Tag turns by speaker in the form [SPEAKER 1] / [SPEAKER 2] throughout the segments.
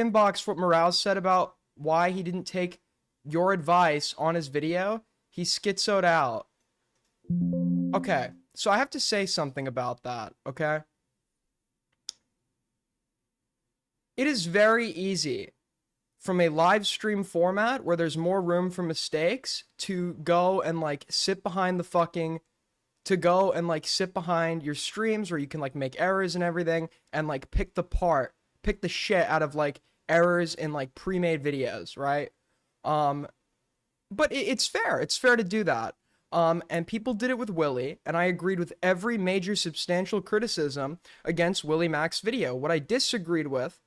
[SPEAKER 1] inbox what Morales said about why he didn't take your advice on his video. He schizoed out. Okay, so I have to say something about that, okay? It is very easy from a live stream format where there's more room for mistakes to go and like sit behind the fucking to go and like sit behind your streams where you can like make errors and everything and like pick the shit out of like errors in like pre-made videos, right? But it's fair. It's fair to do that. And people did it with Willy, and I agreed with every major substantial criticism against WillyMac's video. What I disagreed with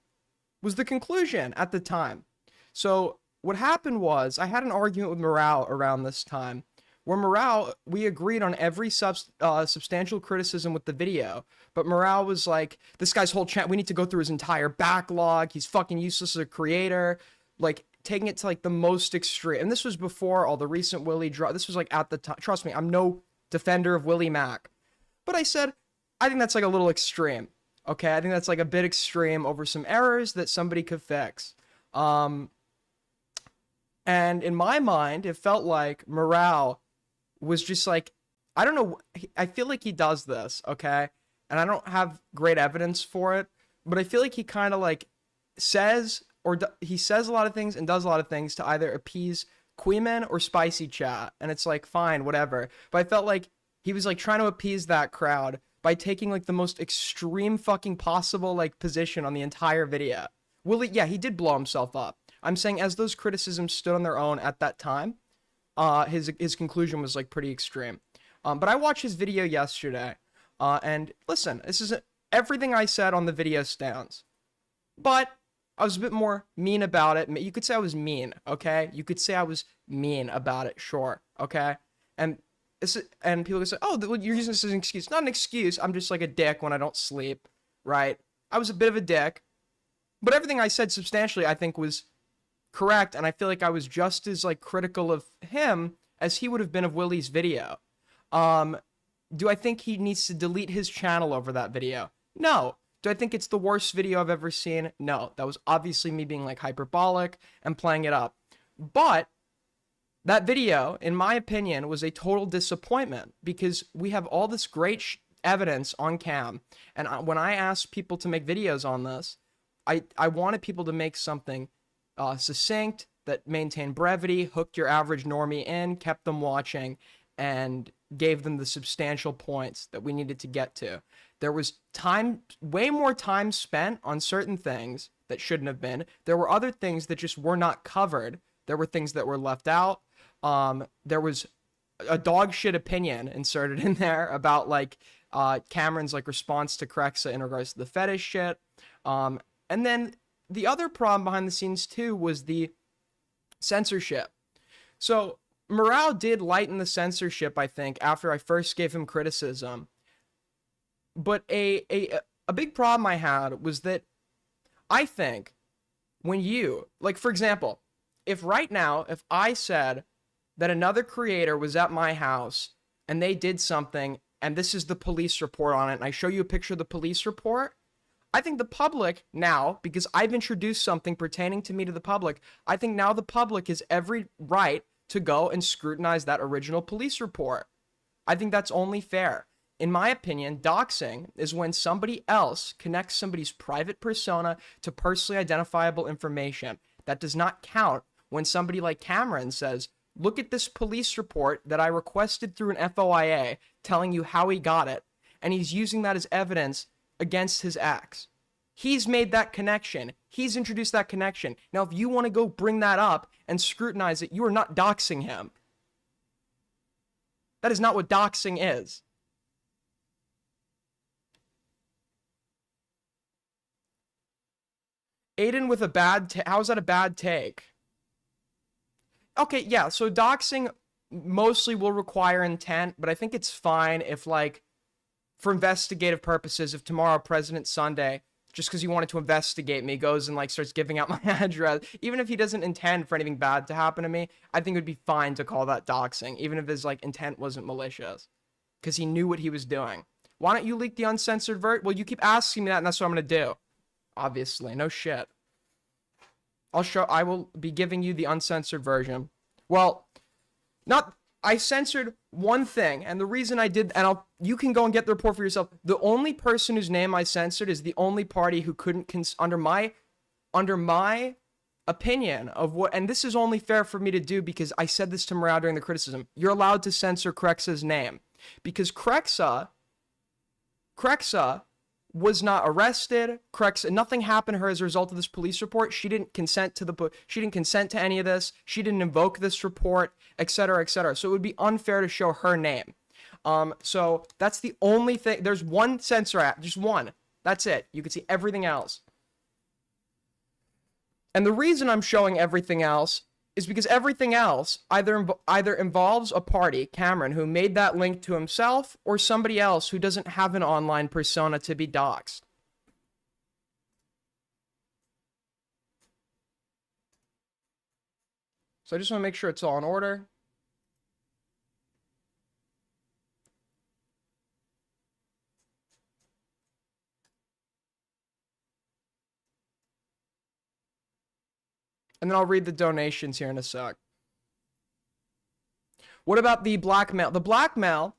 [SPEAKER 1] was the conclusion at the time. So what happened was I had an argument with Morale around this time, where Morale, we agreed on every substantial criticism with the video, but Morale was like, this guy's whole chat, we need to go through his entire backlog, he's fucking useless as a creator, like, taking it to, like, the most extreme. And this was before all the recent Willy this was, like, at the time. Trust me, I'm no defender of WillyMac. But I said, I think that's, like, a little extreme, okay? I think that's, like, a bit extreme over some errors that somebody could fix. And in my mind, it felt like Morale was just like, I don't know, I feel like he does this, okay? And I don't have great evidence for it, but I feel like he kind of like says, he says a lot of things and does a lot of things to either appease Queeman or Spicy Chat, and it's like, fine, whatever. But I felt like he was like trying to appease that crowd by taking like the most extreme fucking possible like position on the entire video. Willy, yeah, he did blow himself up. I'm saying as those criticisms stood on their own at that time, his conclusion was like pretty extreme. But I watched his video yesterday, and listen, this is everything I said on the video stands, but I was a bit more mean about it. You could say I was mean, okay? You could say I was mean about it, sure, okay? And people could say, oh, you're using this as an excuse. Not an excuse. I'm just like a dick when I don't sleep, right? I was a bit of a dick, but everything I said substantially, I think, was correct, and I feel like I was just as like critical of him as he would have been of Willy's video. Do I think he needs to delete his channel over that video? No. Do I think it's the worst video I've ever seen? No. That was obviously me being like hyperbolic and playing it up. But that video, in my opinion, was a total disappointment because we have all this great evidence on cam, and when I asked people to make videos on this, I wanted people to make something succinct, that maintained brevity, hooked your average normie in, kept them watching, and gave them the substantial points that we needed to get to. There was way more time spent on certain things that shouldn't have been. There were other things that just were not covered. There were things that were left out. There was a dog shit opinion inserted in there about like Cameron's like response to Krexa in regards to the fetish shit. And then the other problem behind the scenes too was the censorship. So Morale did lighten the censorship, I think, after I first gave him criticism. But a big problem I had was that I think when you, like, for example, if right now, if I said that another creator was at my house and they did something and this is the police report on it, and I show you a picture of the police report, I think the public now, because I've introduced something pertaining to me to the public, I think now the public has every right to go and scrutinize that original police report. I think that's only fair. In my opinion, doxing is when somebody else connects somebody's private persona to personally identifiable information. That does not count when somebody like Cameron says, look at this police report that I requested through an FOIA telling you how he got it, and he's using that as evidence against his ex. He's made that connection. He's introduced that connection. Now, if you want to go bring that up and scrutinize it, you are not doxing him. That is not what doxing is. Aiden with a bad how's that a bad take? Okay, yeah, so doxing mostly will require intent, but I think it's fine if, like, for investigative purposes, if tomorrow, President Sunday, just because he wanted to investigate me, goes and, like, starts giving out my address, even if he doesn't intend for anything bad to happen to me, I think it would be fine to call that doxing, even if his, like, intent wasn't malicious, because he knew what he was doing. Why don't you leak the uncensored Well, you keep asking me that, and that's what I'm going to do. Obviously, no shit. I will be giving you the uncensored version. Well, I censored one thing, and the reason I did, and you can go and get the report for yourself. The only person whose name I censored is the only party who couldn't, under my opinion of what, and this is only fair for me to do because I said this to Morale during the criticism. You're allowed to censor Crexa's name because Crexa was not arrested. Nothing happened to her as a result of this police report. She didn't consent to any of this. She didn't invoke this report, etc., etc. So it would be unfair to show her name. So that's the only thing. There's one censor app, just one. That's it. You can see everything else. And the reason I'm showing everything else is because everything else either involves a party, Cameron, who made that link to himself, or somebody else who doesn't have an online persona to be doxxed. So I just want to make sure it's all in order. And then I'll read the donations here in a sec. What about the blackmail? The blackmail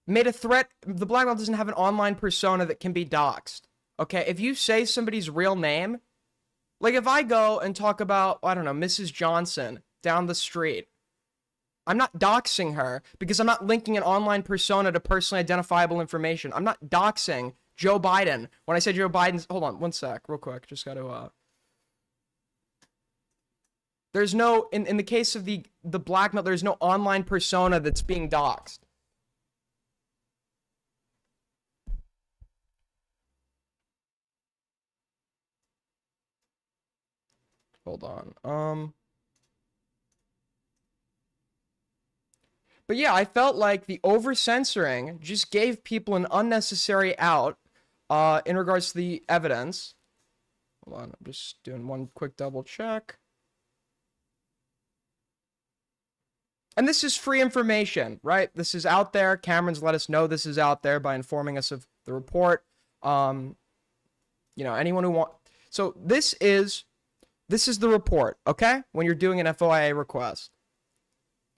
[SPEAKER 1] made a threat. The blackmail doesn't have an online persona that can be doxxed. Okay, if you say somebody's real name, like if I go and talk about, I don't know, Mrs. Johnson down the street, I'm not doxing her because I'm not linking an online persona to personally identifiable information. I'm not doxing Joe Biden. When I say Joe Biden's, hold on, one sec, real quick, just got to, there's no, in the case of the blackmail, there's no online persona that's being doxxed. Hold on. But yeah, I felt like the over-censoring just gave people an unnecessary out in regards to the evidence. Hold on, I'm just doing one quick double check. And this is free information, right? This is out there. Cameron's let us know this is out there by informing us of the report. You know, anyone who wants... So this is the report, okay? When you're doing an FOIA request.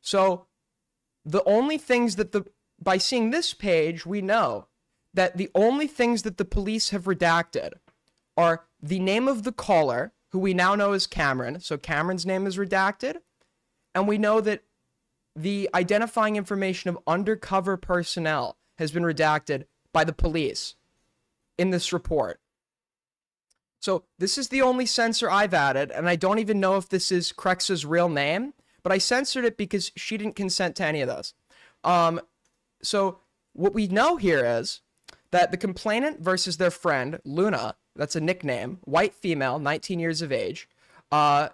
[SPEAKER 1] So the only things that by seeing this page, we know that the only things that the police have redacted are the name of the caller, who we now know is Cameron. So Cameron's name is redacted. And we know that the identifying information of undercover personnel has been redacted by the police in this report. So this is the only censor I've added, and I don't even know if this is Crexa's real name, but I censored it because she didn't consent to any of this. So what we know here is that the complainant versus their friend, Luna, that's a nickname, white female, 19 years of age, black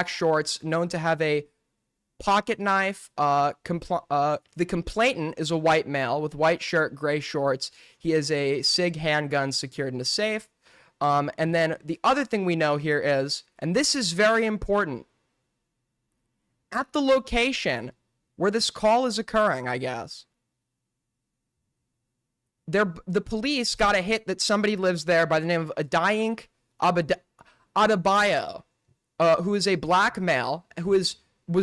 [SPEAKER 1] shorts, known to have a pocket knife. The complainant is a white male with white shirt, gray shorts. He has a SIG handgun secured in a safe. And then the other thing we know here is, and this is very important, at the location where this call is occurring, I guess, the police got a hit that somebody lives there by the name of Adayink Adebayo, who is a black male who was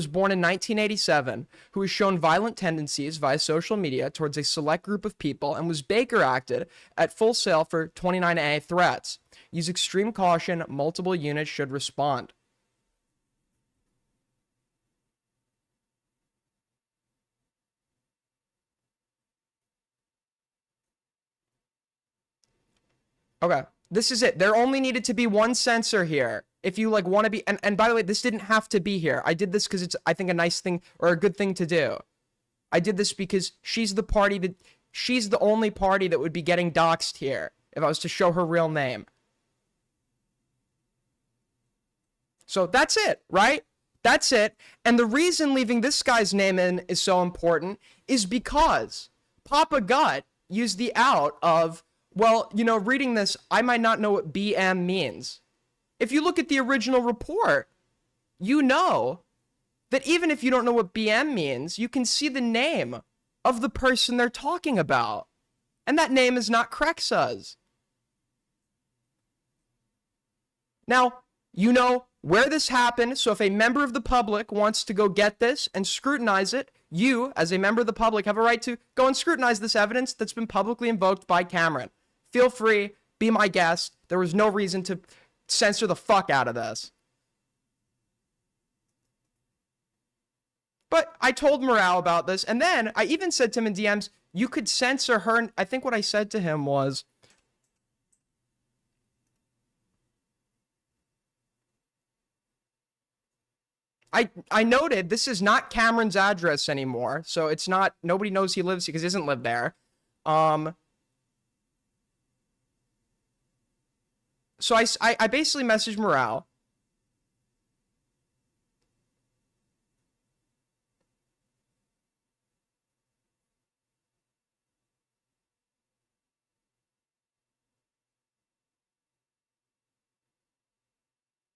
[SPEAKER 1] born in 1987, who has shown violent tendencies via social media towards a select group of people and was Baker acted at Full Sail for 29A threats. Use extreme caution. Multiple units should respond. Okay, this is it. There only needed to be one censor here. If you like want to be, and by the way, this didn't have to be here. I did this because it's, I think, a nice thing or a good thing to do. I did this because she's the only party that would be getting doxxed here if I was to show her real name. So that's it, right? That's it. And the reason leaving this guy's name in is so important is because Papa Gut used the out of, well, you know, reading this, I might not know what BM means. If you look at the original report, you know that even if you don't know what BM means, you can see the name of the person they're talking about. And that name is not Crexa's. Now, you know where this happened, so if a member of the public wants to go get this and scrutinize it, you, as a member of the public, have a right to go and scrutinize this evidence that's been publicly invoked by Cameron. Feel free, be my guest. There was no reason to censor the fuck out of this. But I told Morale about this, and then I even said to him in DMs, you could censor her. I think what I said to him was, I noted this is not Cameron's address anymore, so it's not, nobody knows he lives here because he doesn't live there. So I basically messaged Morale.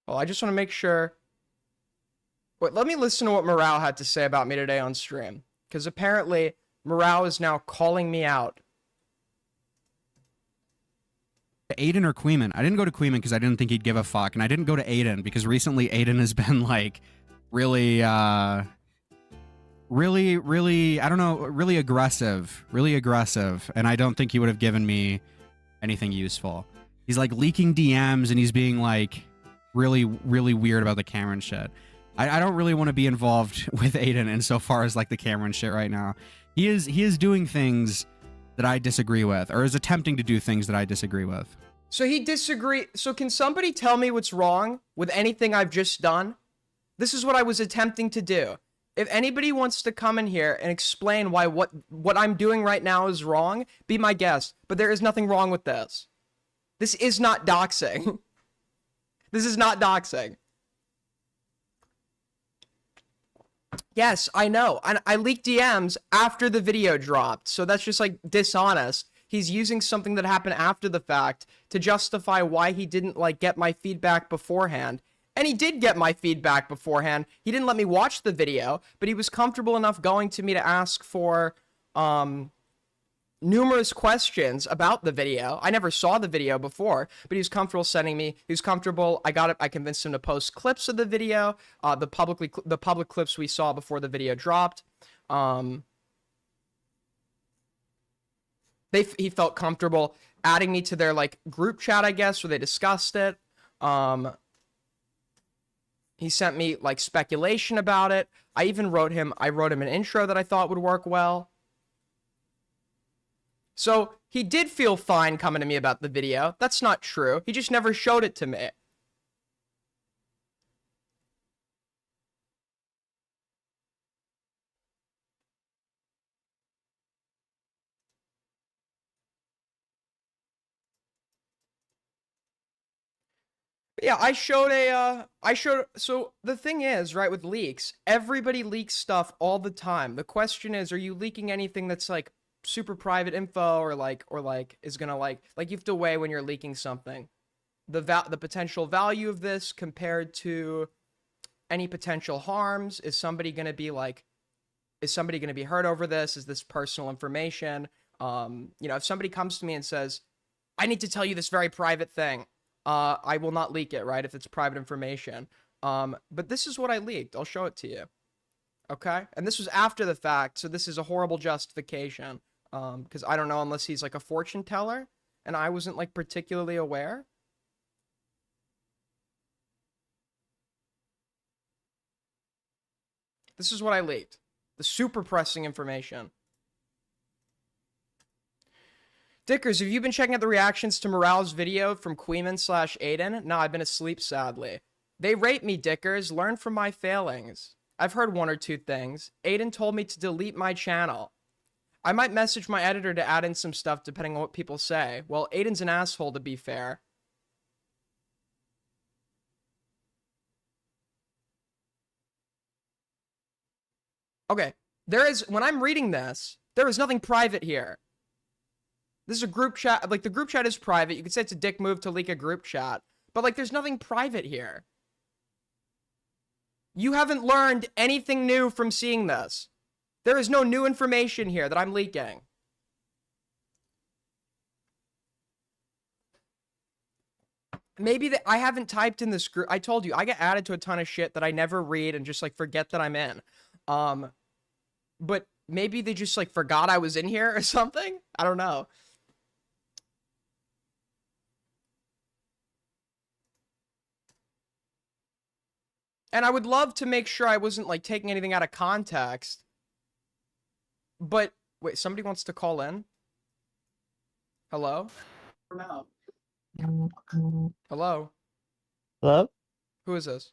[SPEAKER 1] Well, I just want to make sure. Wait, let me listen to what Morale had to say about me today on stream. Because apparently, Morale is now calling me out.
[SPEAKER 2] Aiden or Queeman? I didn't go to Queeman because I didn't think he'd give a fuck. And I didn't go to Aiden because recently Aiden has been, like, really, I don't know, really aggressive. Really aggressive. And I don't think he would have given me anything useful. He's, like, leaking DMs and he's being, like, really weird about the Cameron shit. I don't really want to be involved with Aiden insofar as like the Cameron shit right now. He is doing things that I disagree with, or is attempting to do things that I disagree with.
[SPEAKER 1] So he disagree. So can somebody tell me what's wrong with anything I've just done? This is what I was attempting to do. If anybody wants to come in here and explain why what I'm doing right now is wrong, be my guest. But there is nothing wrong with this. This is not doxing. This is not doxing. Yes, I know. And I leaked DMs after the video dropped. So that's just like dishonest. He's using something that happened after the fact to justify why he didn't like get my feedback beforehand. And he did get my feedback beforehand. He didn't let me watch the video, but he was comfortable enough going to me to ask for numerous questions about the video. I never saw the video before, but he was comfortable sending me. He was comfortable. I convinced him to post clips of the video, the public clips we saw before the video dropped. He felt comfortable adding me to their like group chat, I guess, where they discussed it. He sent me like speculation about it. I wrote him an intro that I thought would work well. So he did feel fine coming to me about the video. That's not true. He just never showed it to me. Yeah, so the thing is, right, with leaks, everybody leaks stuff all the time. The question is, are you leaking anything that's like super private info or is gonna like you have to weigh when you're leaking something, the potential value of this compared to any potential harms. Is somebody gonna be hurt over this? Is this personal information? If somebody comes to me and says, I need to tell you this very private thing, I will not leak it, right, if it's private information. But this is what I leaked. I'll show it to you. Okay? And this was after the fact, so this is a horrible justification. Because I don't know, unless he's like a fortune teller, and I wasn't like particularly aware. This is what I leaked. The super pressing information. Dickers, have you been checking out the reactions to Morale's video from Queeman/Aiden? No, I've been asleep, sadly. They rate me, Dickers. Learn from my failings. I've heard one or two things. Aiden told me to delete my channel. I might message my editor to add in some stuff depending on what people say. Well, Aiden's an asshole, to be fair. Okay, when I'm reading this, there is nothing private here. This is a group chat. Like, the group chat is private. You could say it's a dick move to leak a group chat. But, like, there's nothing private here. You haven't learned anything new from seeing this. There is no new information here that I'm leaking. maybe that I haven't typed in this group. I told you I get added to a ton of shit that I never read and just like forget that I'm in. But maybe they just like forgot I was in here or something. I don't know. And I would love to make sure I wasn't like taking anything out of context. But wait, somebody wants to call in? Hello?
[SPEAKER 3] No.
[SPEAKER 1] Hello?
[SPEAKER 3] Hello?
[SPEAKER 1] Who is this?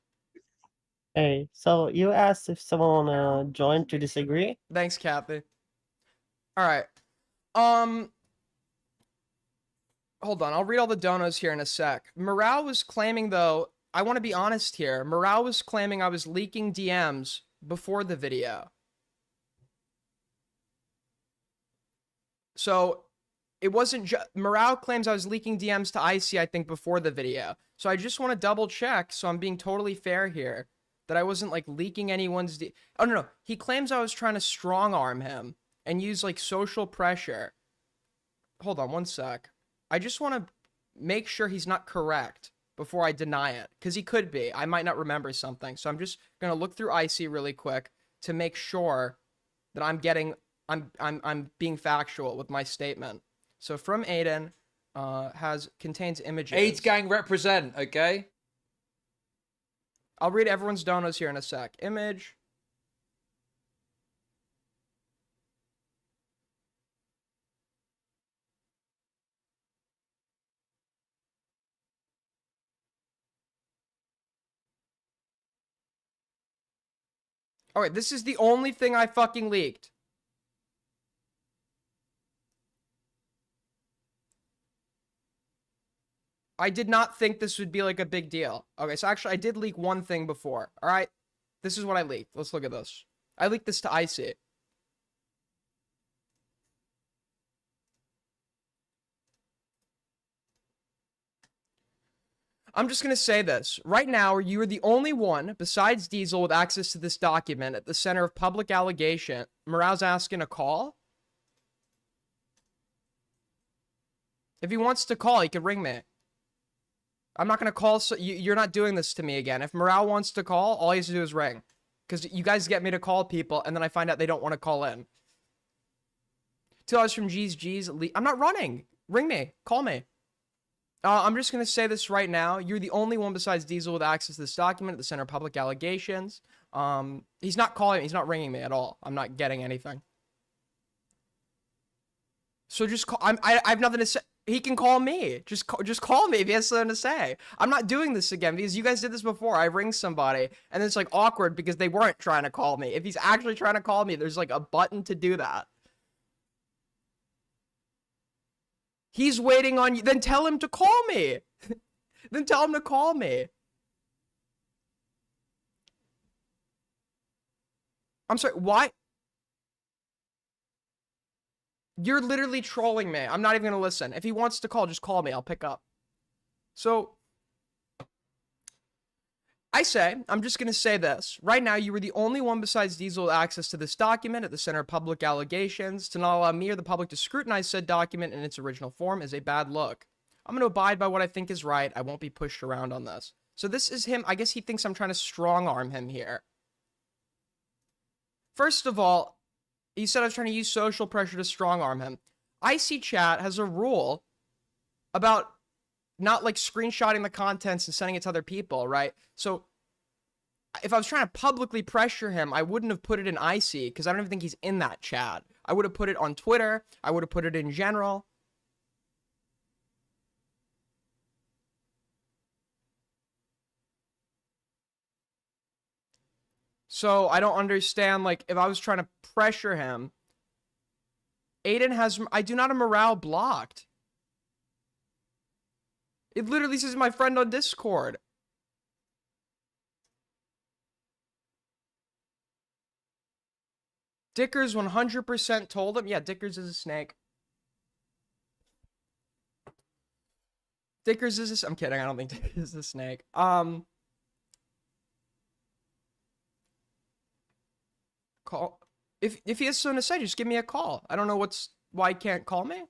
[SPEAKER 3] Hey, so you asked if someone wanna join to disagree?
[SPEAKER 1] Thanks, Kathy. All right. Hold on. I'll read all the donos here in a sec. Morale was claiming, though, I want to be honest here. Morale was claiming I was leaking DMs before the video. So it wasn't just Morale claims I was leaking DMs to Icy, I think, before the video. So I just want to double check, so I'm being totally fair here, that I wasn't like leaking anyone's oh no, he claims I was trying to strong arm him and use like social pressure. Hold on one sec. I just want to make sure he's not correct before I deny it, because he could be. I might not remember something. So I'm just gonna look through Icy really quick to make sure that I'm being factual with my statement. So from Aiden, contains images.
[SPEAKER 4] AIDS gang represent, okay?
[SPEAKER 1] I'll read everyone's donos here in a sec. Image. All right, this is the only thing I fucking leaked. I did not think this would be like a big deal. Okay, so actually I did leak one thing before. All right, this is what I leaked. Let's look at this. I leaked this to Icy. I'm just going to say this. Right now, you are the only one, besides Diesel, with access to this document at the center of public allegation. Morale's asking a call? If he wants to call, he could ring me. I'm not going to call. So you're not doing this to me again. If Morale wants to call, all he has to do is ring. Because you guys get me to call people, and then I find out they don't want to call in. $2 from G's. I'm not running. Ring me. Call me. I'm just going to say this right now. You're the only one besides Diesel with access to this document at the center of public allegations. He's not calling. He's not ringing me at all. I'm not getting anything. So just call. I have nothing to say. He can call me. Just call me if he has something to say. I'm not doing this again because you guys did this before. I ring somebody and it's like awkward because they weren't trying to call me. If he's actually trying to call me, there's like a button to do that. He's waiting on you. Then tell him to call me. Then tell him to call me. I'm sorry, why? You're literally trolling me. I'm not even going to listen. If he wants to call, just call me. I'll pick up. So, I'm just going to say this. Right now, you were the only one besides Diesel with access to this document at the center of public allegations. To not allow me or the public to scrutinize said document in its original form is a bad look. I'm going to abide by what I think is right. I won't be pushed around on this. So this is him. I guess he thinks I'm trying to strong arm him here. First of all, he said I was trying to use social pressure to strong arm him. IC Chat has a rule about not like screenshotting the contents and sending it to other people, right? So if I was trying to publicly pressure him, I wouldn't have put it in IC because I don't even think he's in that chat. I would have put it on Twitter. I would have put it in general. So I don't understand, like, if I was trying to pressure him. Aiden has, I do not have Morale blocked. It literally says my friend on Discord. Dickers 100% told him. Yeah, Dickers is a snake. Dickers is a, I'm kidding, I don't think Dickers is a snake. Call if he has something to say, just give me a call. I don't know why he can't call me.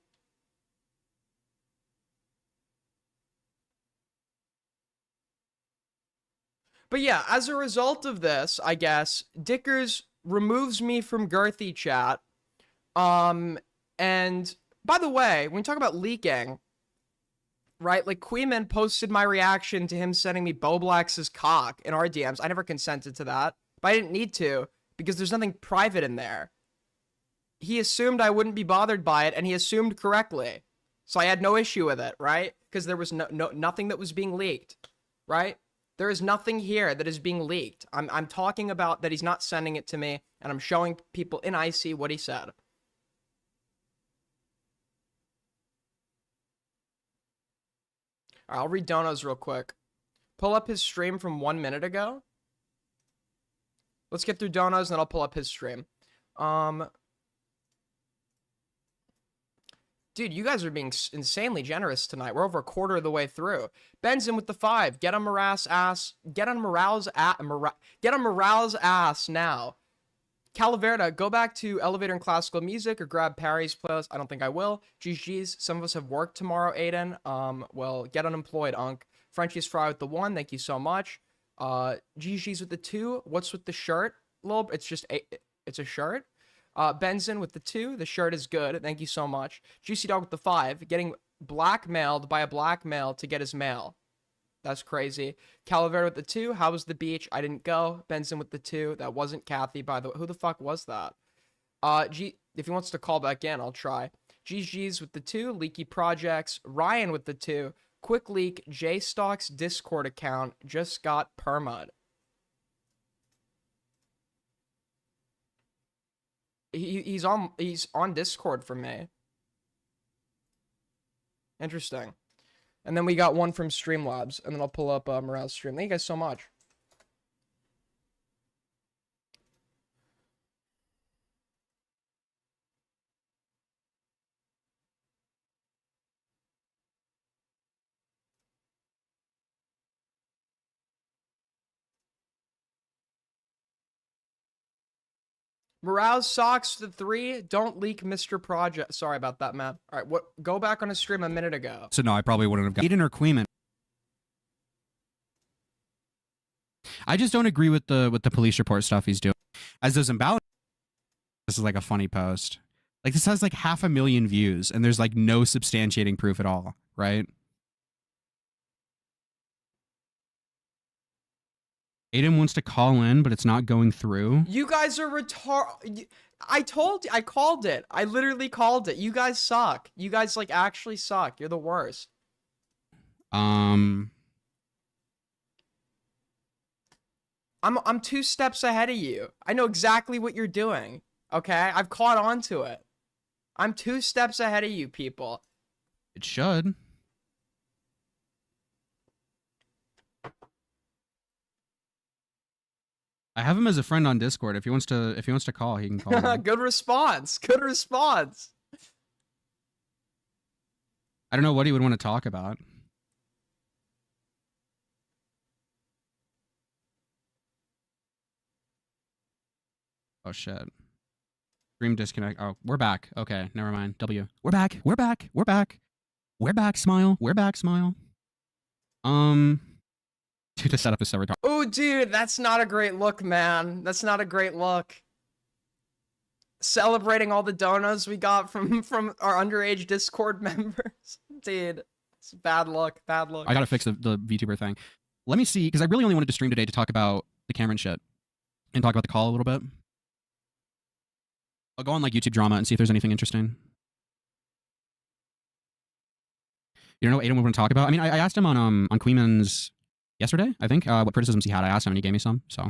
[SPEAKER 1] But yeah, as a result of this, I guess Dickers removes me from Girthy chat. And by the way, when we talk about leaking, right? Like Queeman posted my reaction to him sending me Bo Black's cock in our DMs. I never consented to that, but I didn't need to because there's nothing private in there. He assumed I wouldn't be bothered by it, and he assumed correctly. So I had no issue with it, right? Because there was nothing that was being leaked, right? There is nothing here that is being leaked. I'm talking about that he's not sending it to me, and I'm showing people in IC what he said. All right, I'll read Dono's real quick. Pull up his stream from 1 minute ago. Let's get through Dono's, and then I'll pull up his stream. Dude, you guys are being insanely generous tonight. We're over a quarter of the way through. Ben's in with the 5. Get on Morale's ass. Get on Morale's ass now. Calaverda, go back to Elevator and Classical Music or grab Parry's playlist. I don't think I will. GG's. Some of us have work tomorrow, Aiden. Well, get unemployed, Unk. Frenchie's Fry with the 1. Thank you so much. GG's with the 2. What's with the shirt? It's just it's a shirt. Benson with the 2. The shirt is good. Thank you so much. Juicy Dog with the 5. Getting blackmailed by a black male to get his mail. That's crazy. Calavera with the 2. How was the beach? I didn't go. Benson with the 2. That wasn't Kathy, by the way. Who the fuck was that? If he wants to call back in, I'll try. GG's with the 2. Leaky Projects. Ryan with the 2. Quick leak. J-Stock's Discord account just got perma'd. He's on Discord for me. Interesting. And then we got one from Streamlabs, and then I'll pull up Morale's stream. Thank you guys so much. Morale's socks the 3. Don't leak Mr. Project. Sorry about that, man. All right, what? Go back on his stream a minute ago.
[SPEAKER 2] So no, I probably wouldn't have got Aiden or Queeman. I just don't agree with the police report stuff he's doing. As those imbalances, this is like a funny post. Like this has like 500,000 views, and there's like no substantiating proof at all, right? Aiden wants to call in, but it's not going through.
[SPEAKER 1] You guys are retarded. I called it. I literally called it. You guys suck. You guys like actually suck. You're the worst. I'm 2 steps ahead of you. I know exactly what you're doing. Okay? I've caught on to it. I'm 2 steps ahead of you people.
[SPEAKER 2] It should. I have him as a friend on Discord. If he wants to call, he can call.
[SPEAKER 1] Good response. Good response.
[SPEAKER 2] I don't know what he would want to talk about. Oh shit. Stream disconnect. Oh, we're back. Okay, never mind. W. We're back. We're back. We're back. We're back. Smile. We're back. Smile. Dude, to set up a server.
[SPEAKER 1] Oh, dude, that's not a great look, man. That's not a great look. Celebrating all the donuts we got from our underage Discord members. Dude, it's bad luck. Bad luck.
[SPEAKER 2] I gotta fix the VTuber thing. Let me see, because I really only wanted to stream today to talk about the Cameron shit and talk about the call a little bit. I'll go on like YouTube drama and see if there's anything interesting. You don't know what Aiden would want to talk about? I mean, I asked him on Queeman's yesterday, I think, what criticisms he had. I asked him and he gave me some, so.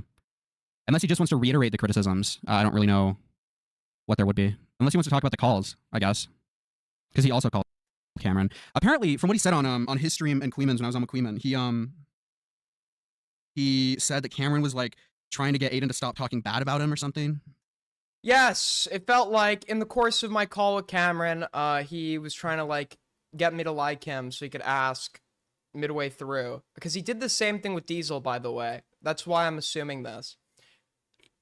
[SPEAKER 2] Unless he just wants to reiterate the criticisms, I don't really know what there would be. Unless he wants to talk about the calls, I guess. Because he also called Cameron. Apparently, from what he said on his stream and Queeman's when I was on with Queeman, he said that Cameron was like trying to get Aiden to stop talking bad about him or something.
[SPEAKER 1] Yes, it felt like in the course of my call with Cameron, he was trying to like get me to like him so he could ask midway through, because he did the same thing with Diesel, by the way. That's why I'm assuming this.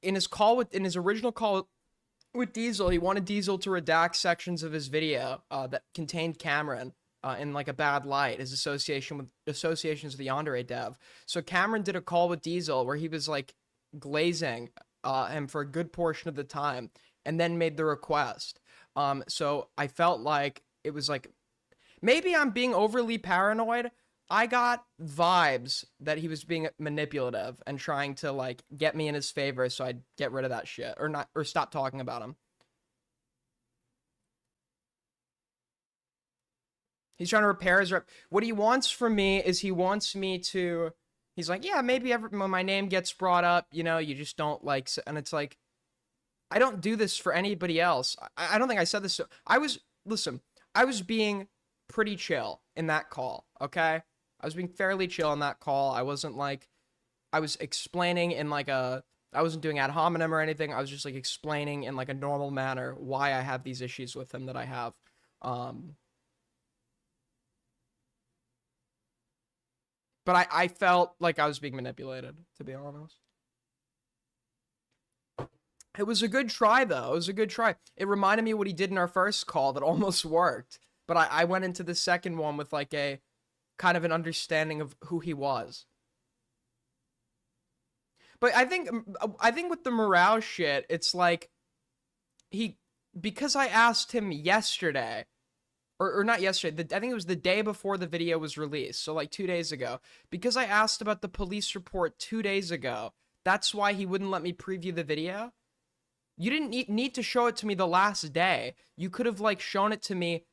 [SPEAKER 1] In his original call with Diesel, he wanted Diesel to redact sections of his video that contained Cameron, in like a bad light, his associations with the Yandere dev. So Cameron did a call with Diesel where he was like glazing him for a good portion of the time, and then made the request. So I felt like it was like, maybe I'm being overly paranoid. I got vibes that he was being manipulative and trying to like get me in his favor so I'd get rid of that shit or stop talking about him. He's trying to repair his rep. What he wants from me is he's like, yeah, maybe when my name gets brought up, you know, you just don't like, and it's like, I don't do this for anybody else. I don't think I said this. I was being pretty chill in that call, okay? I was being fairly chill in that call. I wasn't like, I was explaining in like I wasn't doing ad hominem or anything. I was just like explaining in like a normal manner why I have these issues with him that I have. But I felt like I was being manipulated, to be honest. It was a good try, though. It was a good try. It reminded me of what he did in our first call that almost worked. But I went into the second one with like a kind of an understanding of who he was. But I think with the morale shit, it's like because I asked him yesterday, or not yesterday, I think it was the day before the video was released, so like 2 days ago. Because I asked about the police report 2 days ago, that's why he wouldn't let me preview the video. You didn't need to show it to me the last day. You could have like shown it to me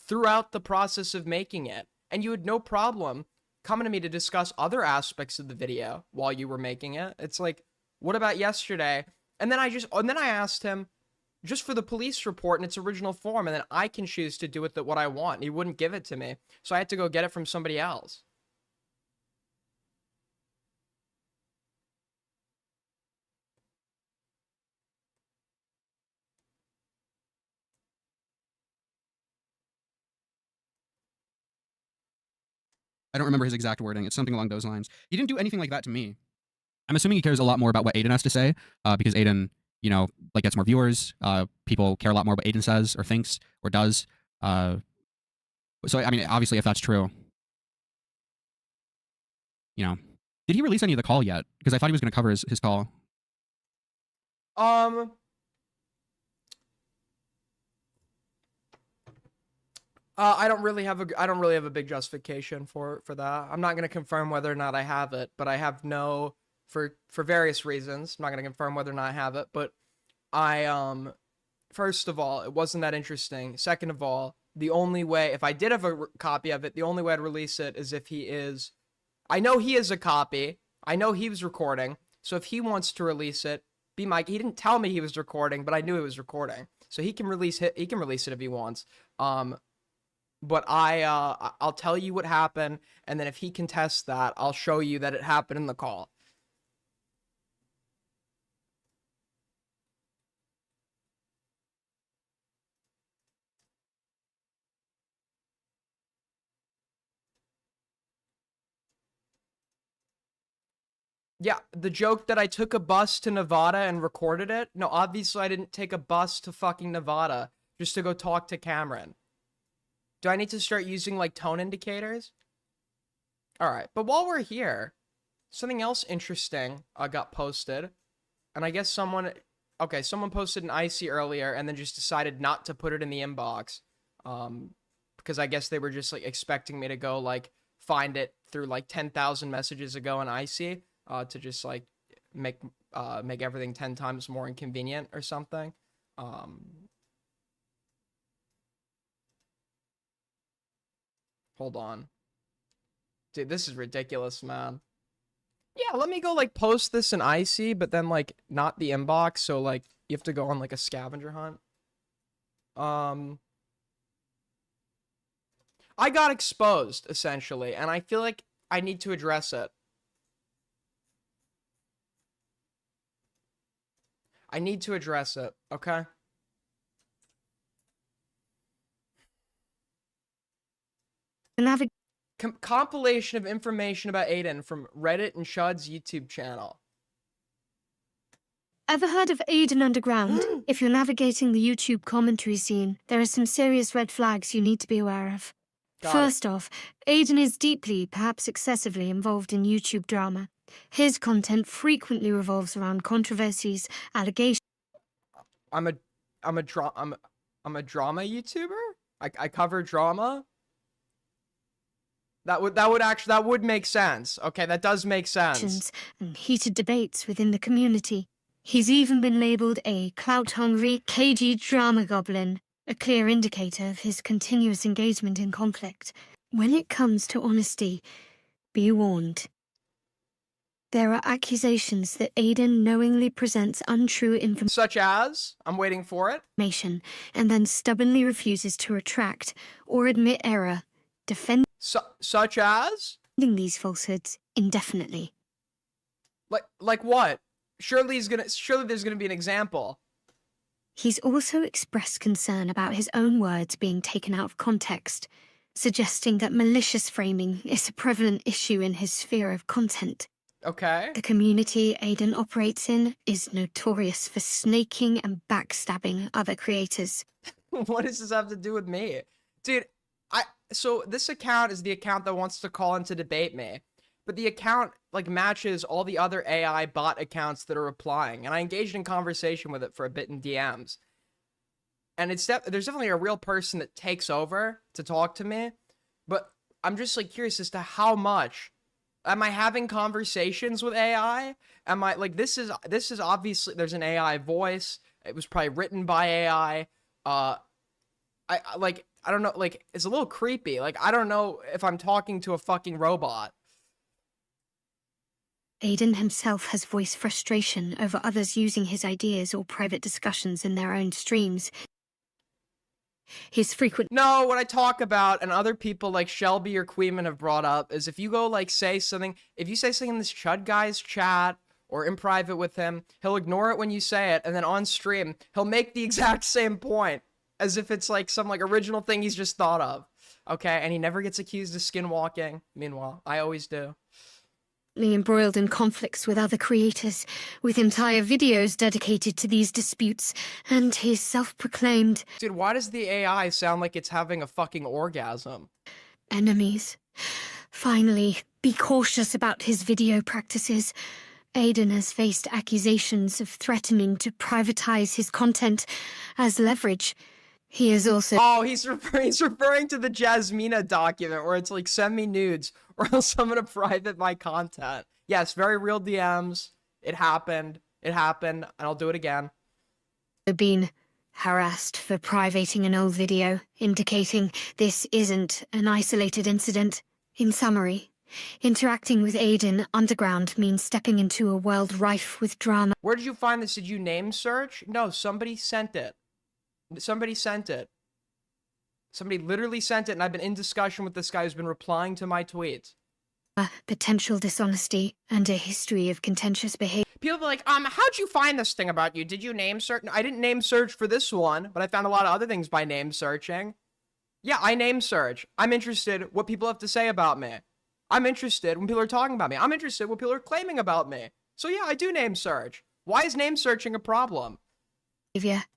[SPEAKER 1] throughout the process of making it, and you had no problem coming to me to discuss other aspects of the video while you were making it. It's like, what about yesterday? And then I asked him just for the police report in its original form, and then I can choose to do with it what I want. And he wouldn't give it to me, so I had to go get it from somebody else.
[SPEAKER 2] I don't remember his exact wording. It's something along those lines. He didn't do anything like that to me. I'm assuming he cares a lot more about what Aiden has to say, because Aiden, you know, like gets more viewers. People care a lot more what Aiden says or thinks or does. So I mean, obviously, if that's true, you know, did he release any of the call yet? Because I thought he was going to cover his call.
[SPEAKER 1] I don't really have a big justification for that. I'm not going to confirm whether or not I have it, but I have no, for various reasons. I'm not going to confirm whether or not I have it, but first of all, it wasn't that interesting. Second of all, the only way, if I did have a copy of it, the only way I'd release it is if he is, I know he is a copy. I know he was recording. So if he wants to release it, he didn't tell me he was recording, but I knew he was recording. So he can release it if he wants. But I'll tell you what happened, and then if he contests that, I'll show you that it happened in the call. Yeah, the joke that I took a bus to Nevada and recorded it. No, obviously I didn't take a bus to fucking Nevada just to go talk to Cameron. Do I need to start using, like, tone indicators? Alright, but while we're here, something else interesting got posted. And I guess someone posted an icy earlier and then just decided not to put it in the inbox. Because I guess they were just, like, expecting me to go, like, find it through, like, 10,000 messages ago in icy to just, like, make everything 10 times more inconvenient or something. Hold on. Dude, this is ridiculous, man. Yeah, let me go, like, post this in icy, but then, like, not the inbox, so, like, you have to go on, like, a scavenger hunt. I got exposed, essentially, and I feel like I need to address it. I need to address it, okay? Compilation of information about Aiden from Reddit and Shud's YouTube channel.
[SPEAKER 5] Ever heard of Aiden Underground? If you're navigating the YouTube commentary scene, there are some serious red flags you need to be aware of.
[SPEAKER 1] Got it.
[SPEAKER 5] First off, Aiden is deeply, perhaps excessively, involved in YouTube drama. His content frequently revolves around controversies, allegations,
[SPEAKER 1] I'm a drama YouTuber. I cover drama. That would make sense. Okay, that does make sense.
[SPEAKER 5] and heated debates within the community. He's even been labeled a clout-hungry, cagey drama goblin, a clear indicator of his continuous engagement in conflict. When it comes to honesty, be warned. There are accusations that Aiden knowingly presents untrue
[SPEAKER 1] Such as, I'm waiting for it.
[SPEAKER 5] information and then stubbornly refuses to retract or admit error, defending
[SPEAKER 1] Such as,
[SPEAKER 5] these falsehoods indefinitely.
[SPEAKER 1] like what? Surely there's gonna be an example.
[SPEAKER 5] He's also expressed concern about his own words being taken out of context, suggesting that malicious framing is a prevalent issue in his sphere of content.
[SPEAKER 1] Okay.
[SPEAKER 5] The community Aiden operates in is notorious for snaking and backstabbing other creators.
[SPEAKER 1] What does this have to do with me? Dude, so this account is the account that wants to call in to debate me. But the account like matches all the other AI bot accounts that are replying, and I engaged in conversation with it for a bit in DMs. And there's definitely a real person that takes over to talk to me, but I'm just like curious as to how much. Am I having conversations with AI? Am I like this is obviously there's an AI voice. It was probably written by AI. I don't know, like it's a little creepy. Like I don't know if I'm talking to a fucking robot.
[SPEAKER 5] Aiden himself has voiced frustration over others using his ideas or private discussions in their own streams. His frequent
[SPEAKER 1] No, what I talk about and other people like Shelby or Queeman have brought up is if you go like say something, if you say something in this Chud guy's chat or in private with him, he'll ignore it when you say it, and then on stream, he'll make the exact same point as if it's like some like original thing he's just thought of. Okay, and he never gets accused of skinwalking. Meanwhile, I always do.
[SPEAKER 5] embroiled in conflicts with other creators, with entire videos dedicated to these disputes, and his self-proclaimed
[SPEAKER 1] Dude, why does the AI sound like it's having a fucking orgasm?
[SPEAKER 5] enemies. Finally, be cautious about his video practices. Aiden has faced accusations of threatening to privatize his content as leverage. He is also
[SPEAKER 1] Oh, he's referring to the Jasmina document where it's like, send me nudes or else I'm gonna private my content. Yes, very real DMs. It happened, and I'll do it again.
[SPEAKER 5] been harassed for privating an old video, indicating this isn't an isolated incident. In summary, interacting with Aiden underground means stepping into a world rife with drama.
[SPEAKER 1] Where did you find this? Did you name search? No, somebody sent it. Somebody sent it. Somebody literally sent it, and I've been in discussion with this guy who's been replying to my tweets.
[SPEAKER 5] Potential dishonesty, and a history of contentious behavior.
[SPEAKER 1] People be like, how'd you find this thing about you? Did you name search? I didn't name search for this one, but I found a lot of other things by name searching. Yeah, I name search. I'm interested what people have to say about me. I'm interested when people are talking about me. I'm interested what people are claiming about me. So yeah, I do name search. Why is name searching a problem?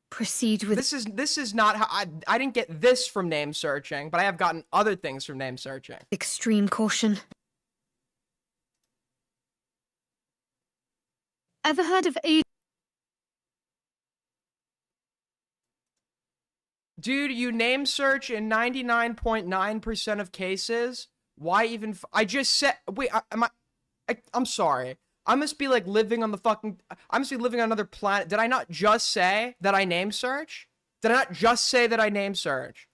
[SPEAKER 5] Proceed with
[SPEAKER 1] This is not how I didn't get this from name searching, but I have gotten other things from name searching.
[SPEAKER 5] extreme caution. Ever heard of Aiden?
[SPEAKER 1] Dude, you name search in 99.9% of cases. Why even? I just said. Wait, I'm sorry. I must be like living on the fucking. I must be living on another planet. Did I not just say that I name search? Did I not just say that I name search?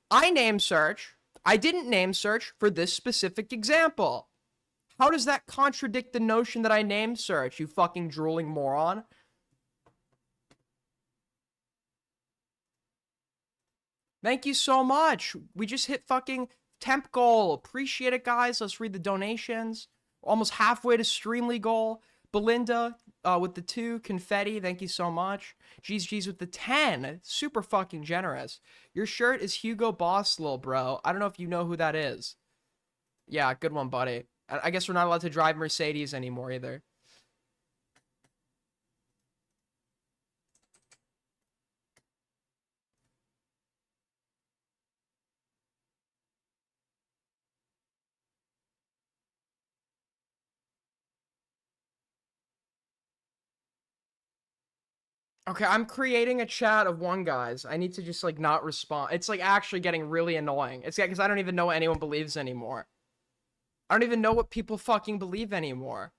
[SPEAKER 1] I name search. I didn't name search for this specific example. How does that contradict the notion that I name search, you fucking drooling moron? Thank you so much. We just hit fucking temp goal. Appreciate it, guys. Let's read the donations. Almost halfway to Streamly goal. Belinda with the 2. Confetti, thank you so much. G's with the 10. Super fucking generous. Your shirt is Hugo Boss, lil bro. I don't know if you know who that is. Yeah, good one, buddy. I guess we're not allowed to drive Mercedes anymore either. Okay, I'm creating a chat of one guys. I need to just like not respond. It's like actually getting really annoying. It's because I don't even know what anyone believes anymore. I don't even know what people fucking believe anymore.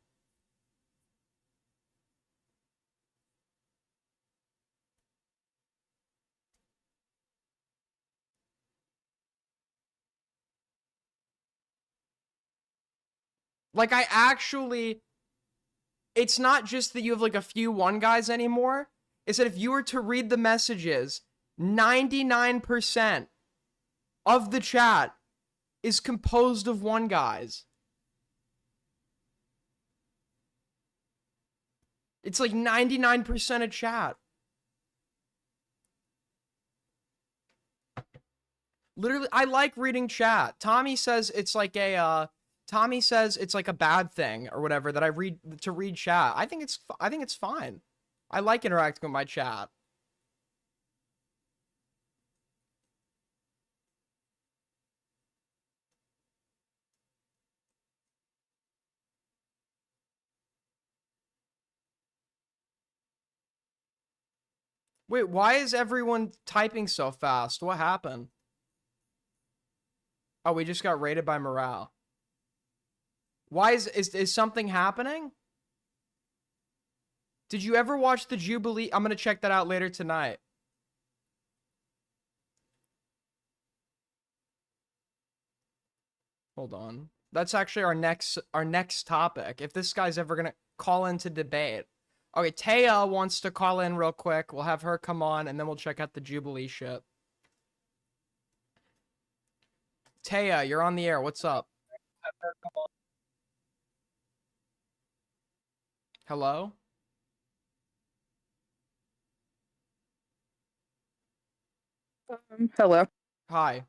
[SPEAKER 1] Like I actually, it's not just that you have like a few one guys anymore. It's that if you were to read the messages, 99% of the chat is composed of one guys. It's like 99% of chat. Literally, I like reading chat. Tommy says it's like a bad thing or whatever that I read to read chat. I think it's fine. I like interacting with my chat. Wait, why is everyone typing so fast? What happened? Oh, we just got raided by morale. Why is something happening? Did you ever watch the Jubilee? I'm gonna check that out later tonight. Hold on. That's actually our next topic. If this guy's ever gonna call into debate. Okay, Taya wants to call in real quick. We'll have her come on, and then we'll check out the Jubilee shit. Taya, you're on the air. What's up? Hello?
[SPEAKER 6] Hello.
[SPEAKER 1] Hi.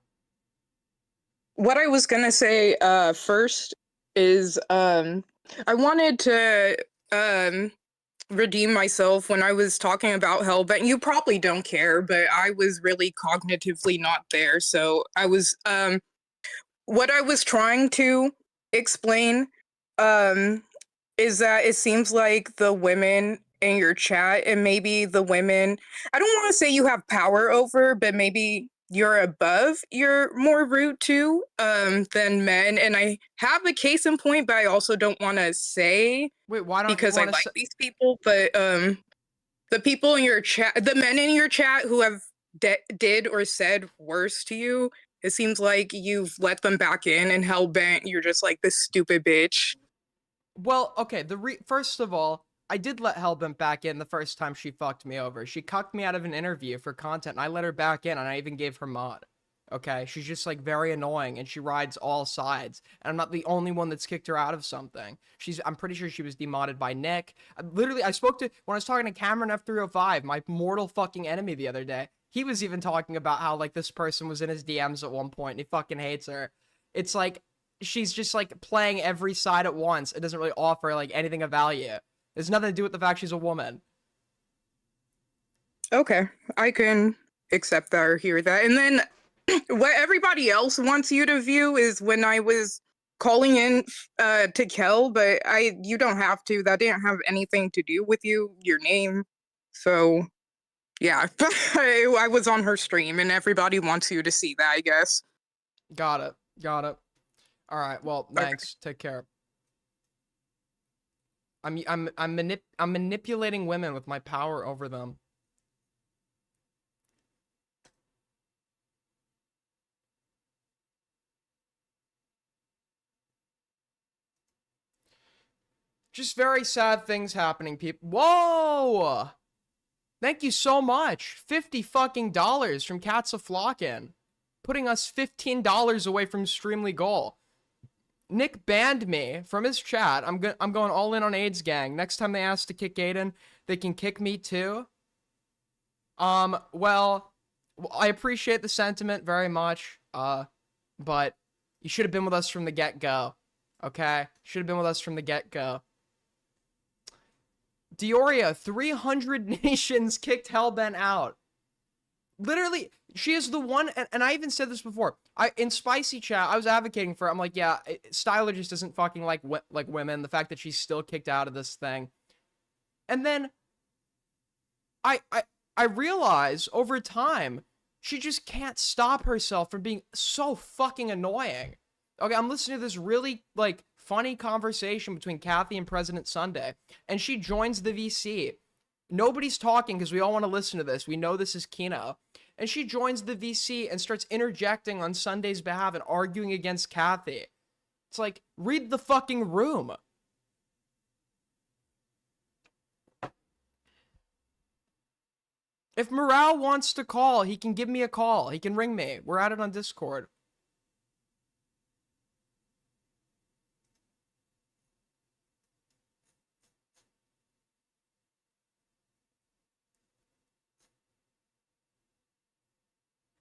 [SPEAKER 6] What I was gonna say first is I wanted to redeem myself when I was talking about Hellbent. You probably don't care, but I was really cognitively not there. So I was what I was trying to explain is that it seems like the women in your chat and maybe the women, I don't want to say you have power over, but maybe you're above, you're more rude to than men. And I have a case in point, but I also don't want to say
[SPEAKER 1] Wait, why don't
[SPEAKER 6] because
[SPEAKER 1] you
[SPEAKER 6] I
[SPEAKER 1] want
[SPEAKER 6] like
[SPEAKER 1] to
[SPEAKER 6] these people, but the people in your chat, the men in your chat who have did or said worse to you, it seems like you've let them back in, and Hellbent, you're just like this stupid bitch.
[SPEAKER 1] Well, okay, first of all, I did let Hellbent back in the first time she fucked me over. She cucked me out of an interview for content, and I let her back in, and I even gave her mod. Okay, she's just like very annoying, and she rides all sides. And I'm not the only one that's kicked her out of something. I'm pretty sure she was demodded by Nick. Literally, I spoke to when I was talking to Cameron F305, my mortal fucking enemy, the other day. He was even talking about how like this person was in his DMs at one point, and he fucking hates her. It's like she's just like playing every side at once. It doesn't really offer like anything of value. There's nothing to do with the fact she's a woman.
[SPEAKER 6] Okay, I can accept that or hear that. And then what everybody else wants you to view is when I was calling in to Kel, but you don't have to. That didn't have anything to do with your name. So yeah, I was on her stream, and everybody wants you to see that, I guess.
[SPEAKER 1] Got it. Got it. All right. Well, thanks. Take care. I'm manipulating women with my power over them. Just very sad things happening, people. Whoa! Thank you so much. 50 fucking dollars from Cats of Flockin'. Putting us $15 away from Streamly goal. Nick banned me from his chat. I'm going all in on AIDS gang. Next time they ask to kick Aiden, they can kick me too. Well, I appreciate the sentiment very much. But you should have been with us from the get-go. Okay? Should have been with us from the get-go. Dioria, 300 nations kicked Hellbent out. Literally, she is the one, and I even said this before. In Spicy Chat, I was advocating for it. I'm like, yeah, Styler just doesn't fucking like women. The fact that she's still kicked out of this thing. And then I realize over time she just can't stop herself from being so fucking annoying. Okay, I'm listening to this really like funny conversation between Kathy and President Sunday, and she joins the VC. Nobody's talking because we all want to listen to this. We know this is Kino. And she joins the VC and starts interjecting on Sunday's behalf and arguing against Kathy. It's like, read the fucking room. If Morale wants to call, he can give me a call. He can ring me. We're at it on Discord.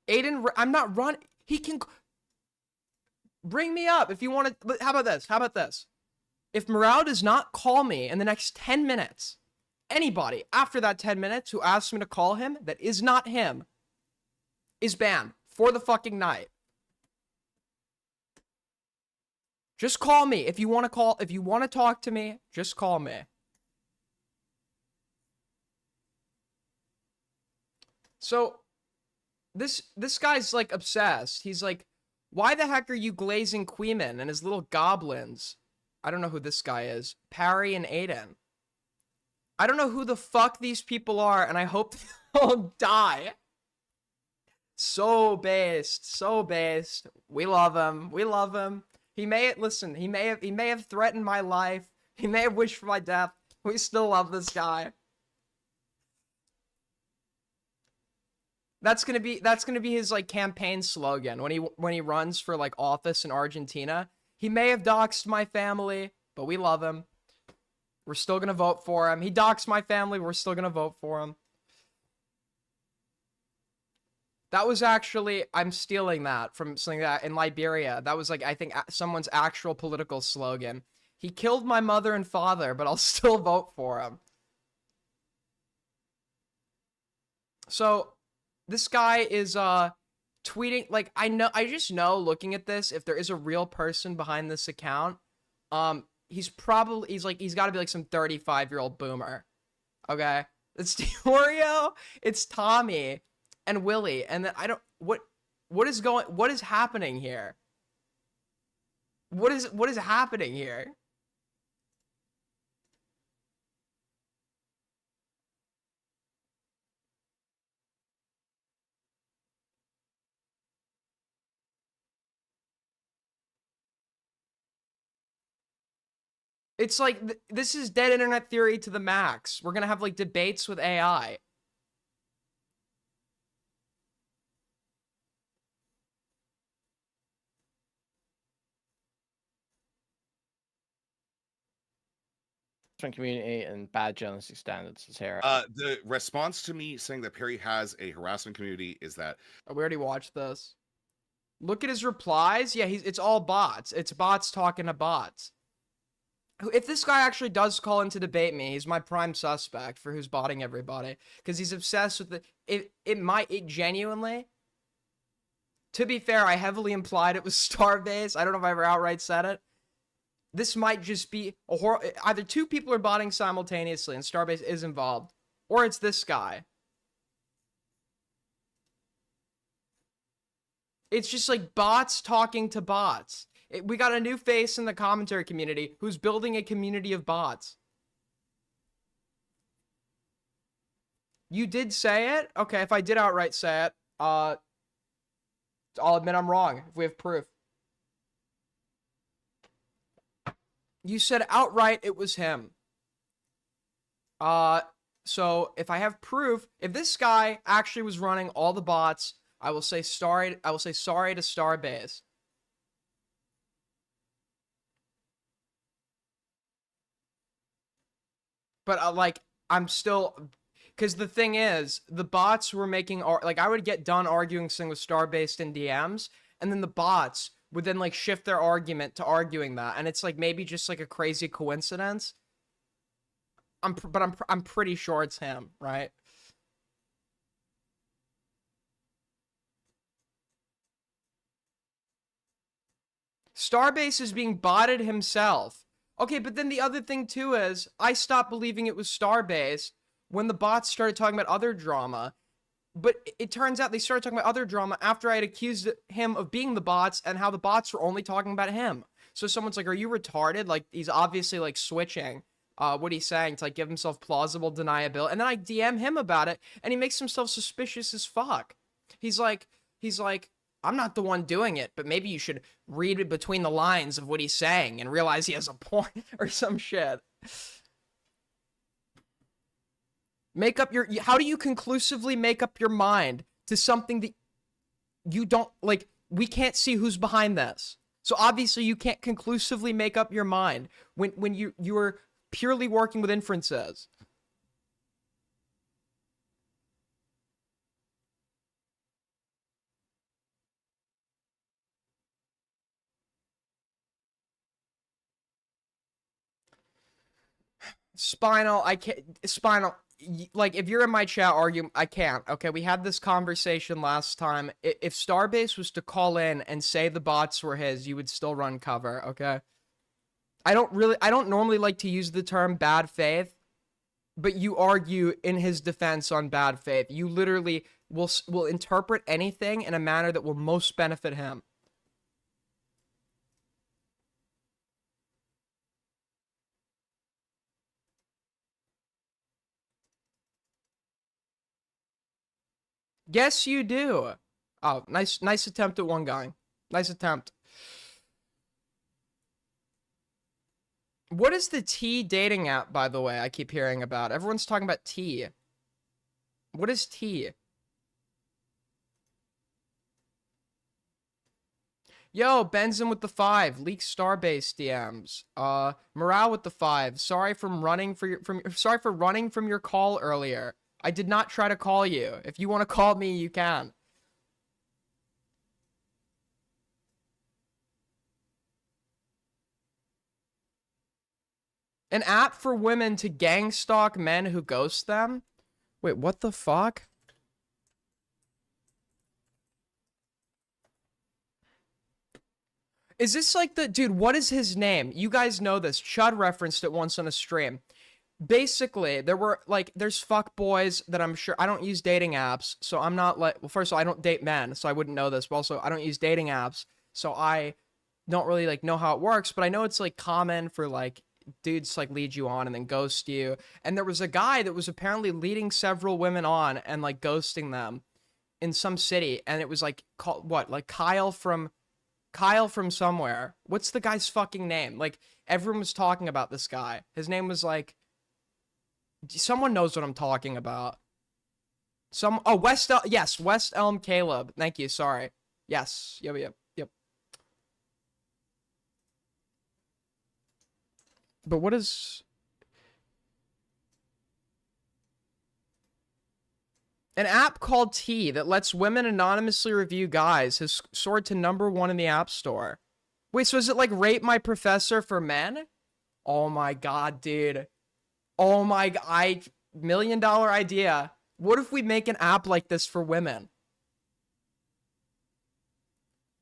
[SPEAKER 1] Aiden, I'm not running. He can bring me up if you want to. How about this? How about this? If Morale does not call me in the next 10 minutes, anybody after that 10 minutes who asks me to call him that is not him is banned for the fucking night. Just call me if you want to call. If you want to talk to me, just call me. So this guy's like obsessed. He's like, why the heck are you glazing Queeman and his little goblins? I don't know who this guy is. Parry and Aiden. I don't know who the fuck these people are, and I hope they'll die. So based, so based. We love him. We love him. He may listen. He may have threatened my life. He may have wished for my death. We still love this guy. That's gonna be his like campaign slogan when he runs for like office in Argentina. He may have doxed my family, but we love him. We're still gonna vote for him. He doxed my family. We're still gonna vote for him. That was actually, I'm stealing that from something that in Liberia. That was like, I think someone's actual political slogan. He killed my mother and father, but I'll still vote for him. So this guy is tweeting, like, I just know looking at this, if there is a real person behind this account, he's got to be like some 35-year-old boomer. Okay? It's Oreo, it's Tommy, and Willie, and then what is happening here? What is happening here? It's like, this is dead internet theory to the max. We're gonna have, like, debates with AI.
[SPEAKER 7] Community and bad journalistic standards is here.
[SPEAKER 8] The response to me saying that Perry has a harassment community is that
[SPEAKER 1] Oh, we already watched this. Look at his replies. Yeah, it's all bots. It's bots talking to bots. If this guy actually does call in to debate me, he's my prime suspect for who's botting everybody. Because he's obsessed with it genuinely. To be fair, I heavily implied it was Starbase. I don't know if I ever outright said it. This might just be either two people are botting simultaneously and Starbase is involved, or it's this guy. It's just like bots talking to bots. We got a new face in the commentary community who's building a community of bots. You did say it? Okay, if I did outright say it, I'll admit I'm wrong if we have proof. You said outright it was him. So if I have proof, if this guy actually was running all the bots, I will say sorry. I will say sorry to Starbase. But like, I'm still, because the thing is, the bots were making, like, I would get done arguing something with Starbase in DMs, and then the bots would then like shift their argument to arguing that, and it's like maybe just like a crazy coincidence. I'm pretty sure it's him, right? Starbase is being botted himself. Okay, but then the other thing too is I stopped believing it was Starbase when the bots started talking about other drama. But it turns out they started talking about other drama after I had accused him of being the bots and how the bots were only talking about him. So someone's like, are you retarded? Like, he's obviously like switching what he's saying to like give himself plausible deniability. And then I DM him about it and he makes himself suspicious as fuck. He's like, I'm not the one doing it, but maybe you should read between the lines of what he's saying and realize he has a point or some shit. How do you conclusively make up your mind to something that you don't, like, we can't see who's behind this. So obviously you can't conclusively make up your mind when you're purely working with inferences. Spinal, like, if you're in my chat arguing, I can't. Okay, we had this conversation last time. If Starbase was to call in and say the bots were his, you would still run cover, okay? I don't normally like to use the term bad faith, but you argue in his defense on bad faith. You literally will interpret anything in a manner that will most benefit him. Yes, you do. Oh, nice attempt at one guy. Nice attempt. What is the T dating app, by the way, I keep hearing about? Everyone's talking about T. What is T? Yo, Benzin with the 5. Leak Starbase DMs. Morale with the 5. Sorry for running from your call earlier. I did not try to call you. If you want to call me, you can. An app for women to gang stalk men who ghost them? Wait, what the fuck? Is this like the... Dude, what is his name? You guys know this. Chud referenced it once on a stream. Basically, there's fuck boys that I'm sure... I don't use dating apps, so I'm not like... Well, first of all, I don't date men, so I wouldn't know this. But also, I don't use dating apps, so I don't really, like, know how it works. But I know it's, like, common for, like, dudes, like, lead you on and then ghost you. And there was a guy that was apparently leading several women on and, like, ghosting them in some city. And it was, like, called... What? Like, Kyle from somewhere. What's the guy's fucking name? Like, everyone was talking about this guy. His name was, like... Someone knows what I'm talking about. West Elm Caleb. Thank you, sorry. Yes, yep. But what is... An app called T that lets women anonymously review guys has soared to #1 in the App Store. Wait, so is it like Rate My Professor for men? Oh my god, dude. Oh my god, $1 million idea. What if we make an app like this for women?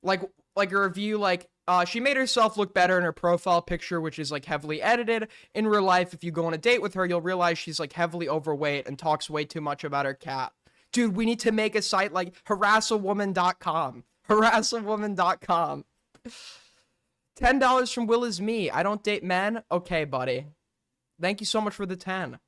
[SPEAKER 1] Like a review like, she made herself look better in her profile picture, which is like heavily edited. In real life, if you go on a date with her, you'll realize she's like heavily overweight and talks way too much about her cat. Dude, we need to make a site like harassawoman.com. Harassawoman.com. $10 from Will is me. I don't date men. Okay, buddy. Thank you so much for the 10.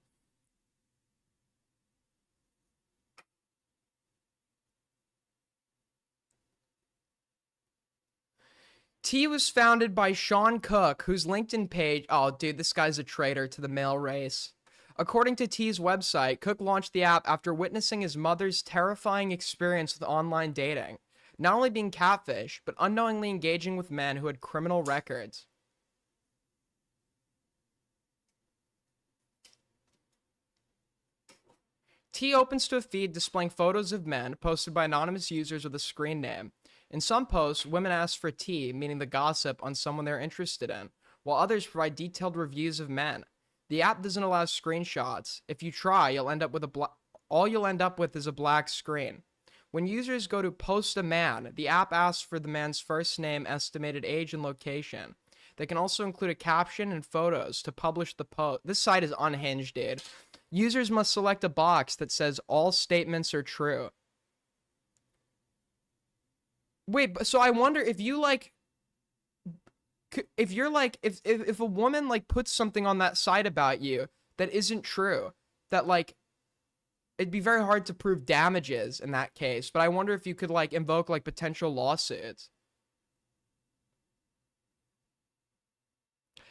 [SPEAKER 1] T was founded by Sean Cook, whose LinkedIn page... Oh, dude, this guy's a traitor to the male race. According to T's website, Cook launched the app after witnessing his mother's terrifying experience with online dating. Not only being catfish, but unknowingly engaging with men who had criminal records. T opens to a feed displaying photos of men posted by anonymous users with a screen name. In some posts, women ask for tea, meaning the gossip on someone they're interested in, while others provide detailed reviews of men. The app doesn't allow screenshots. If you try, you'll end up with all you'll end up with is a black screen. When users go to post a man, the app asks for the man's first name, estimated age, and location. They can also include a caption and photos to publish the post. This site is unhinged, dude. Users must select a box that says all statements are true. Wait, so I wonder if you like, if you're like, if a woman like puts something on that site about you that isn't true, that like, it'd be very hard to prove damages in that case. But I wonder if you could like invoke like potential lawsuits.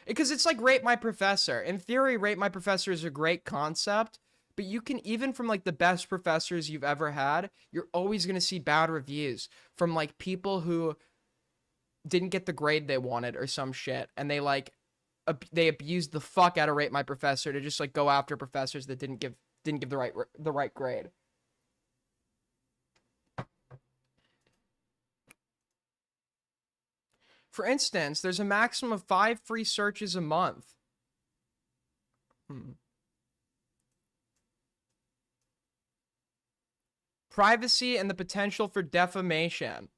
[SPEAKER 1] Because it's like Rate My Professor. In theory, Rate My Professor is a great concept, but you can, even from like the best professors you've ever had, you're always going to see bad reviews from like people who didn't get the grade they wanted or some shit, and they like they abused the fuck out of Rate My Professor to just like go after professors that didn't give the right grade. For instance, there's a maximum of 5 free searches a month. Privacy and the potential for defamation.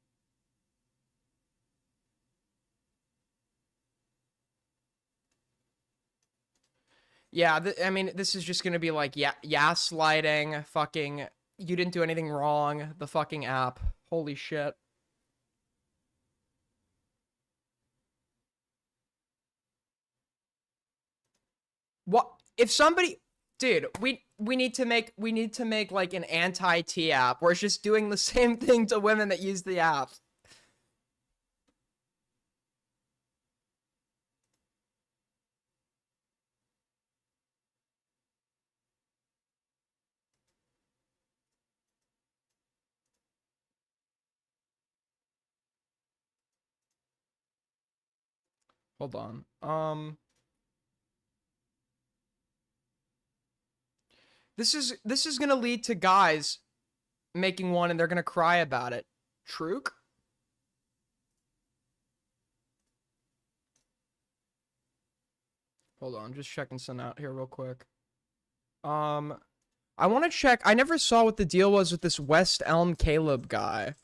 [SPEAKER 1] Yeah, I mean, this is just gonna be like, gaslighting, fucking, you didn't do anything wrong, the fucking app. Holy shit. What if somebody, dude, we need to make like an anti-T app where it's just doing the same thing to women that use the app. Hold on. This is gonna lead to guys making one and they're gonna cry about it. Truk? Hold on, just checking some out here real quick. I want to check. I never saw what the deal was with this West Elm Caleb guy.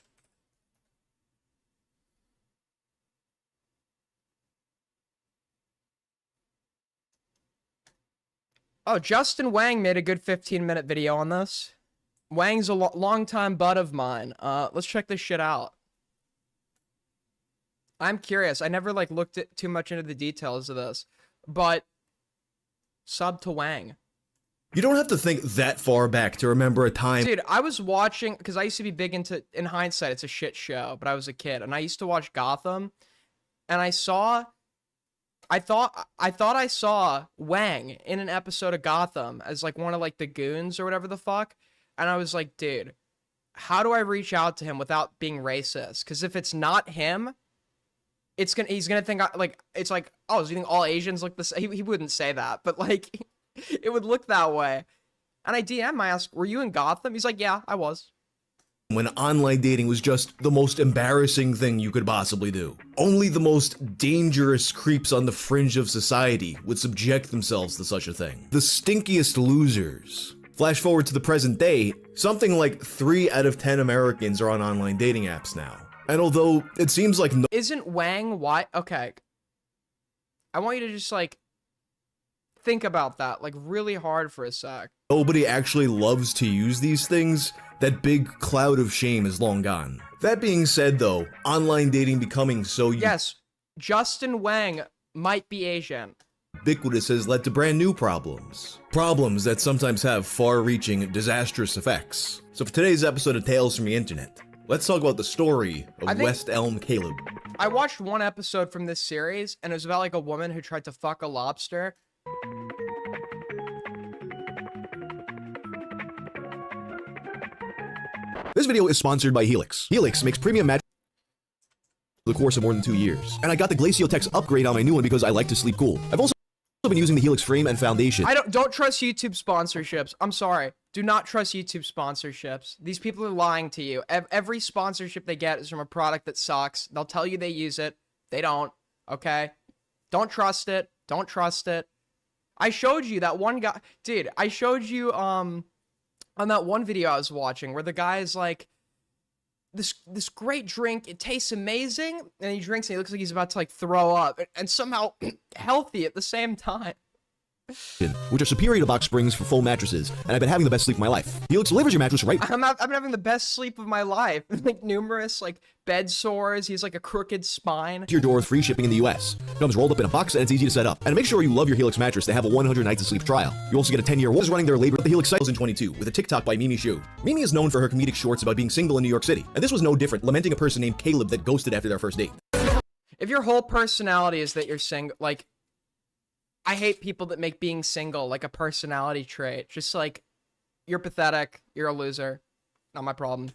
[SPEAKER 1] Oh, Justin Wang made a good 15-minute video on this. Wang's a long-time bud of mine. Let's check this shit out. I'm curious. I never like looked at too much into the details of this, but sub to Wang.
[SPEAKER 9] You don't have to think that far back to remember a time.
[SPEAKER 1] Dude, I was watching, because I used to be big into, in hindsight, it's a shit show, but I was a kid, and I used to watch Gotham, and I thought I saw Wang in an episode of Gotham as like one of like the goons or whatever the fuck, and I was like, dude, how do I reach out to him without being racist? Because if it's not him, he's gonna think like, it's like, oh, do you think all Asians look the same? He wouldn't say that, but like, it would look that way. And I asked, were you in Gotham? He's like, yeah, I was.
[SPEAKER 9] When online dating was just the most embarrassing thing you could possibly do. Only the most dangerous creeps on the fringe of society would subject themselves to such a thing. The stinkiest losers. Flash forward to the present day, something like 3 out of 10 Americans are on online dating apps now. And although it seems like
[SPEAKER 1] Isn't Wang white? Okay. I want you to just like think about that like really hard for a sec.
[SPEAKER 9] nobody actually loves to use these things, that big cloud of shame is long gone. That being said though, online dating becoming so
[SPEAKER 1] Yes, Justin Wang might be Asian.
[SPEAKER 9] ubiquitous has led to brand new problems. Problems that sometimes have far-reaching, disastrous effects. So for today's episode of Tales from the Internet, let's talk about the story of West Elm Caleb.
[SPEAKER 1] I watched one episode from this series, and it was about like a woman who tried to fuck a lobster.
[SPEAKER 9] This video is sponsored by Helix. Helix makes premium mattress the course of more than 2 years. And I got the Glaciotex upgrade on my new one because I like to sleep cool. I've also been using the Helix frame and foundation.
[SPEAKER 1] I don't trust YouTube sponsorships. I'm sorry. Do not trust YouTube sponsorships. These people are lying to you. Every sponsorship they get is from a product that sucks. They'll tell you they use it. They don't. Okay? Don't trust it. Don't trust it. I showed you that one guy. Dude, I showed you on that one video I was watching where the guy is like, this great drink, it tastes amazing, and he drinks and he looks like he's about to like throw up, and somehow healthy at the same time.
[SPEAKER 9] which are superior to box springs for full mattresses, and I've been having the best sleep of my life. Helix delivers your mattress right.
[SPEAKER 1] I'm having the best sleep of my life. Like numerous like bed sores. He's like a crooked spine.
[SPEAKER 9] To your door with free shipping in the US. It comes rolled up in a box and it's easy to set up. And to make sure you love your Helix mattress, they have a 100 nights of sleep trial. You also get a 10-year warranty running their labor at the Helix site in 2022 with a TikTok by Mimi Shu. Mimi is known for her comedic shorts about being single in New York City, and this was no different, lamenting a person named Caleb that ghosted after their first date.
[SPEAKER 1] If your whole personality is that you're single, like, I hate people that make being single like a personality trait. Just like, you're pathetic, you're a loser. Not my problem.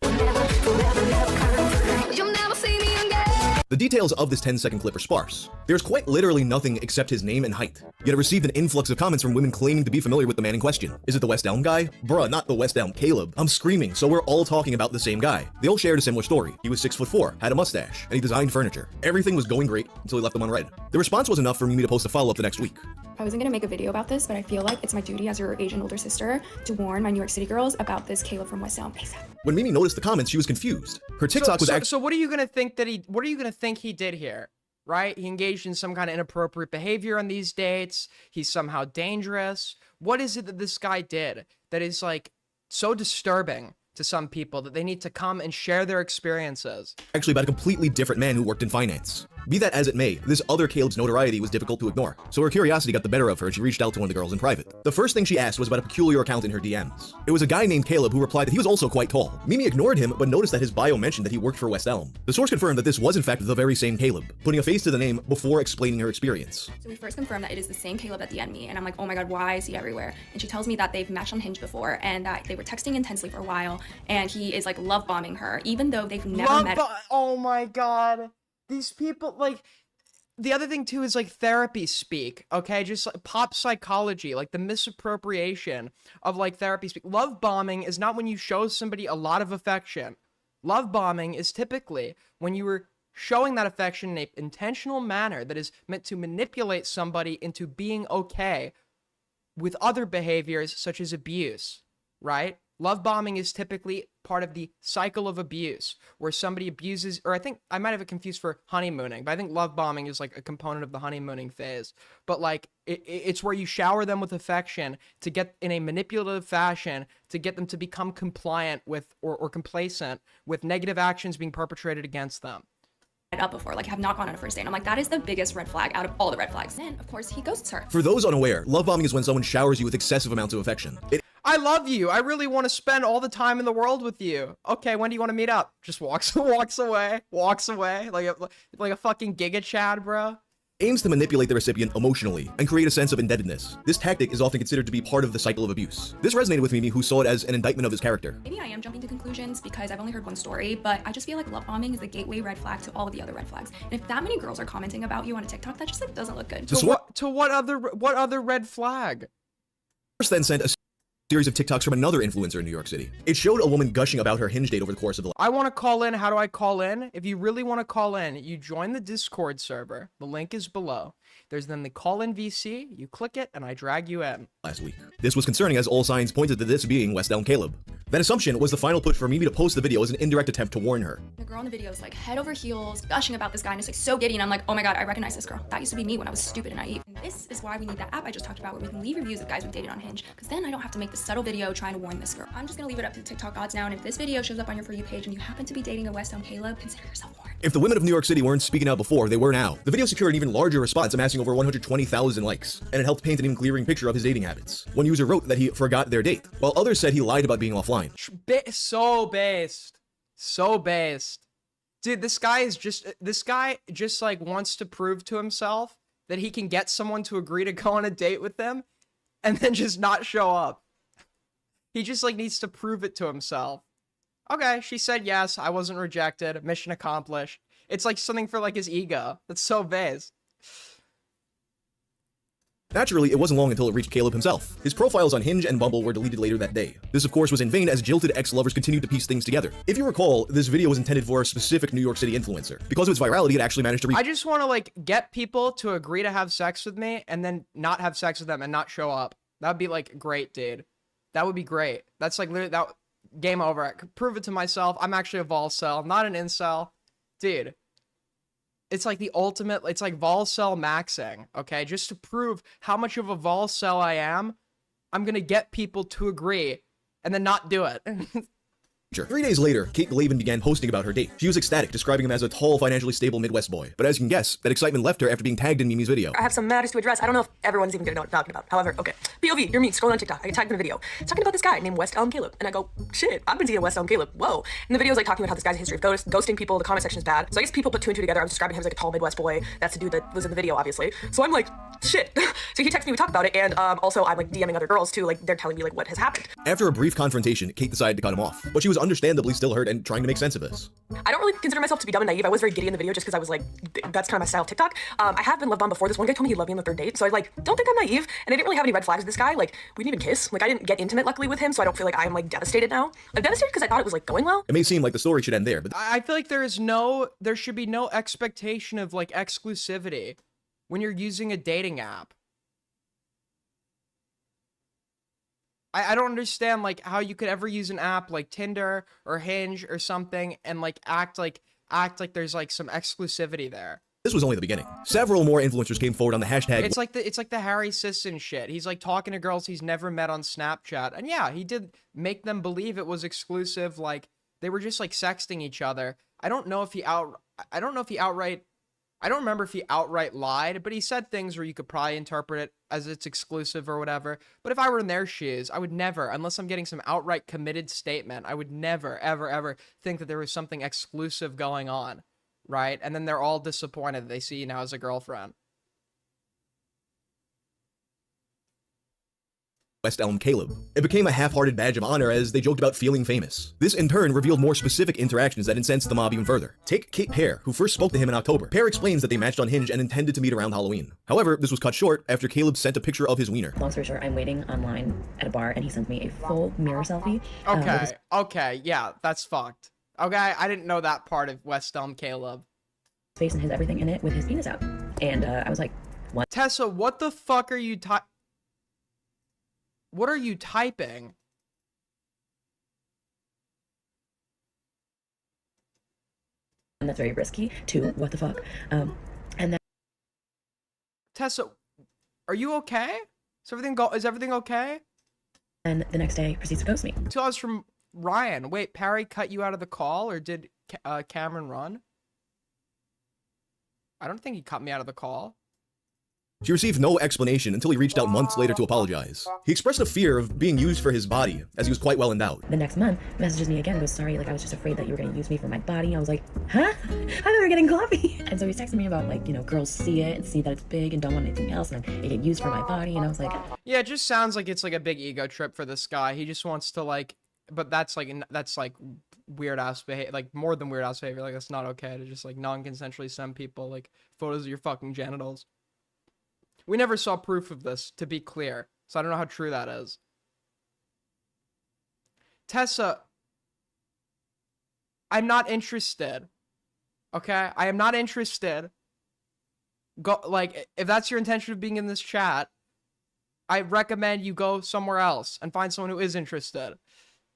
[SPEAKER 9] The details of this 10-second clip are sparse. There's quite literally nothing except his name and height. Yet it received an influx of comments from women claiming to be familiar with the man in question. Is it the West Elm guy? Bruh, not the West Elm Caleb. I'm screaming, so we're all talking about the same guy. They all shared a similar story. He was 6'4", had a mustache, and he designed furniture. Everything was going great until he left them unread. The response was enough for Mimi to post a follow-up the next week.
[SPEAKER 10] I wasn't gonna make a video about this, but I feel like it's my duty as your Asian older sister to warn my New York City girls about this Caleb from West Elm ASAP.
[SPEAKER 9] When Mimi noticed the comments, she was confused. Her TikTok was actually—
[SPEAKER 1] So what are you gonna think that what are you gonna think he did here? Right? He engaged in some kind of inappropriate behavior on these dates. He's somehow dangerous. What is it that this guy did that is like so disturbing to some people that they need to come and share their experiences?
[SPEAKER 9] Actually about a completely different man who worked in finance. Be that as it may, this other Caleb's notoriety was difficult to ignore, so her curiosity got the better of her and she reached out to one of the girls in private. The first thing she asked was about a peculiar account in her DMs. It was a guy named Caleb who replied that he was also quite tall. Mimi ignored him, but noticed that his bio mentioned that he worked for West Elm. The source confirmed that this was in fact the very same Caleb, putting a face to the name before explaining her experience.
[SPEAKER 10] So we first confirmed that it is the same Caleb that DM'd me, and I'm like, oh my god, why is he everywhere? And she tells me that they've matched on Hinge before, and that they were texting intensely for a while, and he is like love bombing her, even though they've never met.
[SPEAKER 1] Oh my god. These people, like, the other thing too is like therapy speak, okay? Just like pop psychology, like the misappropriation of like therapy speak. Love bombing is not when you show somebody a lot of affection. Love bombing is typically when you were showing that affection in an intentional manner that is meant to manipulate somebody into being okay with other behaviors such as abuse, right? Love bombing is typically part of the cycle of abuse where somebody abuses, or I think I might have it confused for honeymooning, but I think love bombing is like a component of the honeymooning phase. But like it's where you shower them with affection to get in a manipulative fashion to get them to become compliant with or complacent with negative actions being perpetrated against them.
[SPEAKER 10] Up before, like have not gone on a first date. And I'm like, that is the biggest red flag out of all the red flags. Then of course he ghosts her.
[SPEAKER 9] For those unaware, love bombing is when someone showers you with excessive amounts of affection.
[SPEAKER 1] I love you. I really want to spend all the time in the world with you. Okay, when do you want to meet up? Just walks away like a fucking Giga Chad, bro.
[SPEAKER 9] Aims to manipulate the recipient emotionally and create a sense of indebtedness. This tactic is often considered to be part of the cycle of abuse. This resonated with Mimi, who saw it as an indictment of his character.
[SPEAKER 10] Maybe I am jumping to conclusions because I've only heard one story, but I just feel like love bombing is the gateway red flag to all of the other red flags. And if that many girls are commenting about you on a TikTok, that just like doesn't look good.
[SPEAKER 1] To what other red flag?
[SPEAKER 9] First then sent a series of TikToks from another influencer in New York City. It showed a woman gushing about her Hinge date over the course of the—
[SPEAKER 1] I want to call in. How do I call in? If you really want to call in, you join the Discord server. The link is below. There's then the call-in VC. You click it, and I drag you in.
[SPEAKER 9] Last week. This was concerning as all signs pointed to this being West Elm Caleb. That assumption was the final push for Mimi to post the video as an indirect attempt to warn her.
[SPEAKER 10] The girl in the video is like head over heels, gushing about this guy, and it's like so giddy, and I'm like, oh my god, I recognize this girl. That used to be me when I was stupid and naive. And this is why we need that app I just talked about where we can leave reviews of guys we've dated on Hinge, because then I don't have to make this subtle video trying to warn this girl. I'm just gonna leave it up to the TikTok gods now, and if this video shows up on your For You page and you happen to be dating a West Elm Caleb, consider yourself warned.
[SPEAKER 9] If the women of New York City weren't speaking out before, they were now. The video secured an even larger response, amassing over 120,000 likes, and it helped paint an even clearer picture of his dating habits. One user wrote that he forgot their date, while others said he lied about being offline.
[SPEAKER 1] So based. Dude, this guy just like wants to prove to himself that he can get someone to agree to go on a date with him and then just not show up. He just like needs to prove it to himself. Okay, she said yes, I wasn't rejected, mission accomplished. It's like something for like his ego. That's so based.
[SPEAKER 9] Naturally, it wasn't long until it reached Caleb himself. His profiles on Hinge and Bumble were deleted later that day. This, of course, was in vain as jilted ex-lovers continued to piece things together. If you recall, this video was intended for a specific New York City influencer. Because of its virality, it actually managed to reach—
[SPEAKER 1] I just want to like get people to agree to have sex with me and then not have sex with them and not show up. That'd be like great, dude. That would be great. That's like literally that game over. I could prove it to myself. I'm actually a vol cell, not an incel. Dude. it's like the ultimate, it's like vol cell maxing, okay? Just to prove how much of a vol cell I am, I'm gonna get people to agree and then not do it.
[SPEAKER 9] 3 days later, Kate Glavin began posting about her date. She was ecstatic, describing him as a tall, financially stable Midwest boy. But as you can guess, that excitement left her after being tagged in Mimi's video.
[SPEAKER 11] I have some matters to address. I don't know if everyone's even gonna know what I'm talking about. However, okay. POV, you're me, scrolling on TikTok. I get tagged in a video. It's talking about this guy named West Elm Caleb. And I go, shit, I've been seeing West Elm Caleb. Whoa. And the video's like talking about how this guy's history of ghosting people. The comment section is bad. So I guess people put 2 and 2 together. I was describing him as like a tall Midwest boy. That's the dude that was in the video, obviously. So I'm like, shit. So he texted me, we talk about it. And also I'm like DMing other girls too. Like they're telling me like what has happened.
[SPEAKER 9] After a brief confrontation, Kate decided to cut him off. But she was understandably still hurt and trying to make sense of this.
[SPEAKER 11] I don't really consider myself to be dumb and naive. I was very giddy in the video just because I was like, that's kind of my style of TikTok. I have been loved on before. This one guy told me he loved me on the 3rd date. So I like, don't think I'm naive. And I didn't really have any red flags with this guy. Like, we didn't even kiss. Like, I didn't get intimate luckily with him. So I don't feel like I'm like devastated now. I'm devastated because I thought it was like going well.
[SPEAKER 9] It may seem like the story should end there, but
[SPEAKER 1] I feel like there should be no expectation of like exclusivity when you're using a dating app. I don't understand like how you could ever use an app like Tinder or Hinge or something and like act like there's like some exclusivity there.
[SPEAKER 9] this was only the beginning. Several more influencers came forward on the hashtag.
[SPEAKER 1] It's like the Harry Sisson shit. He's like talking to girls he's never met on Snapchat. And yeah, he did make them believe it was exclusive. Like they were just like sexting each other. I don't know if he I don't remember if he outright lied, but he said things where you could probably interpret it as it's exclusive or whatever. But if I were in their shoes, I would never, unless I'm getting some outright committed statement, I would never, ever, ever think that there was something exclusive going on, right? And then they're all disappointed that they see you now as a girlfriend.
[SPEAKER 9] West Elm Caleb. It became a half-hearted badge of honor as they joked about feeling famous. This in turn revealed more specific interactions that incensed the mob even further. Take Kate Pear, who first spoke to him in October. Pear explains that they matched on Hinge and intended to meet around Halloween. However, this was cut short after Caleb sent a picture of his wiener.
[SPEAKER 12] Long story short, I'm waiting online at a bar and he sends me a full mirror selfie.
[SPEAKER 1] Okay, yeah, that's fucked. Okay, I didn't know that part of West Elm Caleb.
[SPEAKER 12] His face and his everything in it with his penis out. And I was like, what?
[SPEAKER 1] Tessa, what the fuck are you What are you typing?
[SPEAKER 12] And that's very risky to what the fuck. And then
[SPEAKER 1] Tessa, are you okay? Is everything okay?
[SPEAKER 12] And the next day proceeds to ghost me.
[SPEAKER 1] 2 hours from Ryan. Wait, Parry cut you out of the call, or did Cameron run? I don't think he cut me out of the call.
[SPEAKER 9] She received no explanation until he reached out months later to apologize. He expressed a fear of being used for his body, as he was quite well endowed.
[SPEAKER 12] The next month, messages me again, goes, sorry, like I was just afraid that you were gonna use me for my body. I was like, huh? I thought we were getting coffee. And so he's texting me about like, you know, girls see it and see that it's big and don't want anything else, and it get used for my body. And I was like,
[SPEAKER 1] yeah, it just sounds like it's like a big ego trip for this guy. He just wants to like, but that's like weird ass behavior, like more than weird ass behavior. Like that's not okay to just like non-consensually send people like photos of your fucking genitals. We never saw proof of this, to be clear, so I don't know how true that is. Tessa, I'm not interested. Okay? I am not interested. Go, like, if that's your intention of being in this chat, I recommend you go somewhere else and find someone who is interested.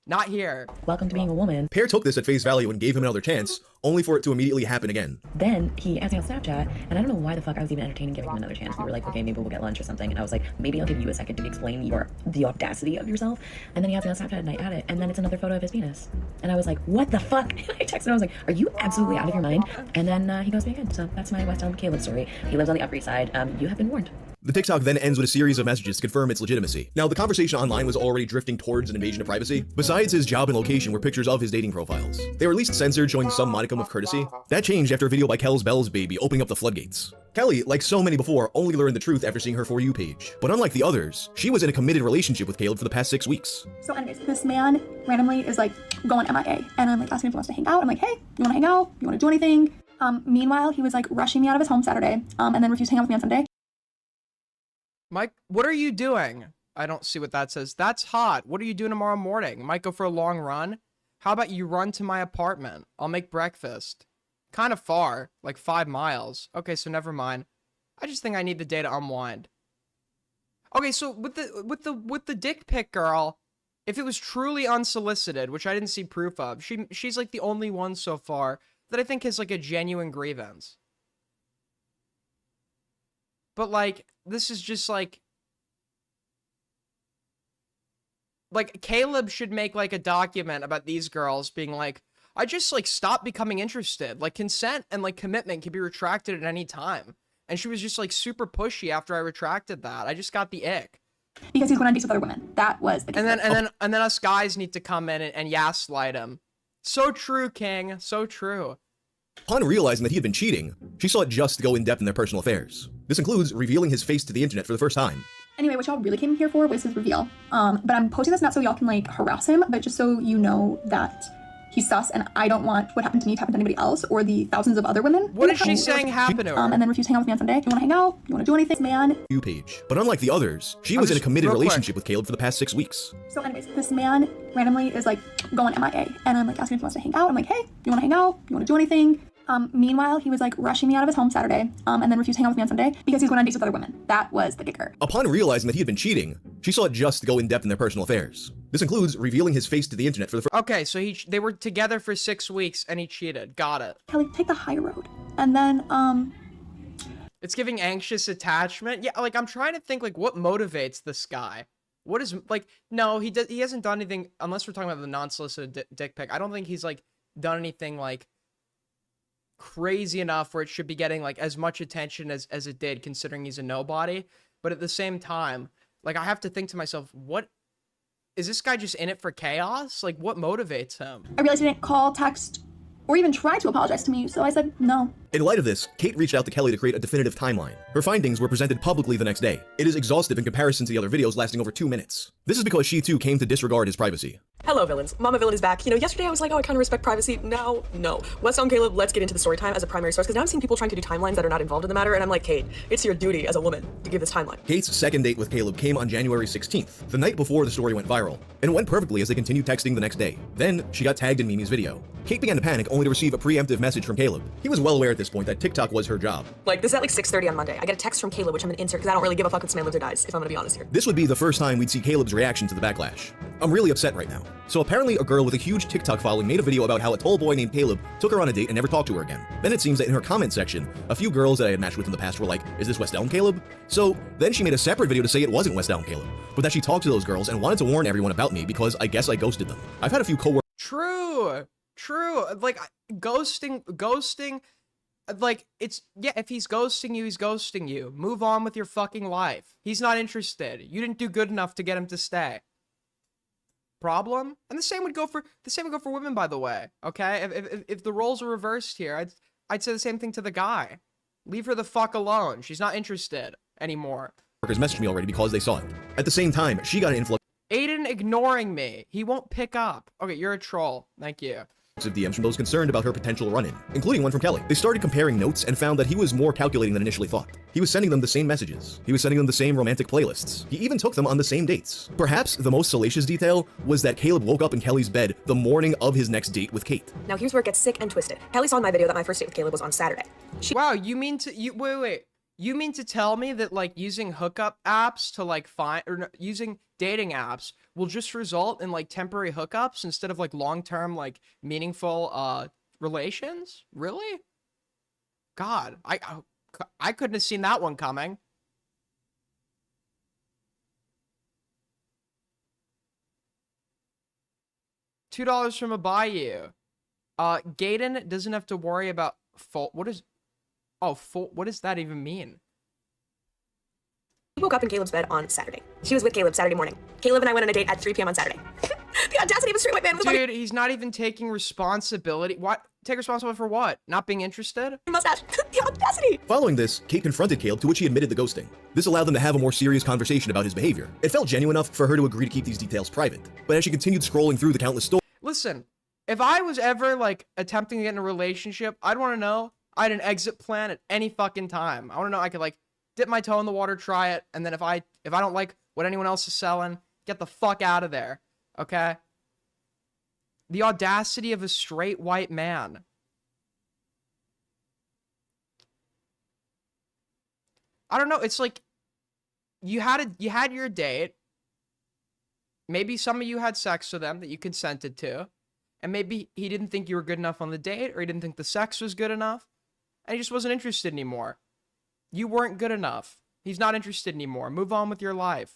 [SPEAKER 1] Not here.
[SPEAKER 12] Welcome to being a woman.
[SPEAKER 9] Pear took this at face value and gave him another chance, only for it to immediately happen again.
[SPEAKER 12] Then he asked me on Snapchat, and I don't know why the fuck I was even entertaining giving him another chance. We were like, okay, maybe we'll get lunch or something. And I was like, maybe I'll give you a second to explain the audacity of yourself. And then he asked me on Snapchat, and I added it, and then it's another photo of his penis. And I was like, what the fuck? And I texted him, I was like, are you absolutely out of your mind? And then he goes me again. So that's my West Elm Caleb story. He lives on the Upper East Side. You have been warned.
[SPEAKER 9] The TikTok then ends with a series of messages to confirm its legitimacy. Now, the conversation online was already drifting towards an invasion of privacy. Besides his job and location were pictures of his dating profiles. They were at least censored, showing some modicum of courtesy. That changed after a video by Kel's Bell's baby opening up the floodgates. Kelly, like so many before, only learned the truth after seeing her For You page. But unlike the others, she was in a committed relationship with Caleb for the past 6 weeks.
[SPEAKER 13] So anyways, this man randomly is like going MIA, and I'm like asking if he wants to hang out. I'm like, hey, you wanna hang out? You wanna do anything? Meanwhile, he was like rushing me out of his home Saturday, and then refused to hang out with me on Sunday.
[SPEAKER 1] Mike, what are you doing? I don't see what that says. That's hot. What are you doing tomorrow morning? Might go for a long run? How about you run to my apartment? I'll make breakfast. Kind of far, like 5 miles. Okay, so never mind. I just think I need the day to unwind. Okay, so with the dick pic girl, if it was truly unsolicited, which I didn't see proof of, she's like the only one so far that I think has like a genuine grievance. But like, this is just like Caleb should make like a document about these girls being like, I just like stopped becoming interested. Like consent and like commitment can be retracted at any time. And she was just like super pushy after I retracted that. I just got the ick.
[SPEAKER 13] Because he's going on dates with other women. That was the
[SPEAKER 1] And then us guys need to come in and gaslight him. So true, King. So true.
[SPEAKER 9] Upon realizing that he had been cheating, she saw it just to go in depth in their personal affairs. This includes revealing his face to the internet for the first time.
[SPEAKER 13] Anyway, what y'all really came here for was his reveal. But I'm posting this not so y'all can like harass him, but just so you know that he's sus, and I don't want what happened to me to happen to anybody else or the thousands of other women.
[SPEAKER 1] What is she saying happened to her?
[SPEAKER 13] And then refused to hang out with me on Sunday. You want to hang out? You want to do anything, man?
[SPEAKER 9] Page. But unlike the others, she was in a committed relationship with Caleb for the past 6 weeks.
[SPEAKER 13] So anyways, this man randomly is like going MIA, and I'm like asking if he wants to hang out. I'm like, hey, you want to hang out? You want to do anything? Meanwhile, he was like rushing me out of his home Saturday, and then refused to hang out with me on Sunday because he's going on dates with other women. That was the kicker.
[SPEAKER 9] Upon realizing that he had been cheating, she saw it just to go in depth in their personal affairs. This includes revealing his face to the internet for the first.
[SPEAKER 1] Okay, so they were together for 6 weeks and he cheated. Got it.
[SPEAKER 13] Kelly, take the high road. And then,
[SPEAKER 1] It's giving anxious attachment. Yeah, like I'm trying to think like what motivates this guy. What is like? No, he hasn't done anything unless we're talking about the non-solicited dick pic. I don't think he's like done anything like crazy enough where it should be getting like as much attention as it did, considering he's a nobody. But at the same time, like I have to think to myself, what is this guy just in it for chaos? Like what motivates him?
[SPEAKER 13] I realized he didn't call, text, or even try to apologize to me, so I said no.
[SPEAKER 9] In light of this, Kate reached out to Kelly to create a definitive timeline. Her findings were presented publicly the next day. It is exhaustive in comparison to the other videos lasting over 2 minutes. This is because she too came to disregard his privacy.
[SPEAKER 11] Hello, villains. Mama Villain is back. You know, yesterday I was like, oh, I kind of respect privacy. Now, no. West Elm Caleb, let's get into the story time as a primary source, because now I'm seeing people trying to do timelines that are not involved in the matter, and I'm like, Kate, it's your duty as a woman to give this timeline.
[SPEAKER 9] Kate's second date with Caleb came on January 16th, the night before the story went viral, and it went perfectly as they continued texting the next day. Then, she got tagged in Mimi's video. Kate began to panic only to receive a preemptive message from Caleb. He was well aware at this point that TikTok was her job.
[SPEAKER 11] Like, this is at like 6:30 on Monday. I get a text from Caleb, which I'm gonna insert because I don't really give a fuck if this man lives or dies, if I'm gonna be honest here.
[SPEAKER 9] This would be the first time we'd see Caleb's reaction to the backlash. I'm really upset right now. So apparently a girl with a huge TikTok following made a video about how a tall boy named Caleb took her on a date and never talked to her again. Then it seems that in her comment section, a few girls that I had matched with in the past were like, is this West Elm Caleb? So then she made a separate video to say it wasn't West Elm Caleb, but that she talked to those girls and wanted to warn everyone about me because I guess I ghosted them. I've had a few coworkers.
[SPEAKER 1] True. Like ghosting. Like it's yeah. If he's ghosting you, he's ghosting you. Move on with your fucking life. He's not interested. You didn't do good enough to get him to stay. Problem? And the same would go for women, by the way. Okay, if the roles are reversed here, I'd say the same thing to the guy. Leave her the fuck alone. She's not interested anymore.
[SPEAKER 9] Workers messaged me already because they saw it. At the same time, she got an influx
[SPEAKER 1] Aiden ignoring me. He won't pick up. Okay, you're a troll. Thank you.
[SPEAKER 9] of DMs from those concerned about her potential run-in, including one from Kelly. They started comparing notes and found that he was more calculating than initially thought. He was sending them the same messages. He was sending them the same romantic playlists. He even took them on the same dates. Perhaps the most salacious detail was that Caleb woke up in Kelly's bed the morning of his next date with Kate.
[SPEAKER 11] Now here's where it gets sick and twisted. Kelly saw in my video that my first date with Caleb was on Saturday.
[SPEAKER 1] Wow, you mean to wait. You mean to tell me that like using hookup apps to like find or no, using dating apps will just result in like temporary hookups instead of like long-term like meaningful relations? Really? God, I couldn't have seen that one coming. $2 from a Bayou. Gaiden doesn't have to worry about what does that even mean?
[SPEAKER 11] She woke up in Caleb's bed on Saturday. She was with Caleb Saturday morning. Caleb and I went on a date at 3 p.m. on Saturday. The audacity of a straight white man with
[SPEAKER 1] Dude, he's not even taking responsibility. What? Take responsibility for what? Not being interested?
[SPEAKER 11] Mustache. The audacity.
[SPEAKER 9] Following this, Kate confronted Caleb, to which he admitted the ghosting. This allowed them to have a more serious conversation about his behavior. It felt genuine enough for her to agree to keep these details private. But as she continued scrolling through the countless stories...
[SPEAKER 1] Listen, if I was ever, like, attempting to get in a relationship, I'd want to know I had an exit plan at any fucking time. I want to know I could, like, dip my toe in the water, try it, and then if I don't like what anyone else is selling, get the fuck out of there, okay? The audacity of a straight white man. I don't know, it's like, you had your date, maybe some of you had sex with them that you consented to, and maybe he didn't think you were good enough on the date, or he didn't think the sex was good enough, and he just wasn't interested anymore. You weren't good enough. He's not interested anymore. Move on with your life.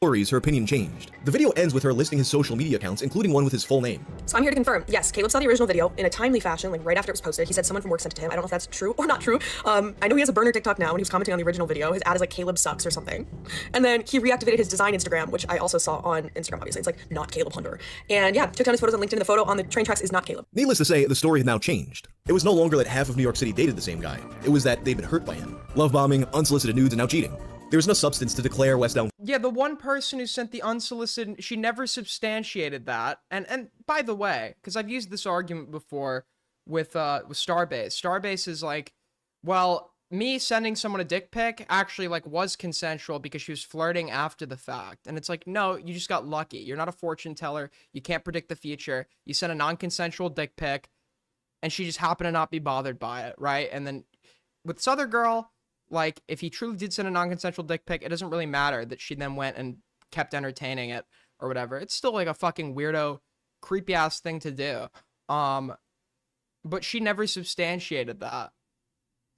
[SPEAKER 9] Stories, her opinion changed. The video ends with her listing his social media accounts, including one with his full name.
[SPEAKER 11] So I'm here to confirm, yes, Caleb saw the original video in a timely fashion, like right after it was posted. He said someone from work sent it to him. I don't know if that's true or not true. I know he has a burner TikTok now, and he was commenting on the original video. His ad is like Caleb sucks or something. And then he reactivated his design Instagram, which I also saw on Instagram, obviously. It's like not Caleb Hunter. And yeah, took down his photos on LinkedIn. The photo on the train tracks is not Caleb.
[SPEAKER 9] Needless to say, the story had now changed. It was no longer that half of New York City dated the same guy. It was that they'd been hurt by him. Love bombing, unsolicited nudes, and now cheating. There was no substance to declare West Elm.
[SPEAKER 1] Yeah, the one person who sent the unsolicited, she never substantiated that. And by the way, because I've used this argument before with Starbase. Starbase is like, well, me sending someone a dick pic actually like was consensual because she was flirting after the fact. And it's like, no, you just got lucky. You're not a fortune teller. You can't predict the future. You sent a non-consensual dick pic, and she just happened to not be bothered by it, right? And then with this other girl, like, if he truly did send a non-consensual dick pic, it doesn't really matter that she then went and kept entertaining it or whatever. It's still like a fucking weirdo, creepy ass thing to do. But she never substantiated that,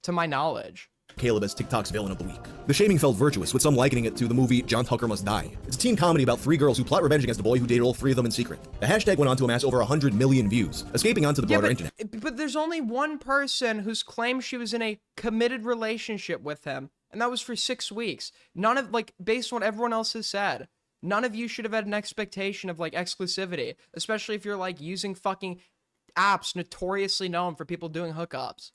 [SPEAKER 1] to my knowledge.
[SPEAKER 9] Caleb as TikTok's villain of the week. The shaming felt virtuous, with some likening it to the movie John Tucker Must Die. It's a teen comedy about 3 girls who plot revenge against a boy who dated all 3 of them in secret. The hashtag went on to amass over 100 million views, escaping onto the broader internet.
[SPEAKER 1] But there's only one person who's claimed she was in a committed relationship with him, and that was for 6 weeks. None of, like, based on what everyone else has said, none of you should have had an expectation of, like, exclusivity, especially if you're, like, using fucking apps notoriously known for people doing hookups.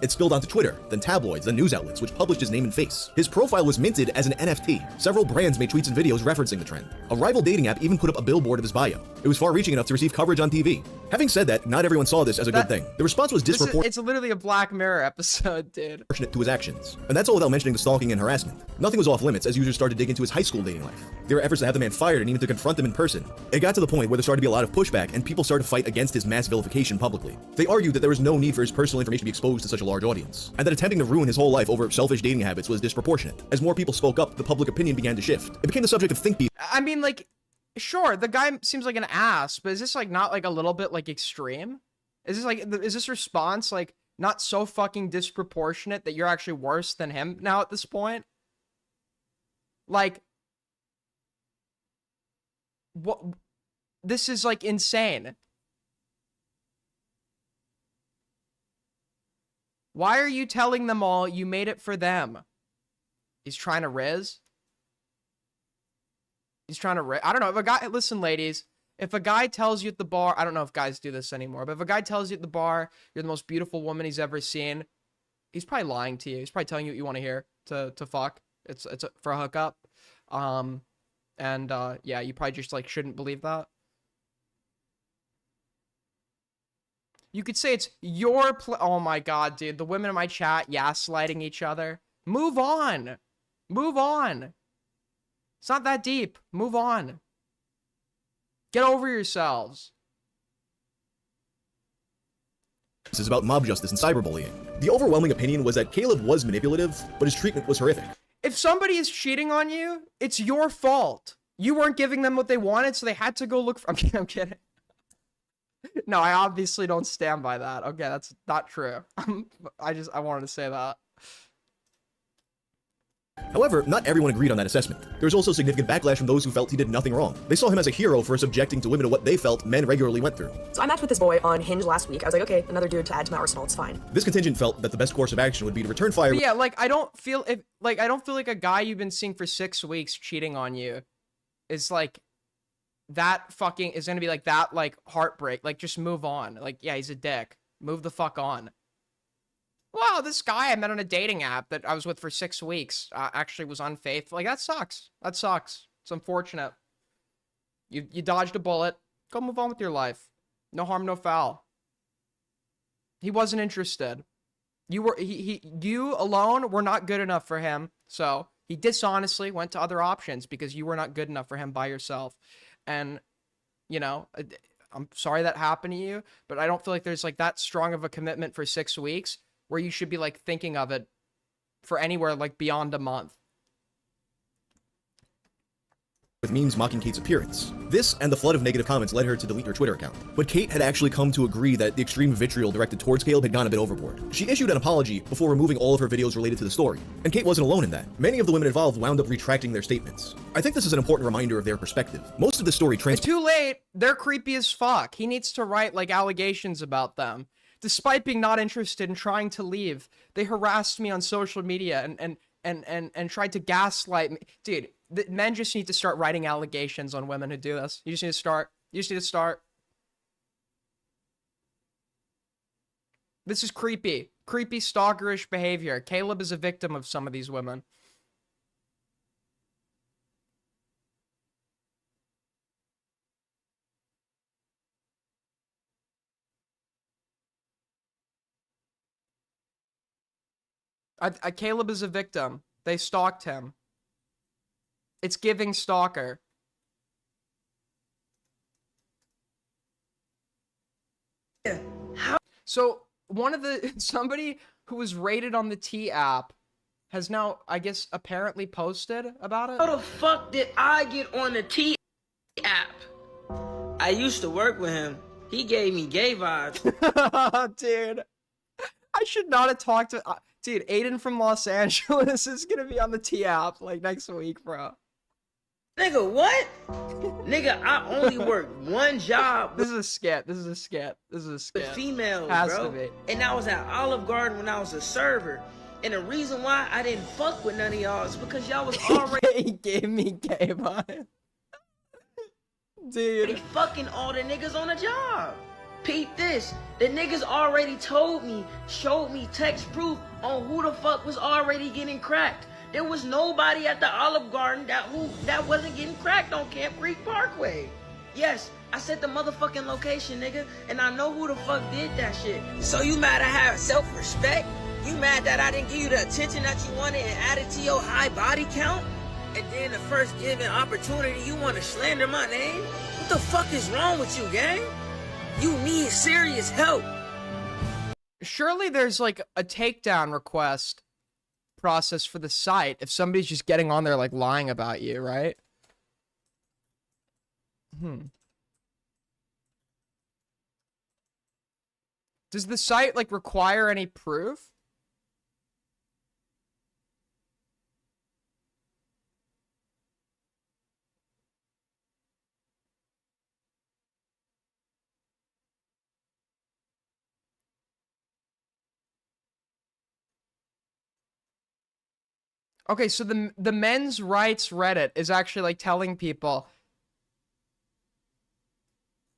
[SPEAKER 9] It spilled onto Twitter, then tabloids, then news outlets, which published his name and face. His profile was minted as an NFT. Several brands made tweets and videos referencing the trend. A rival dating app even put up a billboard of his bio. It was far-reaching enough to receive coverage on TV. Having said that, not everyone saw this as a good thing. The response was disproportionate.
[SPEAKER 1] It's literally a Black Mirror episode, dude.
[SPEAKER 9] To his actions. And that's all without mentioning the stalking and harassment. Nothing was off limits as users started to dig into his high school dating life. There were efforts to have the man fired and even to confront him in person. It got to the point where there started to be a lot of pushback and people started to fight against his mass vilification publicly. They argued that there was no need for his personal information to be exposed to such a large audience, and that attempting to ruin his whole life over selfish dating habits was disproportionate. As more people spoke up, the public opinion began to shift. It became the subject of think pieces.
[SPEAKER 1] I mean, like, sure, the guy seems like an ass, but is this, like, not, like, a little bit, like, extreme? Is this, like, is this response, like, not so fucking disproportionate that you're actually worse than him now at this point? Like, what? This is, like, insane. Why are you telling them all you made it for them? He's trying to riz? He's trying to I don't know. If a guy, listen, ladies, if a guy tells you at the bar, I don't know if guys do this anymore, but if a guy tells you at the bar you're the most beautiful woman he's ever seen, he's probably lying to you. He's probably telling you what you want to hear to fuck. It's for a hookup. Yeah, you probably just, like, shouldn't believe that. You could say it's your oh my god, dude. The women in my chat, sliding each other. Move on. Move on. It's not that deep. Move on. Get over yourselves.
[SPEAKER 9] This is about mob justice and cyberbullying. The overwhelming opinion was that Caleb was manipulative, but his treatment was horrific.
[SPEAKER 1] If somebody is cheating on you, it's your fault. You weren't giving them what they wanted, so they had to go look for... I'm kidding. No, I obviously don't stand by that. Okay, that's not true. I wanted to say that.
[SPEAKER 9] However, not everyone agreed on that assessment. There was also significant backlash from those who felt he did nothing wrong. They saw him as a hero for subjecting to women to what they felt men regularly went through.
[SPEAKER 11] So I matched with this boy on Hinge last week. I was like, okay, another dude to add to my arsenal. It's fine.
[SPEAKER 9] This contingent felt that the best course of action would be to return fire.
[SPEAKER 1] But yeah, like, I don't feel like a guy you've been seeing for 6 weeks cheating on you is, like, that fucking is gonna be, like, that, like, heartbreak. Like, just move on. Like, yeah, he's a dick. Move the fuck on. Wow, this guy I met on a dating app that I was with for 6 weeks actually was unfaithful. Like, that sucks. That sucks. It's unfortunate. You dodged a bullet. Go move on with your life. No harm, no foul. He wasn't interested. You alone were not good enough for him. So he dishonestly went to other options because you were not good enough for him by yourself. And, you know, I'm sorry that happened to you, but I don't feel like there's, like, that strong of a commitment for 6 weeks where you should be, like, thinking of it for anywhere, like, beyond a month.
[SPEAKER 9] with memes mocking Kate's appearance. This and the flood of negative comments led her to delete her Twitter account. But Kate had actually come to agree that the extreme vitriol directed towards Caleb had gone a bit overboard. She issued an apology before removing all of her videos related to the story. And Kate wasn't alone in that. Many of the women involved wound up retracting their statements. I think this is an important reminder of their perspective. Most of the story
[SPEAKER 1] It's too late. They're creepy as fuck. He needs to write like allegations about them. Despite being not interested in trying to leave, they harassed me on social media and tried to gaslight me. Dude, men just need to start writing allegations on women who do this. You just need to start. You just need to start. This is creepy. Creepy, stalkerish behavior. Caleb is a victim of some of these women. Caleb is a victim. They stalked him. It's giving stalker. So somebody who was rated on the T app has now, I guess, apparently posted about it.
[SPEAKER 14] How the fuck did I get on the T app? I used to work with him. He gave me gay vibes.
[SPEAKER 1] Dude, I should not have talked to. Dude, Aiden from Los Angeles is gonna be on the T app like next week, bro.
[SPEAKER 14] Nigga, what? Nigga, I only work one job.
[SPEAKER 1] This is a skit. This is a skit. This is a skit.
[SPEAKER 14] With females,
[SPEAKER 1] Has
[SPEAKER 14] bro.
[SPEAKER 1] to be.
[SPEAKER 14] And I was at Olive Garden when I was a server. And the reason why I didn't fuck with none of y'all is because y'all was already
[SPEAKER 1] He gave me gay vibe. Dude.
[SPEAKER 14] fucking all the niggas on the job. Peep this. The niggas already told me, showed me text proof on who the fuck was already getting cracked. There was nobody at the Olive Garden that wasn't getting cracked on Camp Creek Parkway. Yes, I said the motherfucking location, nigga, and I know who the fuck did that shit. So you mad I have self-respect? You mad that I didn't give you the attention that you wanted and added to your high body count? And then the first given opportunity, you want to slander my name? What the fuck is wrong with you, gang? You need serious help.
[SPEAKER 1] Surely there's like a takedown request process for the site if somebody's just getting on there like lying about you, right? Does the site like require any proof? Okay, so the men's rights Reddit is actually like telling people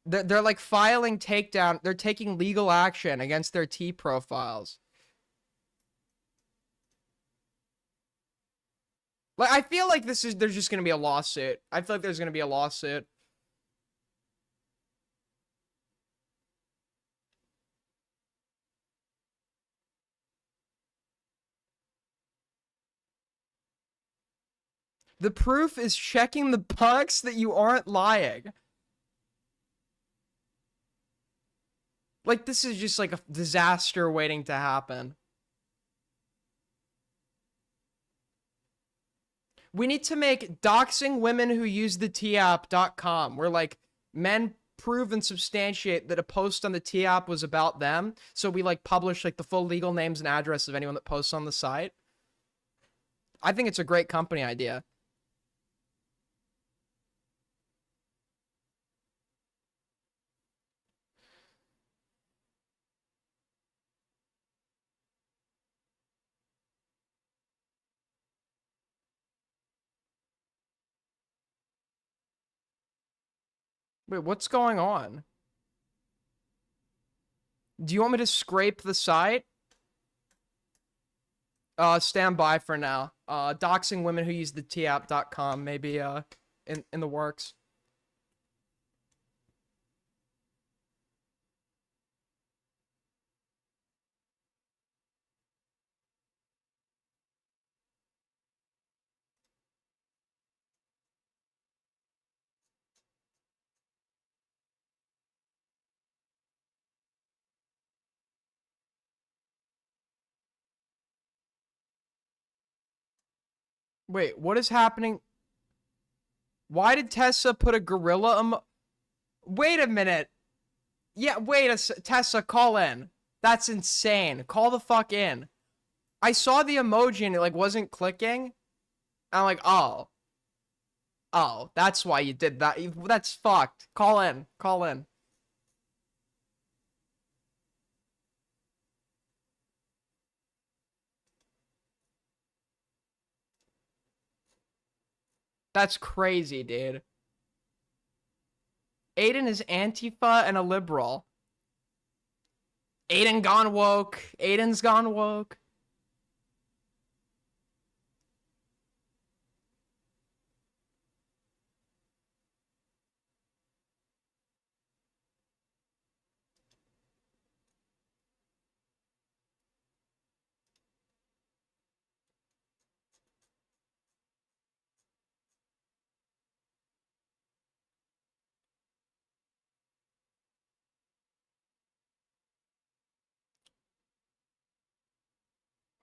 [SPEAKER 1] they're like filing takedown, they're taking legal action against their T profiles. Like I feel like there's just gonna be a lawsuit. I feel like there's gonna be a lawsuit. The proof is checking the box that you aren't lying. Like, this is just like a disaster waiting to happen. We need to make doxing women who use the tapp.com, where like men prove and substantiate that a post on the T-app was about them. So we like publish like the full legal names and address of anyone that posts on the site. I think it's a great company idea. Wait, what's going on? Do you want me to scrape the site? Stand by for now. Doxing women who use the tapp.com maybe in the works. Wait, what is happening? Why did Tessa put a gorilla Wait a minute. Yeah, Tessa, call in. That's insane. Call the fuck in. I saw the emoji and it like wasn't clicking. I'm like, oh. Oh, that's why you did that. That's fucked. Call in. Call in. That's crazy, dude. Aiden is Antifa and a liberal. Aiden gone woke. Aiden's gone woke.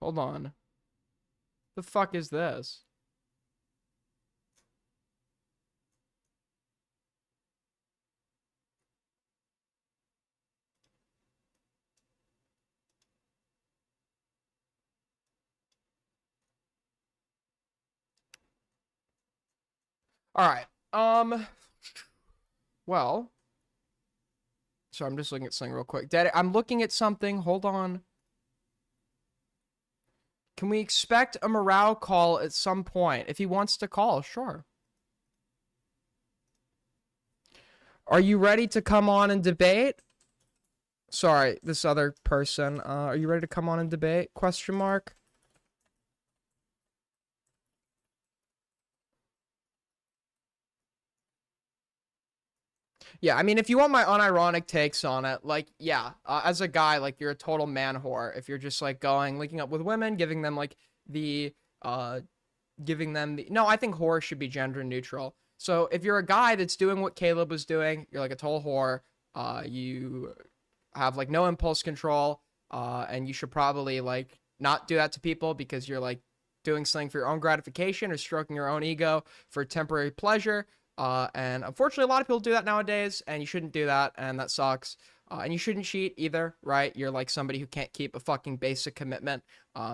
[SPEAKER 1] Hold on. The fuck is this? All right. Well. So I'm just looking at something real quick. Daddy, I'm looking at something. Hold on. Can we expect a morale call at some point? If he wants to call, sure. Are you ready to come on and debate? Sorry, this other person. Are you ready to come on and debate? Question mark. Yeah, I mean, if you want my unironic takes on it, like, yeah, as a guy, like, you're a total man whore. If you're just, like, linking up with women, giving them, like, no, I think whore should be gender neutral. So if you're a guy that's doing what Caleb was doing, you're, like, a total whore, you have, like, no impulse control, and you should probably, like, not do that to people because you're, like, doing something for your own gratification or stroking your own ego for temporary pleasure. And unfortunately, a lot of people do that nowadays, and you shouldn't do that, and that sucks. And you shouldn't cheat either, right? You're like somebody who can't keep a fucking basic commitment,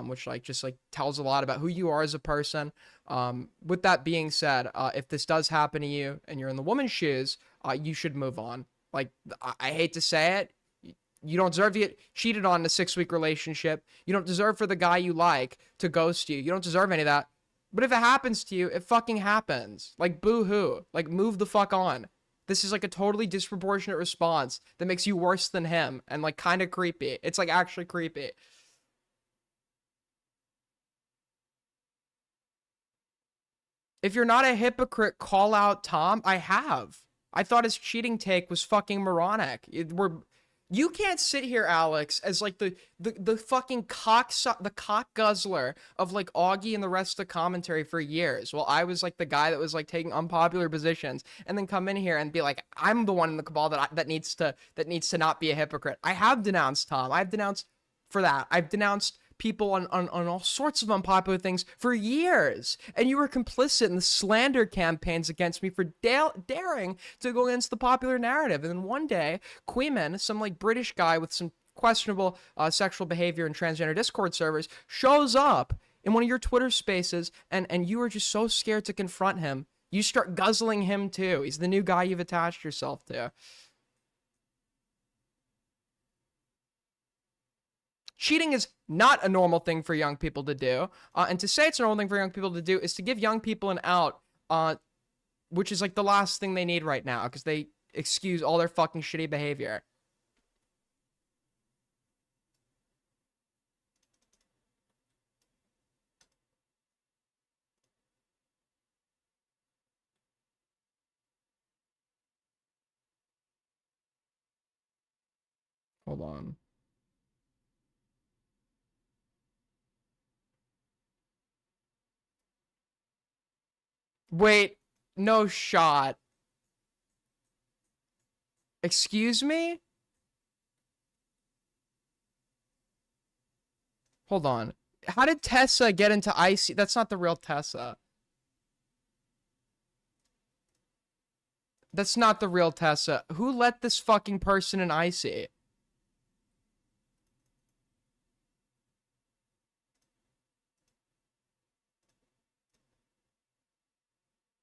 [SPEAKER 1] which like just like tells a lot about who you are as a person. With that being said, if this does happen to you and you're in the woman's shoes, you should move on. Like, I hate to say it. You don't deserve to get cheated on in a 6-week relationship. You don't deserve for the guy you like to ghost you. You don't deserve any of that. But if it happens to you, it fucking happens. Like, boo-hoo. Like, move the fuck on. This is, like, a totally disproportionate response that makes you worse than him. And, like, kind of creepy. It's, like, actually creepy. If you're not a hypocrite, call out Tom. I have. I thought his cheating take was fucking moronic. You can't sit here, Alex, as like the fucking cock guzzler of like Augie and the rest of the commentary for years. Well, I was like the guy that was like taking unpopular positions, and then come in here and be like, I'm the one in the cabal that needs to not be a hypocrite. I have denounced Tom. I've denounced for that. I've denounced people on all sorts of unpopular things for years, and you were complicit in the slander campaigns against me for daring to go against the popular narrative. And then one day, Queeman, some like British guy with some questionable sexual behavior in transgender Discord servers, shows up in one of your Twitter spaces, and you were just so scared to confront him, you start guzzling him too. He's the new guy you've attached yourself to. Cheating is not a normal thing for young people to do. And to say it's a normal thing for young people to do is to give young people an out, which is like the last thing they need right now because they excuse all their fucking shitty behavior. Hold on. Wait, no shot. Excuse me? Hold on. How did Tessa get into IC? That's not the real Tessa. That's not the real Tessa. Who let this fucking person in Icy?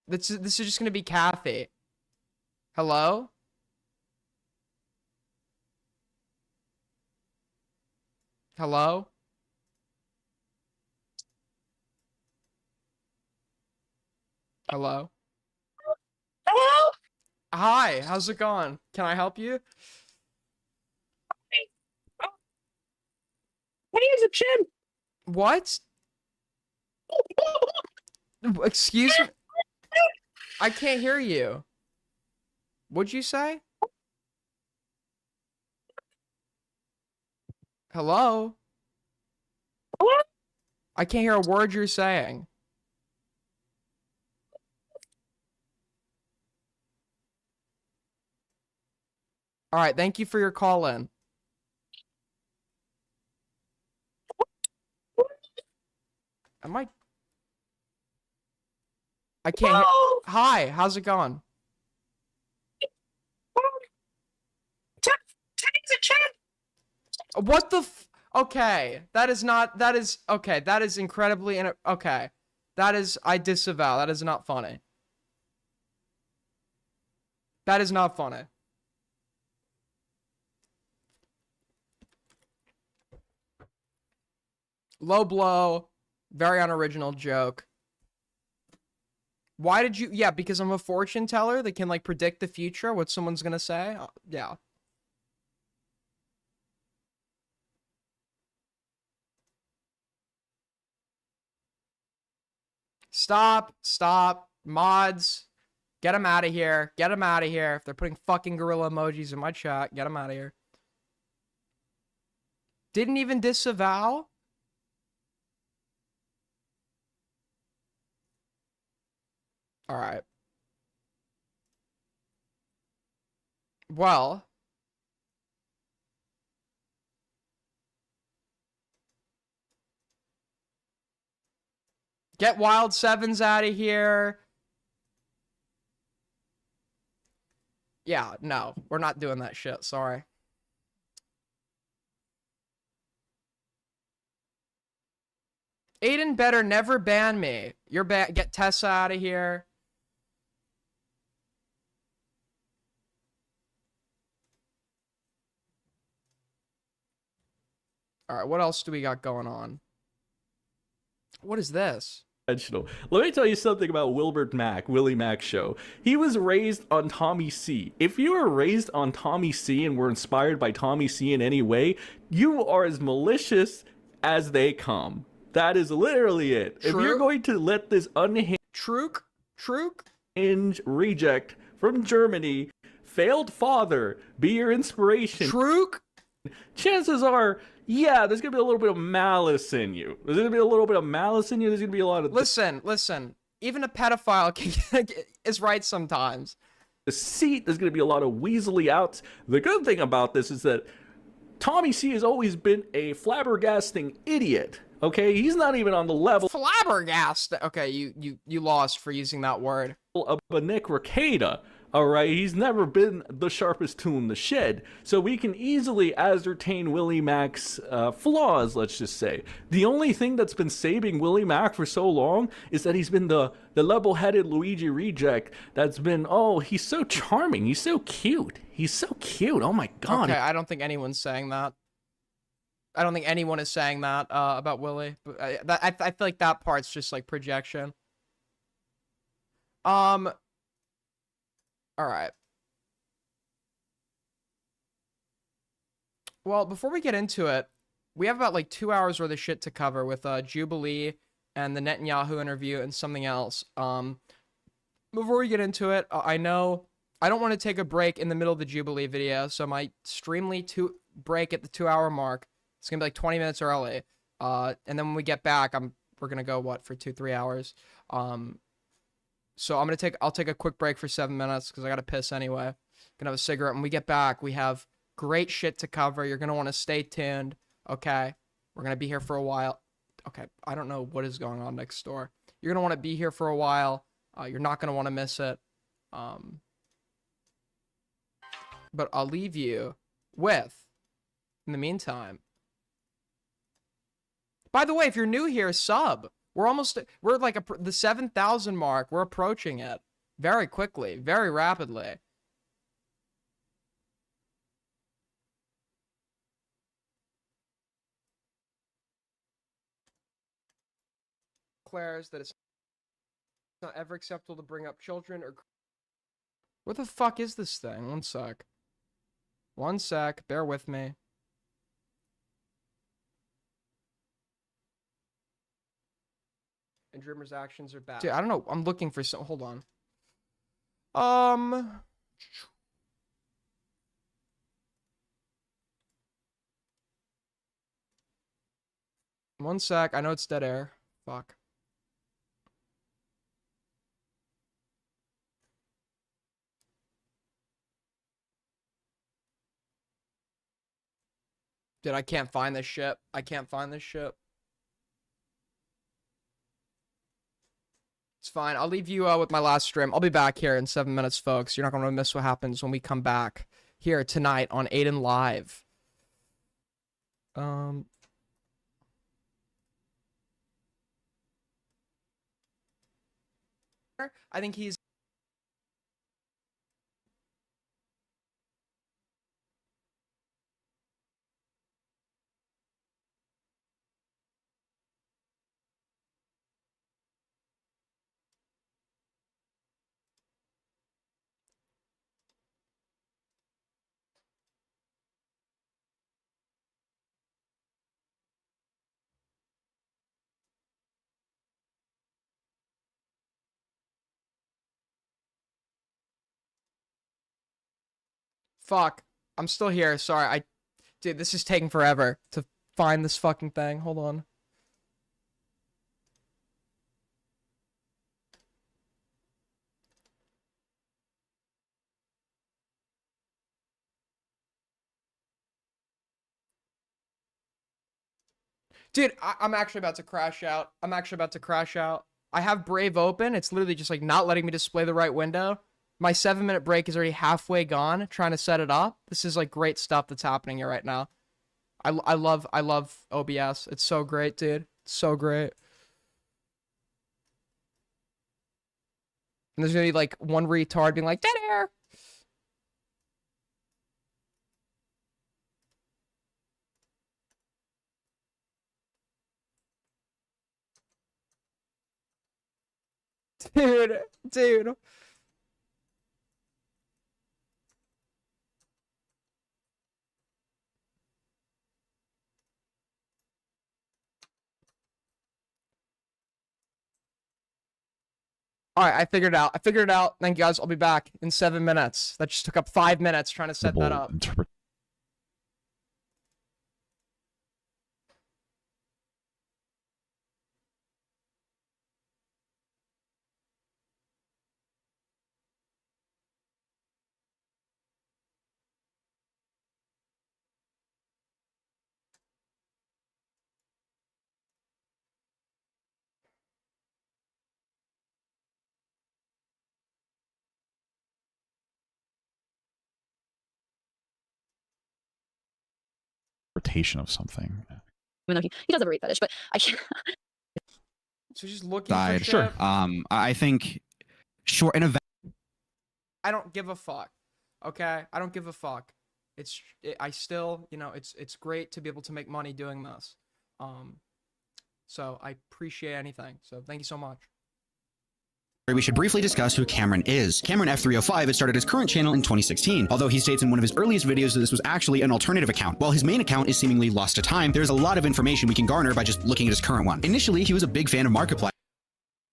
[SPEAKER 1] This is just gonna be Kathy. Hello? Hello? Hello?
[SPEAKER 11] Hello?
[SPEAKER 1] Hi, how's it going? Can I help you?
[SPEAKER 11] My name's a Jim.
[SPEAKER 1] What? Excuse me? I can't hear you. What'd you say? Hello?
[SPEAKER 11] Hello?
[SPEAKER 1] I can't hear a word you're saying. All right, thank you for your call in. I can't hear. Hi, how's it going? What the okay, that is not, that is, okay, that is incredibly, okay. That is, I disavow, that is not funny. That is not funny. Low blow, very unoriginal joke. Why did you, yeah, because I'm a fortune teller that can, like, predict the future, what someone's gonna say? Yeah. Stop, mods. Get them out of here. Get them out of here. If they're putting fucking gorilla emojis in my chat, get them out of here. Didn't even disavow? All right. Well. Get Wild Sevens out of here. Yeah, no, we're not doing that shit. Sorry. Aiden better never ban me. You're get Tessa out of here. All right, what else do we got going on? What is this?
[SPEAKER 15] Let me tell you something about WillyMac show. He was raised on Tommy C. If you were raised on Tommy C and were inspired by Tommy C in any way, you are as malicious as they come. That is literally it.
[SPEAKER 1] True.
[SPEAKER 15] If you're going to let this unhinged reject from Germany, failed father, be your inspiration, chances are, yeah, there's gonna be a little bit of malice in you. There's gonna be a little bit of malice in you. There's gonna be a lot of
[SPEAKER 1] listen. Even a pedophile is right sometimes.
[SPEAKER 15] Deceit. There's gonna be a lot of weaselly outs. The good thing about this is that Tommy C has always been a flabbergasting idiot. Okay, he's not even on the level.
[SPEAKER 1] Flabbergasting. Okay, you lost for using that word.
[SPEAKER 15] Of a Nick Rekieta. All right, he's never been the sharpest tool in the shed, so we can easily ascertain WillyMac's flaws, let's just say. The only thing that's been saving WillyMac for so long is that he's been the level-headed Luigi reject that's been, oh, he's so charming, he's so cute, oh my god.
[SPEAKER 1] Okay, I don't think anyone's saying that. I don't think anyone is saying that about Willy. But I feel like that part's just like projection. All right. Well, before we get into it, we have about like 2 hours worth of shit to cover with Jubilee and the Netanyahu interview and something else. Before we get into it, I know I don't want to take a break in the middle of the Jubilee video, so my Streamly break at the 2 hour mark. It's gonna be like 20 minutes early. And then when we get back, we're gonna go for 2-3 hours. So I'll take a quick break for 7 minutes because I gotta piss anyway. Gonna have a cigarette. When we get back, we have great shit to cover. You're gonna want to stay tuned. Okay, we're gonna be here for a while. Okay, I don't know what is going on next door. You're gonna want to be here for a while. You're not gonna want to miss it. but I'll leave you with, in the meantime. By the way, if you're new here, sub. We're like the 7,000 mark. We're approaching it very quickly, very rapidly. Declares that it's not ever acceptable to bring up children or... Where the fuck is this thing? One sec. One sec. Bear with me. And Dreamer's actions are bad. Dude, I don't know. I'm looking for some... Hold on. One sec. I know it's dead air. Fuck. Dude, I can't find this shit. I can't find this shit. It's fine. I'll leave you with my last stream. I'll be back here in 7 minutes, folks. You're not going to miss what happens when we come back here tonight on Aiden Live. I think he's... Fuck. I'm still here. Sorry. Dude, this is taking forever to find this fucking thing. Hold on. Dude, I'm actually about to crash out. I have Brave open. It's literally just like not letting me display the right window. My 7-minute break is already halfway gone trying to set it up. This is like great stuff that's happening here right now. I love OBS. It's so great, dude. It's so great. And there's gonna be like one retard being like, dead air. Dude. All right, I figured it out. Thank you guys. I'll be back in 7 minutes. That just took up 5 minutes trying to set that up.
[SPEAKER 16] Interpretation of something.
[SPEAKER 17] Even though he does have a rape fetish, but I can't.
[SPEAKER 1] So just looking for shit.
[SPEAKER 2] Sure. I think short in a
[SPEAKER 1] I don't give a fuck. Okay? I don't give a fuck. I still, you know, it's great to be able to make money doing this. So I appreciate anything. So thank you so much.
[SPEAKER 2] We should briefly discuss who Cameron is. Cameron F305 had started his current channel in 2016, although he states in one of his earliest videos that this was actually an alternative account. While his main account is seemingly lost to time, there's a lot of information we can garner by just looking at his current one. Initially, he was a big fan of Markiplier.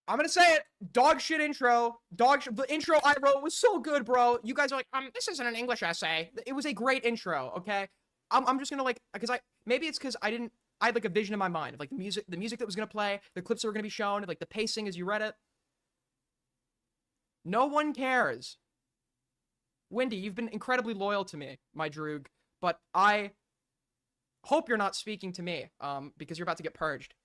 [SPEAKER 1] I'm gonna say it. Dog shit intro. The intro I wrote was so good, bro. You guys are like, this isn't an English essay. It was a great intro, okay? I'm just gonna like, maybe it's because I had like a vision in my mind of like the music that was gonna play, the clips that were gonna be shown, like the pacing as you read it. No one cares. Wendy, you've been incredibly loyal to me, my droog, but I hope you're not speaking to me, because you're about to get purged.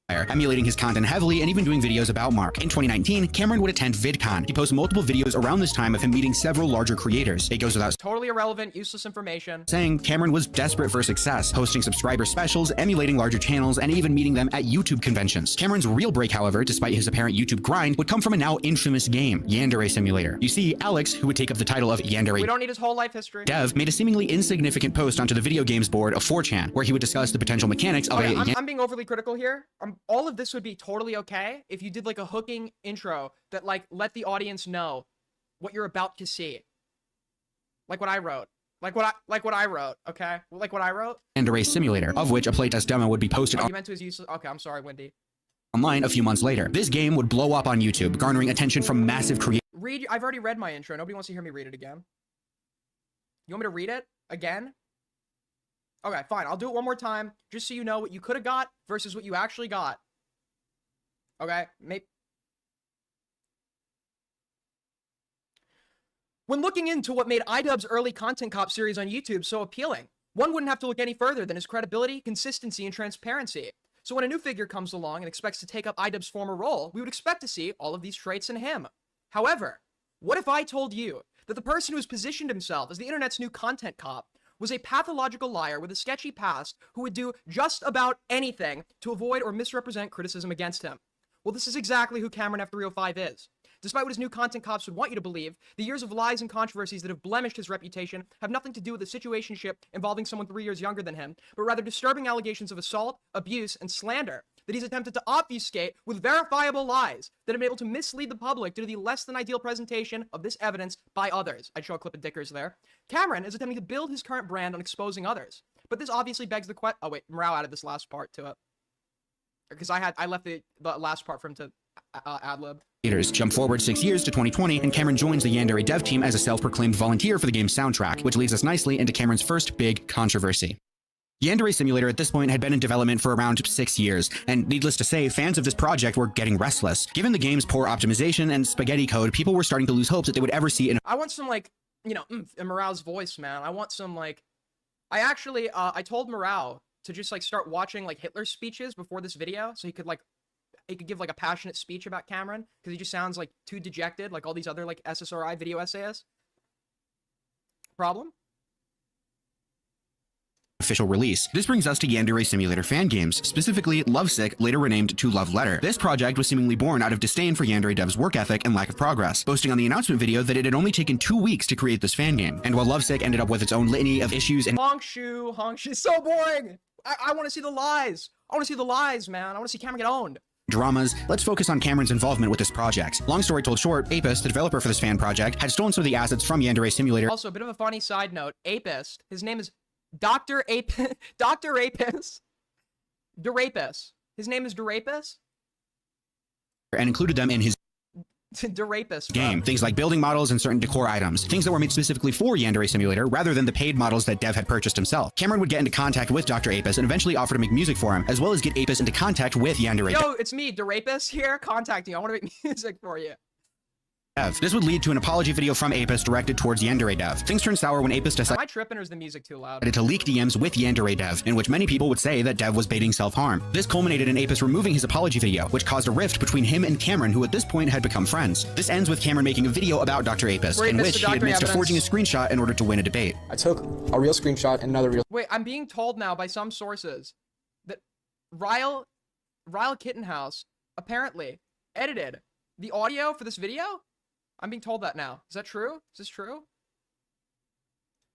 [SPEAKER 2] emulating his content heavily and even doing videos about Mark. In 2019, Cameron would attend VidCon. He posts multiple videos around this time of him meeting several larger creators. It goes without
[SPEAKER 1] Totally irrelevant, useless information.
[SPEAKER 2] saying Cameron was desperate for success, hosting subscriber specials, emulating larger channels, and even meeting them at YouTube conventions. Cameron's real break, however, despite his apparent YouTube grind, would come from a now infamous game, Yandere Simulator. You see, Alex, who would take up the title of Yandere
[SPEAKER 1] We don't need his whole life history.
[SPEAKER 2] Dev, made a seemingly insignificant post onto the video games board of 4chan, where he would discuss the potential mechanics of
[SPEAKER 1] Okay,
[SPEAKER 2] a
[SPEAKER 1] I'm being overly critical here. All of this would be totally okay if you did like a hooking intro that like let the audience know what you're about to see. Like what I wrote. Like what I wrote, okay? Like what I wrote?
[SPEAKER 2] Yandere Simulator, of which a playtest demo would be posted
[SPEAKER 1] Oh, you meant to his useless. Okay, I'm sorry, Wendy.
[SPEAKER 2] online a few months later. This game would blow up on YouTube, garnering attention from massive creators.
[SPEAKER 1] I've already read my intro. Nobody wants to hear me read it again. You want me to read it again? Okay, fine. I'll do it one more time, just so you know what you could have got versus what you actually got. Okay? When looking into what made iDubbbz's early Content Cop series on YouTube so appealing, one wouldn't have to look any further than his credibility, consistency, and transparency. So when a new figure comes along and expects to take up iDubbbz's former role, we would expect to see all of these traits in him. However, what if I told you that the person who has positioned himself as the internet's new content cop was a pathological liar with a sketchy past who would do just about anything to avoid or misrepresent criticism against him? Well, this is exactly who Cameron F305 is. Despite what his new content cops would want you to believe, the years of lies and controversies that have blemished his reputation have nothing to do with a situationship involving someone 3 years younger than him, but rather disturbing allegations of assault, abuse, and slander that he's attempted to obfuscate with verifiable lies that have been able to mislead the public due to the less than ideal presentation of this evidence by others. I'd show a clip of Dickers there. Cameron is attempting to build his current brand on exposing others. But this obviously begs the question. Oh wait, Morale added this last part to it. Because I left the last part for him to ad-lib.
[SPEAKER 2] Jump forward 6 years to 2020, and Cameron joins the Yandere dev team as a self-proclaimed volunteer for the game's soundtrack, which leads us nicely into Cameron's first big controversy. Yandere Simulator at this point had been in development for around 6 years, and needless to say, fans of this project were getting restless. Given the game's poor optimization and spaghetti code, people were starting to lose hopes that they would ever see
[SPEAKER 1] I want some, like, you know, in Morale's voice, man. I want some, like... I actually, I told Morale to just, like, start watching, like, Hitler's speeches before this video, so he could give, like, a passionate speech about Cameron, because he just sounds, like, too dejected, like all these other, like, SSRI video essayists. Problem?
[SPEAKER 2] official release. This brings us to Yandere Simulator fan games, specifically Lovesick, later renamed to Love Letter. This project was seemingly born out of disdain for Yandere devs' work ethic and lack of progress, boasting on the announcement video that it had only taken 2 weeks to create this fan game. And while Lovesick ended up with its own litany of issues and
[SPEAKER 1] Hongshu, so boring! I want to see the lies! I want to see the lies, man! I want to see Cameron get owned!
[SPEAKER 2] dramas, let's focus on Cameron's involvement with this project. Long story told short, Apis, the developer for this fan project, had stolen some of the assets from Yandere Simulator.
[SPEAKER 1] Also, a bit of a funny side note, Apis, his name is Dr. Apis, Dr. Apis, DeRapis. His name is DeRapis?
[SPEAKER 2] And included them in his
[SPEAKER 1] DeRapis
[SPEAKER 2] game. Things like building models and certain decor items. Things that were made specifically for Yandere Simulator rather than the paid models that Dev had purchased himself. Cameron would get into contact with Dr. Apis and eventually offer to make music for him, as well as get Apis into contact with Yandere.
[SPEAKER 1] Yo, it's me, DeRapis here, contacting you. I want to make music for you.
[SPEAKER 2] Dev. This would lead to an apology video from Apis directed towards Yandere Dev. Things turned sour when Apis decided
[SPEAKER 1] Am I tripping or is the music too loud?
[SPEAKER 2] to leak DMs with Yandere Dev, in which many people would say that Dev was baiting self-harm. This culminated in Apis removing his apology video, which caused a rift between him and Cameron, who at this point had become friends. This ends with Cameron making a video about Dr. Apis, in which he admits to forging a screenshot in order to win a debate.
[SPEAKER 18] I took a real screenshot and another real...
[SPEAKER 1] Wait, I'm being told now by some sources that Ryle Kittenhouse apparently edited the audio for this video? I'm being told that now. Is that true? Is this true?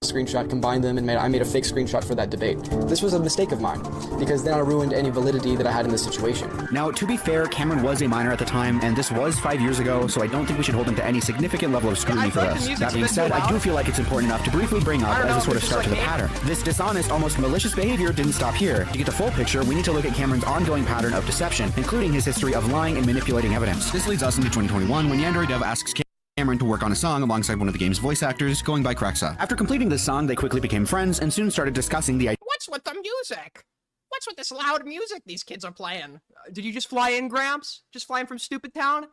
[SPEAKER 18] Screenshot, combined them, and I made a fake screenshot for that debate. This was a mistake of mine, because then I ruined any validity that I had in this situation.
[SPEAKER 2] Now, to be fair, Cameron was a minor at the time, and this was 5 years ago, so I don't think we should hold him to any significant level of scrutiny for this. That being said, I do feel like it's important enough to briefly bring up as a sort of start to the pattern. This dishonest, almost malicious behavior didn't stop here. To get the full picture, we need to look at Cameron's ongoing pattern of deception, including his history of lying and manipulating evidence. This leads us into 2021, when Yandere Dev asks Cameron to work on a song alongside one of the game's voice actors, going by Krexa. After completing this song, they quickly became friends and soon started discussing the idea.
[SPEAKER 1] What's with the music? What's with this loud music these kids are playing? Did you just fly in, Gramps? Just flying from Stupid Town?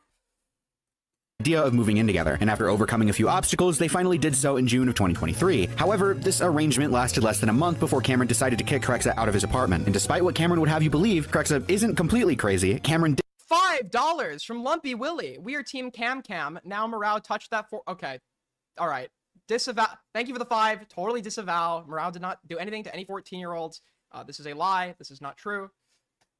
[SPEAKER 19] idea of moving in together, and after overcoming a few obstacles, they finally did so in June of 2023. However, this arrangement lasted less than a month before Cameron decided to kick Krexa out of his apartment. And despite what Cameron would have you believe, Krexa isn't completely crazy. Cameron did
[SPEAKER 1] $5 from Lumpy Willie. We are Team Cam Cam. Now Morale touched that for. Okay. All right. Disavow. Thank you for the 5. Totally disavow. Morale did not do anything to any 14-year-olds. This is a lie. This is not true.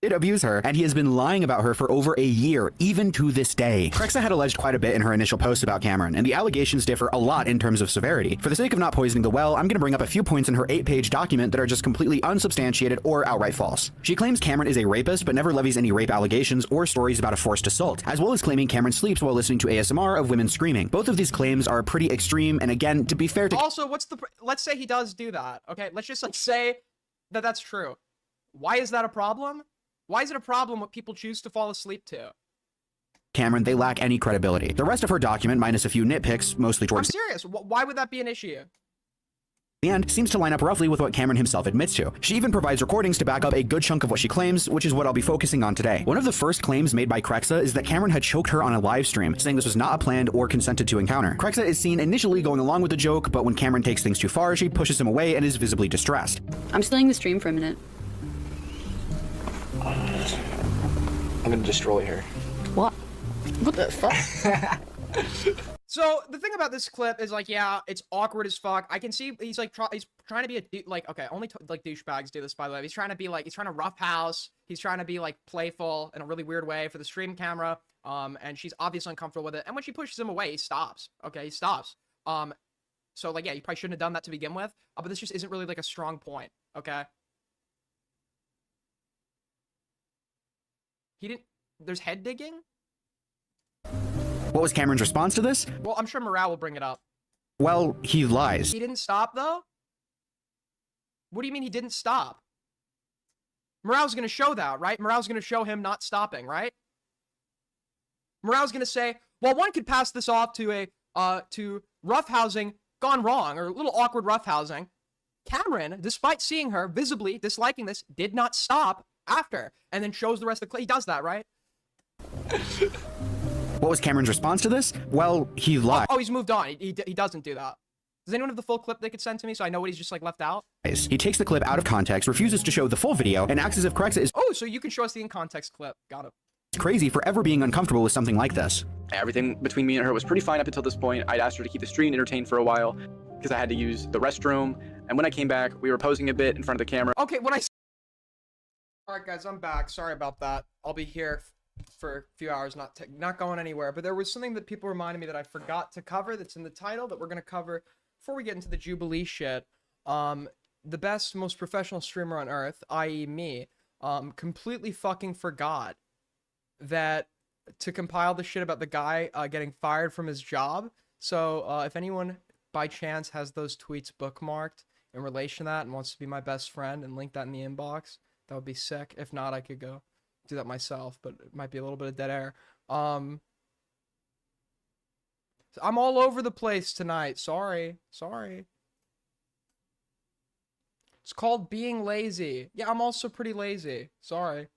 [SPEAKER 19] abuse her, and he has been lying about her for over a year, even to this day. Krexa had alleged quite a bit in her initial post about Cameron, and the allegations differ a lot in terms of severity. For the sake of not poisoning the well, I'm going to bring up a few points in her 8-page document that are just completely unsubstantiated or outright false. She claims Cameron is a rapist, but never levies any rape allegations or stories about a forced assault, as well as claiming Cameron sleeps while listening to ASMR of women screaming. Both of these claims are pretty extreme, and again, to be fair to
[SPEAKER 1] Also, let's say he does do that, okay? Let's just, like, say that that's true. Why is that a problem? Why is it a problem what people choose to fall asleep to?
[SPEAKER 19] Cameron, they lack any credibility. The rest of her document, minus a few nitpicks, mostly
[SPEAKER 1] I'm
[SPEAKER 19] towards
[SPEAKER 1] serious. Why would that be an issue?
[SPEAKER 19] the end, seems to line up roughly with what Cameron himself admits to. She even provides recordings to back up a good chunk of what she claims, which is what I'll be focusing on today. One of the first claims made by Krexa is that Cameron had choked her on a live stream, saying this was not a planned or consented to encounter. Krexa is seen initially going along with the joke, but when Cameron takes things too far, she pushes him away and is visibly distressed.
[SPEAKER 17] I'm stilling the stream for a minute.
[SPEAKER 18] I'm gonna destroy her.
[SPEAKER 17] What?
[SPEAKER 18] What the fuck?
[SPEAKER 1] So the thing about this clip is, like, yeah, it's awkward as fuck. I can see he's like he's trying to be like, okay, only like douchebags do this, by the way. He's trying to be like, he's trying to roughhouse. He's trying to be like playful in a really weird way for the stream camera. And she's obviously uncomfortable with it. And when she pushes him away, he stops. Okay, he stops. So like, yeah, you probably shouldn't have done that to begin with. But this just isn't really like a strong point. Okay. He didn't. There's head digging.
[SPEAKER 19] What was Cameron's response to this?
[SPEAKER 1] Well, I'm sure Morale will bring it up.
[SPEAKER 19] Well, he lies.
[SPEAKER 1] He didn't stop, though? What do you mean he didn't stop? Morale's gonna show that, right? Morale's gonna show him not stopping, right? Morale's gonna say, well, one could pass this off to to roughhousing gone wrong, or a little awkward roughhousing. Cameron, despite seeing her visibly disliking this, did not stop after, and then shows the rest of the clip. He does that, right?
[SPEAKER 19] What was Cameron's response to this? Well, he lied.
[SPEAKER 1] Oh, he's moved on. He doesn't do that. Does anyone have the full clip they could send to me so I know what he's just, like, left out?
[SPEAKER 19] He takes the clip out of context, refuses to show the full video, and acts as if Krexa is
[SPEAKER 1] Oh, so you can show us the in-context clip. Got it.
[SPEAKER 19] crazy for ever being uncomfortable with something like this.
[SPEAKER 18] Everything between me and her was pretty fine up until this point. I'd asked her to keep the stream entertained for a while because I had to use the restroom. And when I came back, we were posing a bit in front of the camera.
[SPEAKER 1] Okay, Alright, guys, I'm back. Sorry about that. I'll be here for a few hours, not going anywhere. But there was something that people reminded me that I forgot to cover that's in the title that we're going to cover before we get into the Jubilee shit. The best, most professional streamer on Earth, i.e. me, completely fucking forgot that to compile the shit about the guy getting fired from his job. So if anyone by chance has those tweets bookmarked in relation to that and wants to be my best friend and link that in the inbox, that would be sick. If not, I could go do that myself, but it might be a little bit of dead air. I'm all over the place tonight. Sorry. It's called being lazy. Yeah, I'm also pretty lazy. Sorry.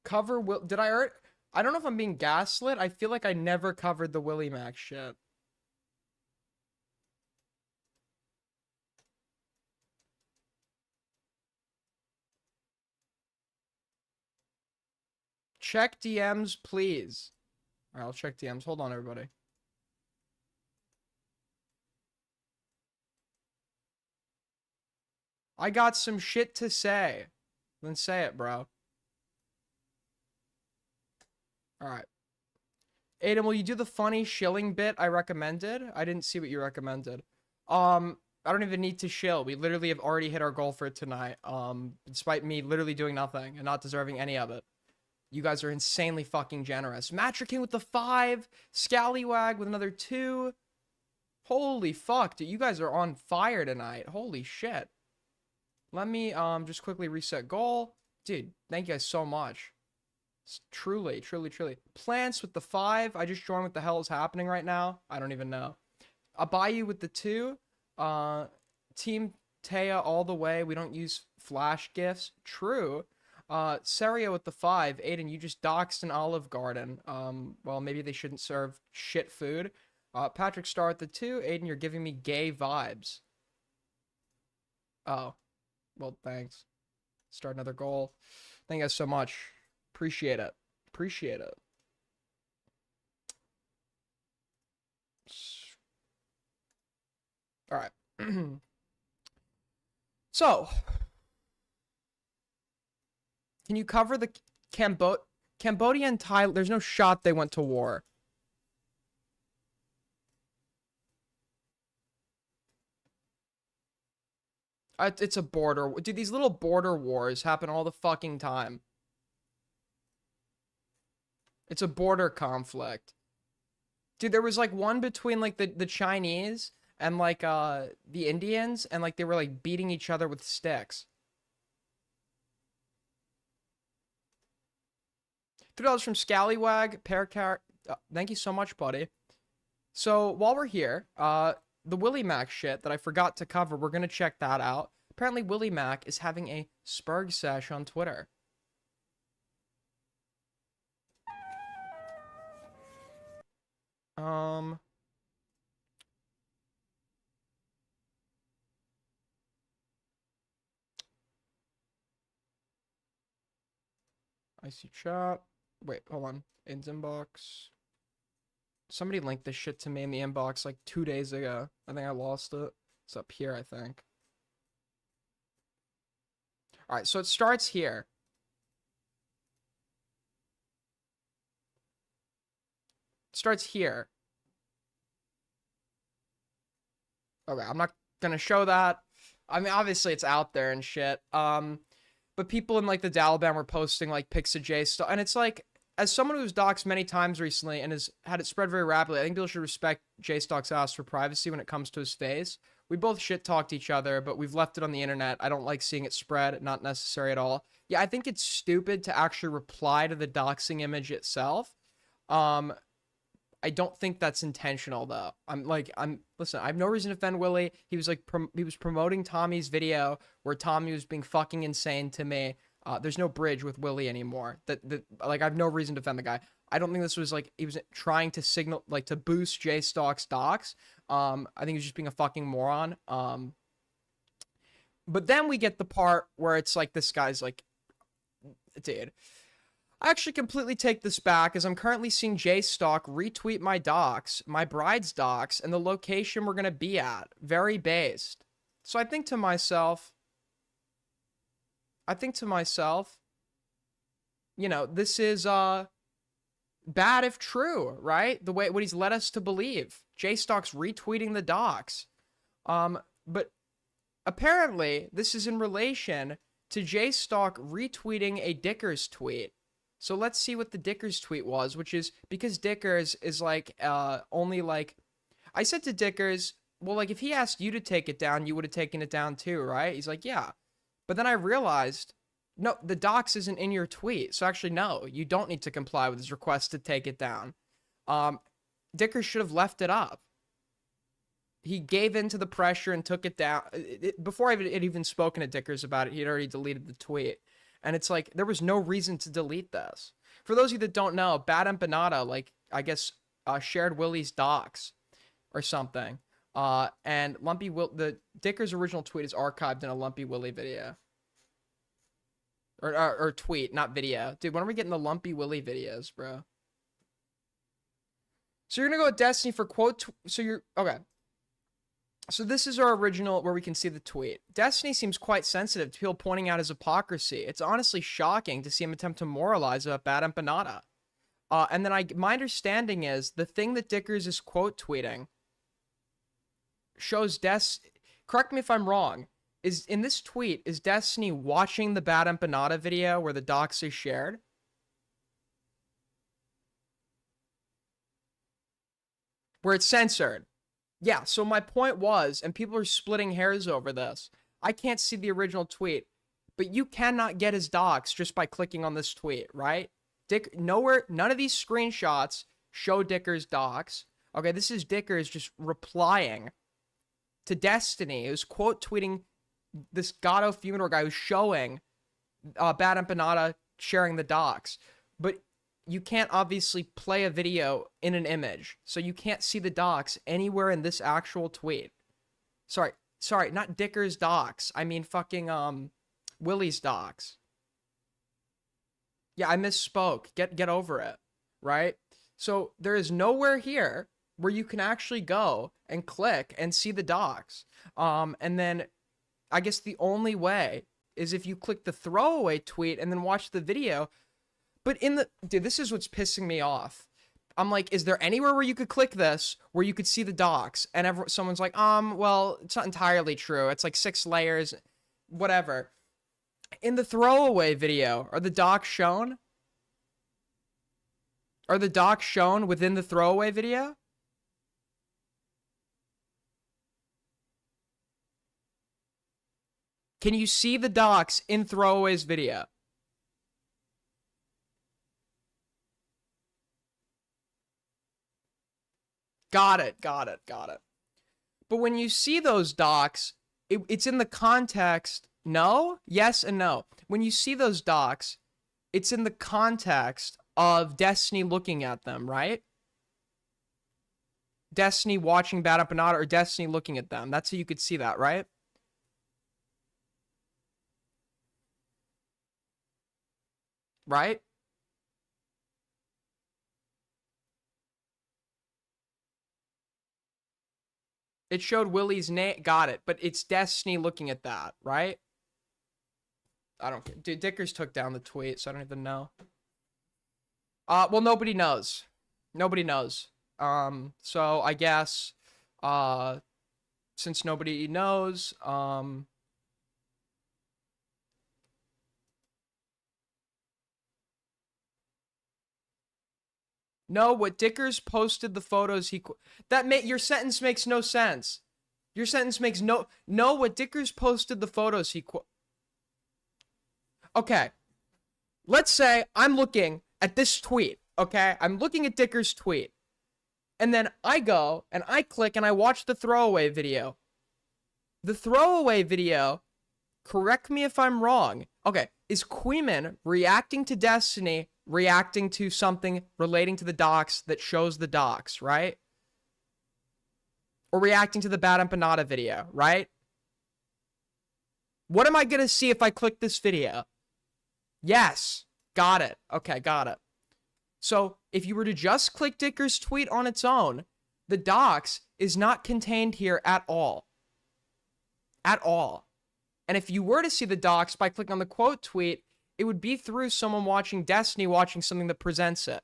[SPEAKER 1] Did I don't know if I'm being gaslit. I feel like I never covered the WillyMac shit. Check DMs, please. All right, I'll check DMs. Hold on, everybody. I got some shit to say. Then say it, bro. All right. Aiden, will you do the funny shilling bit I recommended? I didn't see what you recommended. I don't even need to shill. We literally have already hit our goal for tonight. Despite me literally doing nothing and not deserving any of it. You guys are insanely fucking generous. Matcher King with the 5. Scallywag with another 2. Holy fuck, dude. You guys are on fire tonight. Holy shit. Let me just quickly reset goal. Dude, thank you guys so much. It's truly. Plants with the 5. I just joined what the hell is happening right now. I don't even know. Abayu with the 2. Team Taya all the way. We don't use flash gifts. True. Serio with the 5. Aiden, you just doxed an Olive Garden. Well, maybe they shouldn't serve shit food. Patrick Star at the 2. Aiden, you're giving me gay vibes. Oh. Well, thanks. Start another goal. Thank you guys so much. Appreciate it. Appreciate it. All right. So, can you cover the Cambodia and Thailand? There's no shot they went to war. It's a border. Dude, these little border wars happen all the fucking time. It's a border conflict. Dude, there was like one between like the Chinese and like the Indians, and like they were like beating each other with sticks. $3 from Scallywag, Paracar. Thank you so much, buddy. So while we're here, the WillyMac shit that I forgot to cover, we're gonna check that out. Apparently, WillyMac is having a Spurg sesh on Twitter. I see chat. Wait, hold on. Inbox. Somebody linked this shit to me in the inbox like 2 days ago. I think I lost it. It's up here, I think. Alright, so it starts here. It starts here. Okay, I'm not gonna show that. I mean, obviously it's out there and shit. But people in like the Dalbam were posting like pics of J stuff, and it's like, as someone who's doxed many times recently and has had it spread very rapidly, I think people should respect J Stock's ass for privacy when it comes to his face. We both shit talked each other, but we've left it on the internet. I don't like seeing it spread. Not necessary at all. Yeah, I think it's stupid to actually reply to the doxing image itself. I don't think that's intentional though. Listen, I have no reason to defend Willie. He was like, he was promoting Tommy's video where Tommy was being fucking insane to me. There's no bridge with Willie anymore. Like, I have no reason to defend the guy. I don't think this was like, he was trying to signal, like, to boost J Stock's docs. I think he was just being a fucking moron. But then we get the part where it's like, this guy's like, dude, I actually completely take this back, as I'm currently seeing J Stock retweet my docs, my bride's docs, and the location we're gonna be at. Very based. So I think to myself, you know, this is bad if true, right? The way what he's led us to believe. J Stock's retweeting the docs. But apparently this is in relation to J Stock retweeting a Dickers tweet. So let's see what the Dickers tweet was, which is because Dickers is like only like, I said to Dickers, well, like if he asked you to take it down, you would have taken it down too, right? He's like, yeah. But then I realized, no, the docs isn't in your tweet. So actually, no, you don't need to comply with his request to take it down. Dickers should have left it up. He gave in to the pressure and took it down. Before I had even spoken to Dickers about it, he'd already deleted the tweet. And it's like, there was no reason to delete this. For those of you that don't know, Bad Empanada, like, I guess, shared Willie's docs or something. And the Dickers' original tweet is archived in a Lumpy Willie video. Or tweet, not video. Dude, when are we getting the Lumpy Willie videos, bro? So you're gonna go with Destiny for quote, okay. So this is our original where we can see the tweet. Destiny seems quite sensitive to people pointing out his hypocrisy. It's honestly shocking to see him attempt to moralize about Bad Empanada. And then my understanding is the thing that Dickers is quote tweeting shows correct me if I'm wrong, is in this tweet, is Destiny watching the Bad Empanada video where the docs is shared? Where it's censored. Yeah, so my point was, and people are splitting hairs over this, I can't see the original tweet, but you cannot get his docs just by clicking on this tweet, right? None of these screenshots show Dickers' docs. Okay, this is Dickers just replying to Destiny, who's quote tweeting this Gato Funeral guy who's showing Bad Empanada sharing the docs, but you can't obviously play a video in an image, so you can't see the docs anywhere in this actual tweet. Sorry, not Dicker's docs. I mean fucking Willie's docs. Yeah, I misspoke. Get over it, right? So there is nowhere here where you can actually go and click and see the docs. And then I guess the only way is if you click the throwaway tweet and then watch the video. But dude, this is what's pissing me off. I'm like, is there anywhere where you could click this where you could see the docs? And someone's like, well, it's not entirely true. It's like 6 layers, whatever. In the throwaway video, are the docs shown? Are the docs shown within the throwaway video? Can you see the docs in throwaway's video? Got it. But when you see those docs, it's in the context. No? Yes and no. When you see those docs, it's in the context of Destiny looking at them, right? Destiny watching Bad Empanada or Destiny looking at them. That's how you could see that, right? Right? It showed Willie's name. Got it. But it's Destiny looking at that, right? I don't care. Dude, Dickers took down the tweet, so I don't even know. Well, nobody knows. Nobody knows. So I guess, since nobody knows, no, what Dickers posted the photos your sentence makes no sense. Your sentence makes no what Dickers posted the photos okay. Let's say I'm looking at this tweet, okay? I'm looking at Dickers' tweet. And then I go and I click and I watch the throwaway video. The throwaway video, correct me if I'm wrong. Okay, is Queeman reacting to Destiny, reacting to something relating to the docs that shows the docs, right? Or reacting to the Bad Empanada video, right? What am I going to see if I click this video? Yes. Got it. Okay, got it. So if you were to just click Dicker's tweet on its own, the docs is not contained here at all. At all. And if you were to see the docs by clicking on the quote tweet, it would be through someone watching Destiny, watching something that presents it,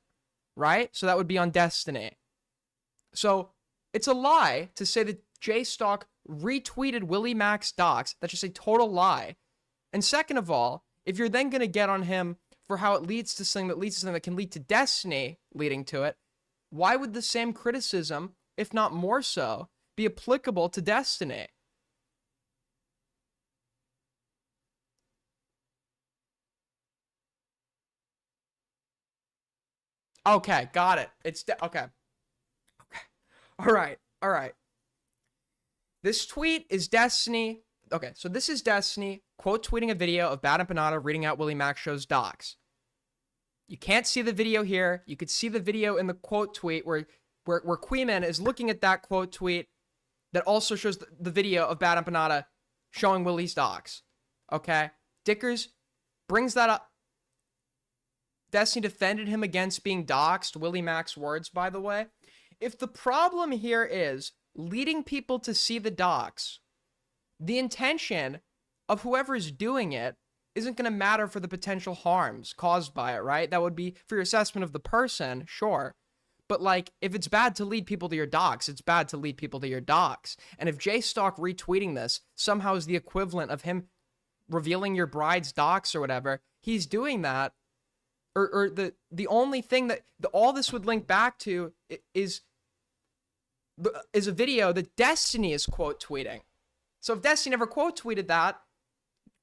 [SPEAKER 1] right? So that would be on Destiny. So it's a lie to say that JStalk retweeted WillyMac's docs. That's just a total lie. And second of all, if you're then going to get on him for how it leads to something that can lead to Destiny leading to it, why would the same criticism, if not more so, be applicable to Destiny? Okay, got it. Okay. All right. This tweet is Destiny. Okay, so this is Destiny quote tweeting a video of Bad Empanada reading out WillyMac Show's docs. You can't see the video here. You could see the video in the quote tweet where Queeman is looking at that quote tweet that also shows the video of Bad Empanada showing Willie's docs. Okay? Dickers brings that up. Destiny defended him against being doxxed. WillyMac's words, by the way. If the problem here is leading people to see the docs, the intention of whoever is doing it isn't going to matter for the potential harms caused by it, right? That would be for your assessment of the person, sure. But, like, if it's bad to lead people to your docs, it's bad to lead people to your docs. And if JStalk retweeting this somehow is the equivalent of him revealing your bride's docs or whatever, he's doing that. Or the only thing that all this would link back to is a video that Destiny is quote tweeting. So if Destiny never quote tweeted that,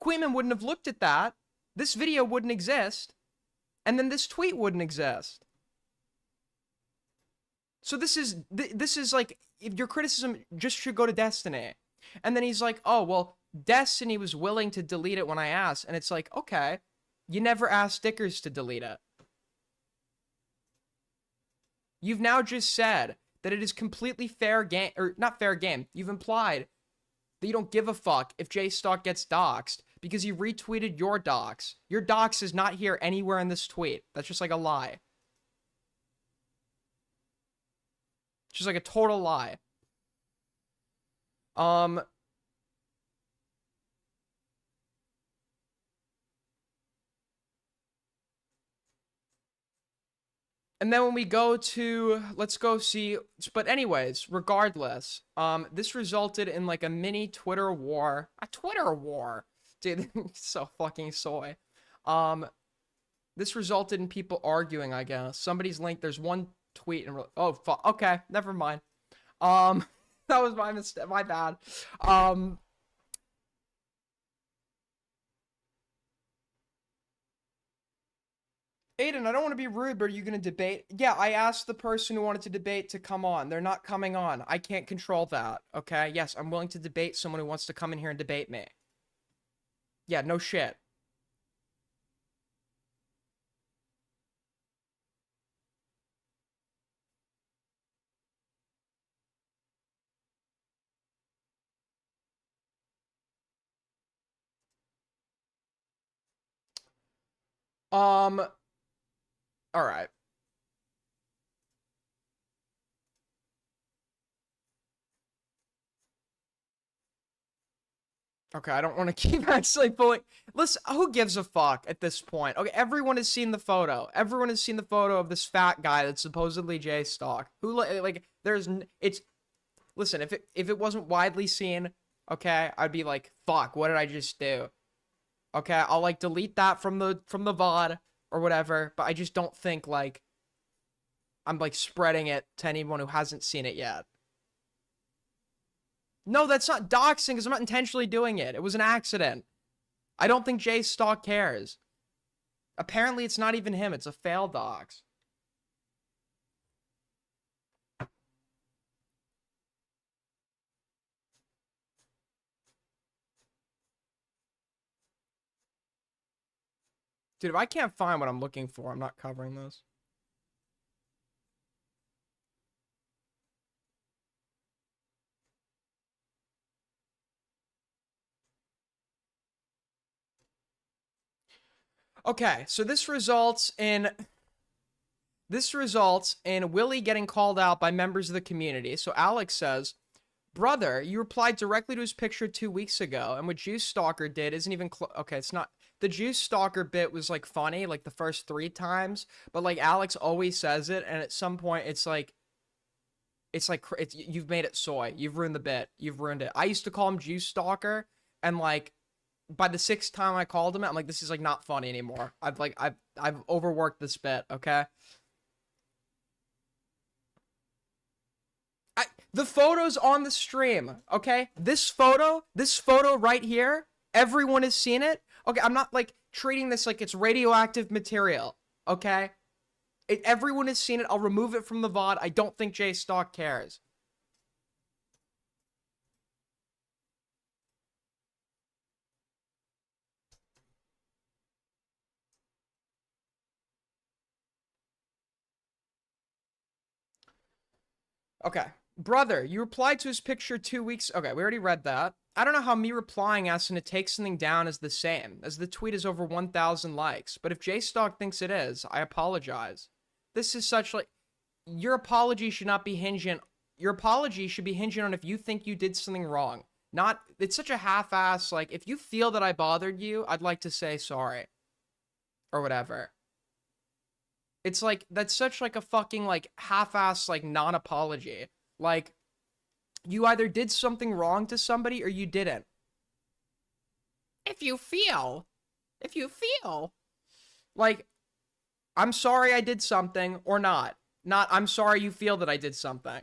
[SPEAKER 1] Queeman wouldn't have looked at that, this video wouldn't exist, and then this tweet wouldn't exist. So this is like, if your criticism just should go to Destiny. And then he's like, oh, well, Destiny was willing to delete it when I asked, and it's like, okay, you never asked Stickers to delete it. You've now just said that it is completely fair game, or not fair game. You've implied that you don't give a fuck if J-Stock gets doxxed because you retweeted your dox. Your dox is not here anywhere in this tweet. That's just like a lie. It's just like a total lie. And then when we go to, let's go see, but anyways, regardless, this resulted in like a mini Twitter war. A Twitter war. Dude, so fucking soy. This resulted in people arguing, I guess. Somebody's linked, there's one tweet and, oh, fuck, okay, never mind. That was my mistake, my bad. Aiden, I don't want to be rude, but are you going to debate? Yeah, I asked the person who wanted to debate to come on. They're not coming on. I can't control that, okay? Yes, I'm willing to debate someone who wants to come in here and debate me. Yeah, no shit. All right. Okay, I don't want to keep actually pulling. Listen, who gives a fuck at this point? Okay, everyone has seen the photo. Everyone has seen the photo of this fat guy that's supposedly J-Stock. Who, like, it's, listen, if it wasn't widely seen, okay, I'd be like, fuck, what did I just do? Okay, I'll, like, delete that from the VOD or whatever, but I just don't think, like, I'm, like, spreading it to anyone who hasn't seen it yet. No, that's not doxing, because I'm not intentionally doing it. It was an accident. I don't think J-Stock cares. Apparently, it's not even him. It's a failed dox. Dude, if I can't find what I'm looking for, I'm not covering this. Okay, so this results in Willie getting called out by members of the community. So Alex says, brother, you replied directly to his picture 2 weeks ago, and what Juice Stalker did isn't even okay, it's not, the Juice Stalker bit was like funny, like the first 3 times, but like Alex always says it, and at some point it's like, you've made it soy. You've ruined the bit. You've ruined it. I used to call him Juice Stalker, and like, by the 6th time I called him, I'm like, this is like not funny anymore. I've overworked this bit, okay? The photo's on the stream, okay? This photo right here, everyone has seen it. Okay, I'm not like treating this like it's radioactive material, okay? Everyone has seen it. I'll remove it from the VOD. I don't think J-Stock cares. Okay. Brother, you replied to his picture 2 weeks... Okay, we already read that. I don't know how me replying asking to take something down is the same, as the tweet is over 1,000 likes. But if J-Stock thinks it is, I apologize. This is such like... Your apology should not be hinging... Your apology should be hinging on if you think you did something wrong. Not... It's such a half-ass, like, if you feel that I bothered you, I'd like to say sorry. Or whatever. It's like, that's such like a fucking like half-ass like non-apology. Like, you either did something wrong to somebody or you didn't. If you feel, like, I'm sorry I did something or not. Not, I'm sorry you feel that I did something.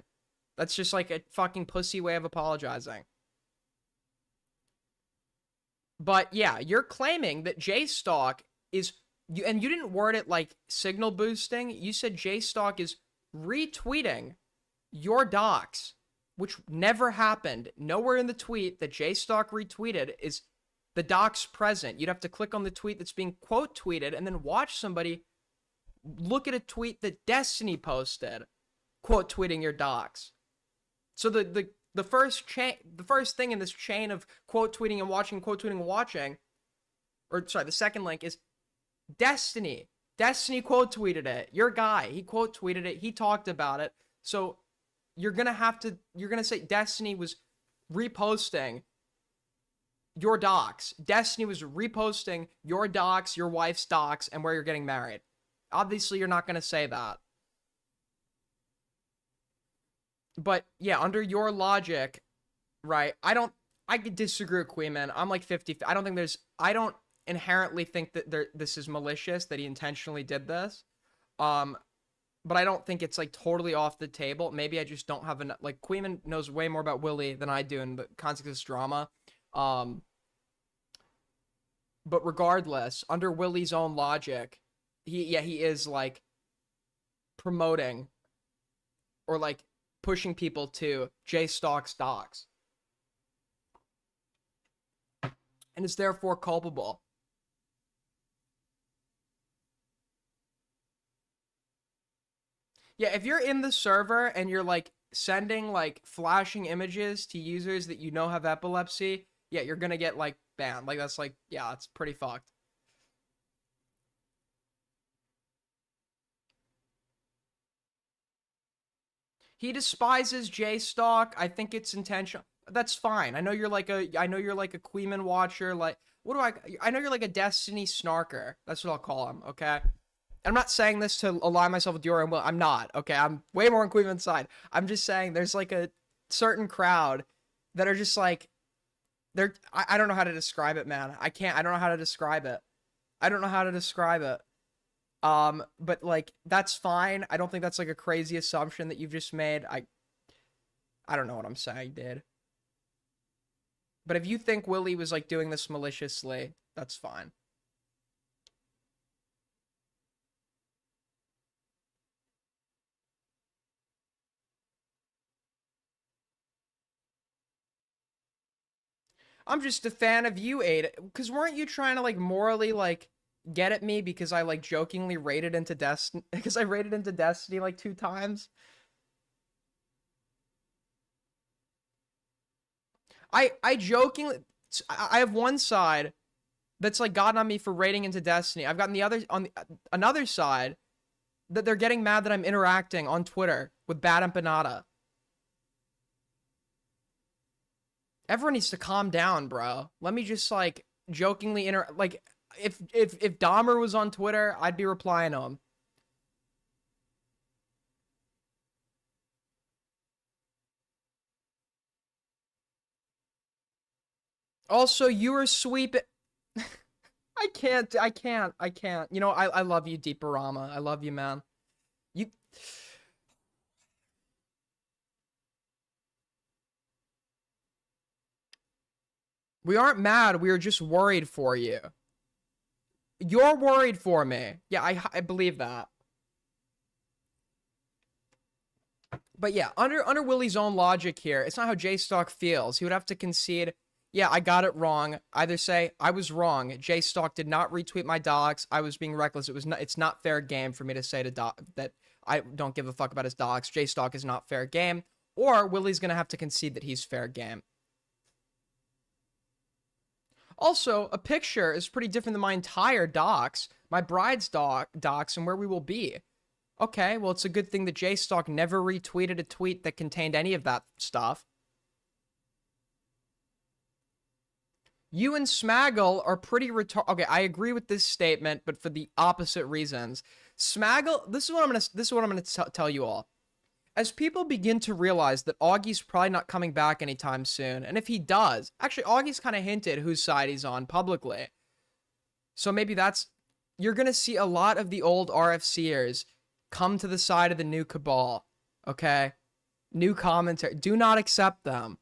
[SPEAKER 1] That's just like a fucking pussy way of apologizing. But yeah, you're claiming that J-Stock is... and you didn't word it like signal boosting. You said J-Stock is retweeting your docs which never happened. Nowhere in the tweet that JStock retweeted is the docs present. You'd have to click on the tweet that's being quote tweeted and then watch somebody look at a tweet that Destiny posted, quote tweeting your docs. So the first thing in this chain of quote tweeting and watching, quote tweeting and watching, or sorry, the second link is Destiny. Destiny quote tweeted it. Your guy, he quote tweeted it. He talked about it. So you're gonna say Destiny was reposting your docs. Destiny was reposting your docs, your wife's docs, and where you're getting married. Obviously, you're not gonna say that. But yeah, under your logic, right? I could disagree with Queenman. I'm like 50. I don't inherently think that this is malicious, that he intentionally did this. But I don't think it's like totally off the table. Maybe I just don't have enough. Like, Queenman knows way more about Willy than I do in the context of this drama. But regardless, under Willy's own logic, he is like promoting or like pushing people to JStock's docs, and is therefore culpable. Yeah, if you're in the server and you're like sending like flashing images to users that you know have epilepsy, yeah, you're gonna get like banned. Like, that's like, yeah, it's pretty fucked. He despises JStock. I think it's intentional. That's fine. I know you're like a Queeman watcher. Like, I know you're like a Destiny snarker. That's what I'll call him, okay? I'm not saying this to align myself with your own will. I'm not, okay? I'm way more on Queeman's side. I'm just saying there's like a certain crowd that are just like, I don't know how to describe it, man. I don't know how to describe it. But like, that's fine. I don't think that's like a crazy assumption that you've just made. I don't know what I'm saying, dude. But if you think Willy was like doing this maliciously, that's fine. I'm just a fan of you, Ada. Because weren't you trying to like morally like get at me because I like jokingly raided into Destiny? Because I raided into Destiny like 2 times. I jokingly, I have one side that's like gotten on me for raiding into Destiny. I've gotten another side that they're getting mad that I'm interacting on Twitter with Bad Empanada. Everyone needs to calm down, bro. Let me just like jokingly like if Dahmer was on Twitter, I'd be replying to him. Also, you were sweeping. I can't. You know, I love you, Deeperama. I love you, man. We aren't mad. We are just worried for you. You're worried for me. Yeah, I believe that. But yeah, under Willy's own logic here, it's not how JStock feels. He would have to concede, yeah, I got it wrong. Either say, I was wrong. JStock did not retweet my docs. I was being reckless. It's not fair game for me to say to that I don't give a fuck about his docs. JStock is not fair game. Or Willy's going to have to concede that he's fair game. Also, a picture is pretty different than my entire docs, my bride's docs, and where we will be. Okay, well, it's a good thing that JStock never retweeted a tweet that contained any of that stuff. You and Smaggle are pretty retarded. Okay, I agree with this statement, but for the opposite reasons. Smaggle, this is what I'm gonna tell you all. As people begin to realize that Augie's probably not coming back anytime soon, and if he does, actually, Augie's kind of hinted whose side he's on publicly. So maybe you're going to see a lot of the old RFCers come to the side of the new cabal, okay? New commentary. Do not accept them.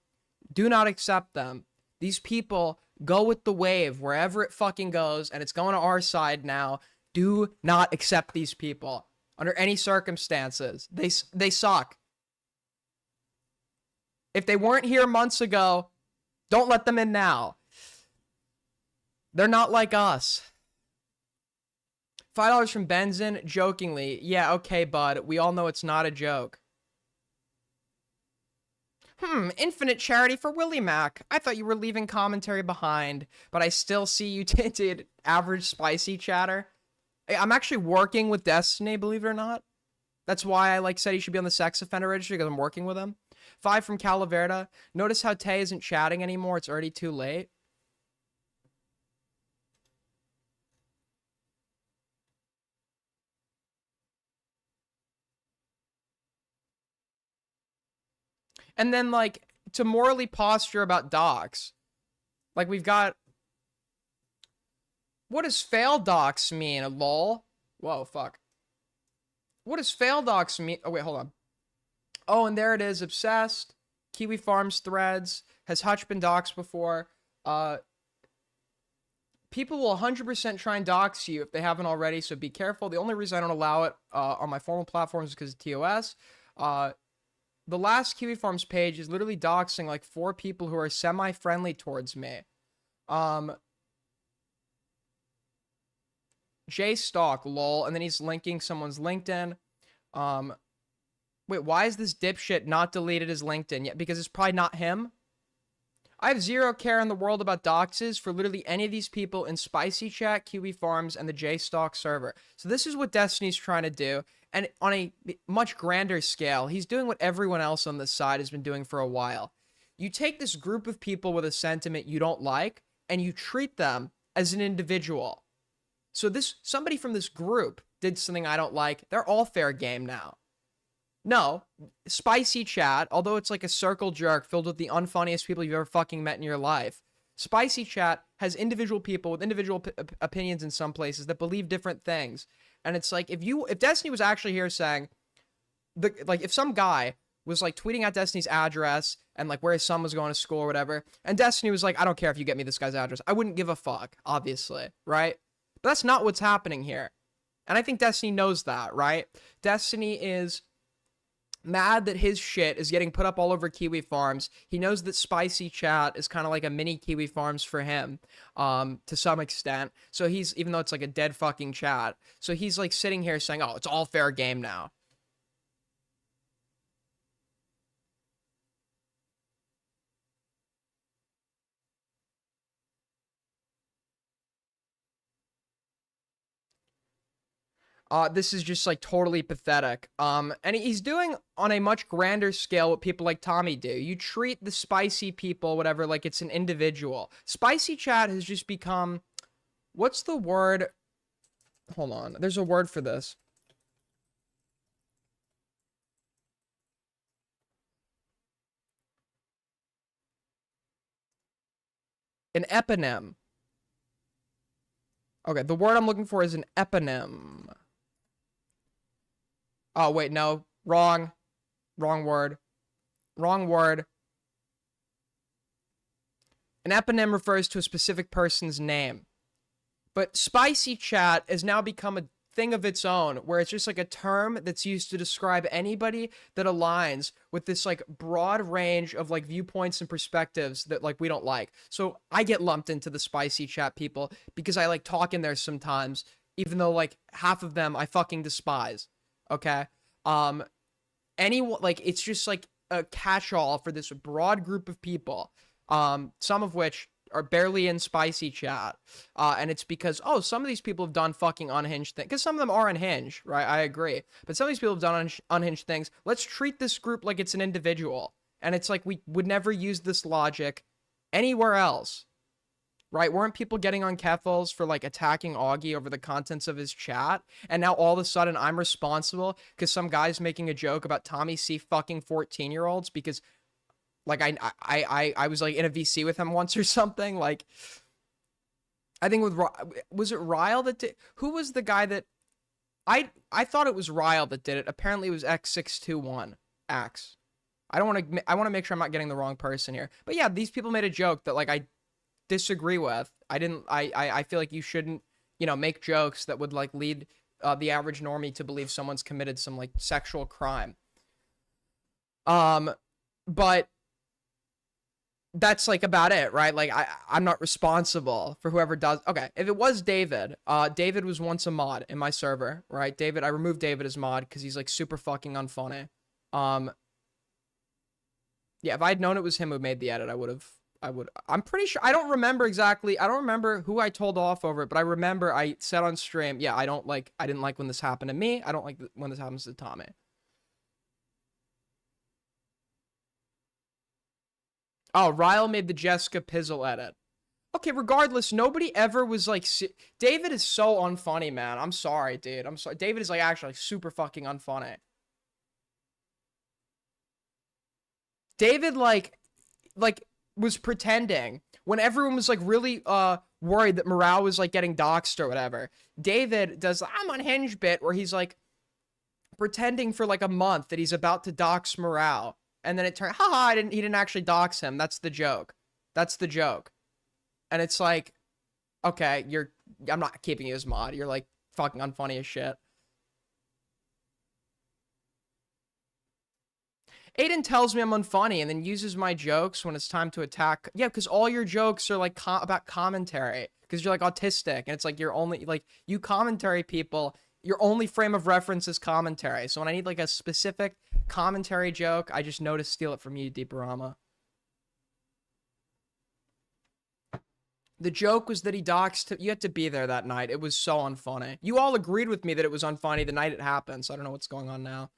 [SPEAKER 1] Do not accept them. These people go with the wave wherever it fucking goes, and it's going to our side now. Do not accept these people. Under any circumstances. They suck. If they weren't here months ago, don't let them in now. They're not like us. $5 from Benzin, jokingly. Yeah, okay, bud. We all know it's not a joke. Infinite charity for WillyMac. I thought you were leaving commentary behind, but I still see you tinted average spicy chatter. I'm actually working with Destiny, believe it or not. That's why I said he should be on the sex offender registry, because I'm working with him. 5 from Calaverda. Notice how Tay isn't chatting anymore. It's already too late. And then, to morally posture about docs. We've got... What does fail docs mean? A lol? Whoa, fuck. What does fail docs mean? Oh, wait, hold on. Oh, and there it is. Obsessed. Kiwi Farms threads. Has Hutch been doxed before? People will 100% try and dox you if they haven't already, so be careful. The only reason I don't allow it on my formal platforms is because of TOS. The last Kiwi Farms page is literally doxing 4 people who are semi-friendly towards me. J Stock, lol, and then he's linking someone's LinkedIn. Wait, why is this dipshit not deleted his LinkedIn yet? Because it's probably not him. I have zero care in the world about doxes for literally any of these people in Spicy Chat, Kiwi Farms, and the J Stock server. So this is what Destiny's trying to do. And on a much grander scale, he's doing what everyone else on this side has been doing for a while. You take this group of people with a sentiment you don't like, and you treat them as an individual. So somebody from this group did something I don't like. They're all fair game now. No, Spicy Chat, although it's like a circle jerk filled with the unfunniest people you've ever fucking met in your life, Spicy Chat has individual people with individual opinions in some places that believe different things. And it's like, if Destiny was actually here saying, if some guy was tweeting out Destiny's address and where his son was going to school or whatever, and Destiny was like, I don't care if you get me this guy's address, I wouldn't give a fuck, obviously, right? But that's not what's happening here. And I think Destiny knows that, right? Destiny is mad that his shit is getting put up all over Kiwi Farms. He knows that Spicy Chat is kind of like a mini Kiwi Farms for him, to some extent. So he's, even though it's a dead fucking chat, so he's sitting here saying, oh, it's all fair game now. This is just totally pathetic. And he's doing on a much grander scale what people like Tommy do. You treat the spicy people, whatever, like it's an individual. Spicy Chat has just become, what's the word? Hold on. There's a word for this. An eponym. Okay, the word I'm looking for is an eponym. Oh, wait, no. Wrong. Wrong word. Wrong word. An eponym refers to a specific person's name. But Spicy Chat has now become a thing of its own, where it's just a term that's used to describe anybody that aligns with this broad range of viewpoints and perspectives that we don't like. So I get lumped into the Spicy Chat people because I talk in there sometimes, even though half of them I fucking despise. Okay? Anyone, it's just a catch-all for this broad group of people, some of which are barely in Spicy Chat, and it's because, oh, some of these people have done fucking unhinged things, because some of them are unhinged, right? I agree, but some of these people have done unhinged things. Let's treat this group like it's an individual, and it's we would never use this logic anywhere else, right? Weren't people getting on Keffels for attacking Augie over the contents of his chat, and now all of a sudden I'm responsible because some guy's making a joke about Tommy C fucking 14-year-olds because I was in a VC with him once or something. I think was it Ryle that did? Who was the guy that I thought it was Ryle that did it. Apparently it was X621 Axe. I want to make sure I'm not getting the wrong person here. But yeah, these people made a joke that I disagree with. I feel you shouldn't, make jokes that would lead the average normie to believe someone's committed some sexual crime. But that's like about it, right? Like I'm not responsible for whoever does. Okay, if it was David, David was once a mod in my server, right? David, I removed David as mod because he's like super fucking unfunny. Yeah, if I'd known it was him who made the edit, I'm pretty sure. I don't remember exactly. I don't remember who I told off over it, but I remember I said on stream, yeah, I didn't like when this happened to me. I don't like when this happens to Tommy. Oh, Ryle made the Jessica Pizzle edit. Okay, regardless, nobody ever was like... David is so unfunny, man. I'm sorry, dude. I'm sorry. David is like actually super fucking unfunny. David like was pretending when everyone was like really worried that morale was like getting doxxed or whatever. David does I'm unhinged bit where he's like pretending for like a month that he's about to dox morale. And then it turned, he didn't actually dox him. That's the joke. That's the joke. And it's like, okay, I'm not keeping you as mod. You're like fucking unfunny as shit. Aiden tells me I'm unfunny and then uses my jokes when it's time to attack. Yeah, because all your jokes are like about commentary. Because you're like autistic and it's like you're only like, you commentary people, your only frame of reference is commentary. So when I need like a specific commentary joke, I just know to steal it from you, Deeparama. The joke was that he doxed. You had to be there that night. It was so unfunny. You all agreed with me that it was unfunny the night it happened, so I don't know what's going on now.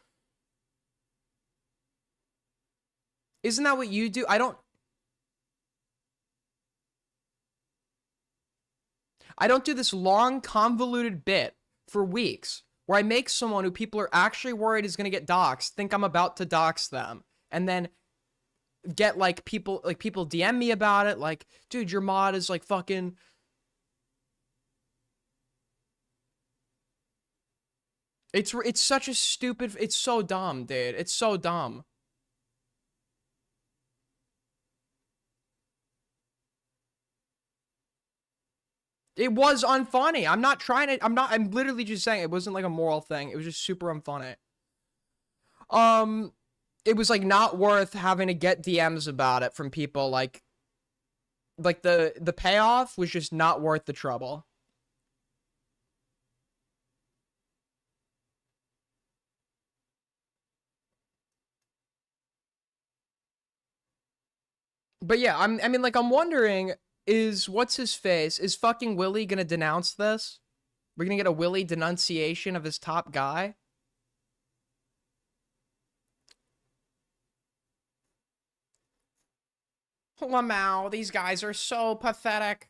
[SPEAKER 1] Isn't that what you do? I don't do this long, convoluted bit for weeks where I make someone who people are actually worried is going to get doxxed think I'm about to dox them, and then get like people DM me about it like, dude, your mod is like fucking... It's such a stupid... It's so dumb, dude. It's so dumb. It was unfunny. I'm literally just saying it wasn't like a moral thing. It was just super unfunny. It was like not worth having to get DMs about it from people like the payoff was just not worth the trouble. But yeah, I mean like I'm wondering, what's his face? Is fucking Willy gonna denounce this? We're gonna get a Willy denunciation of his top guy? Lamau, these guys are so pathetic.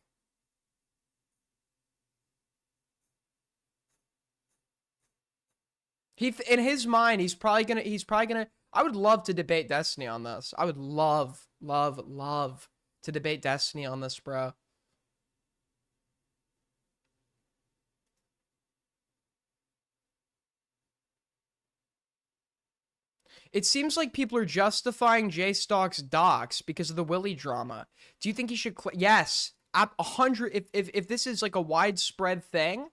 [SPEAKER 1] In his mind, he's probably gonna, I would love to debate Destiny on this. I would love to debate Destiny on this, bro. It seems like people are justifying J-Stock's docs because of the Willy drama. Do you think he should... Yes. 100... If this is like a widespread thing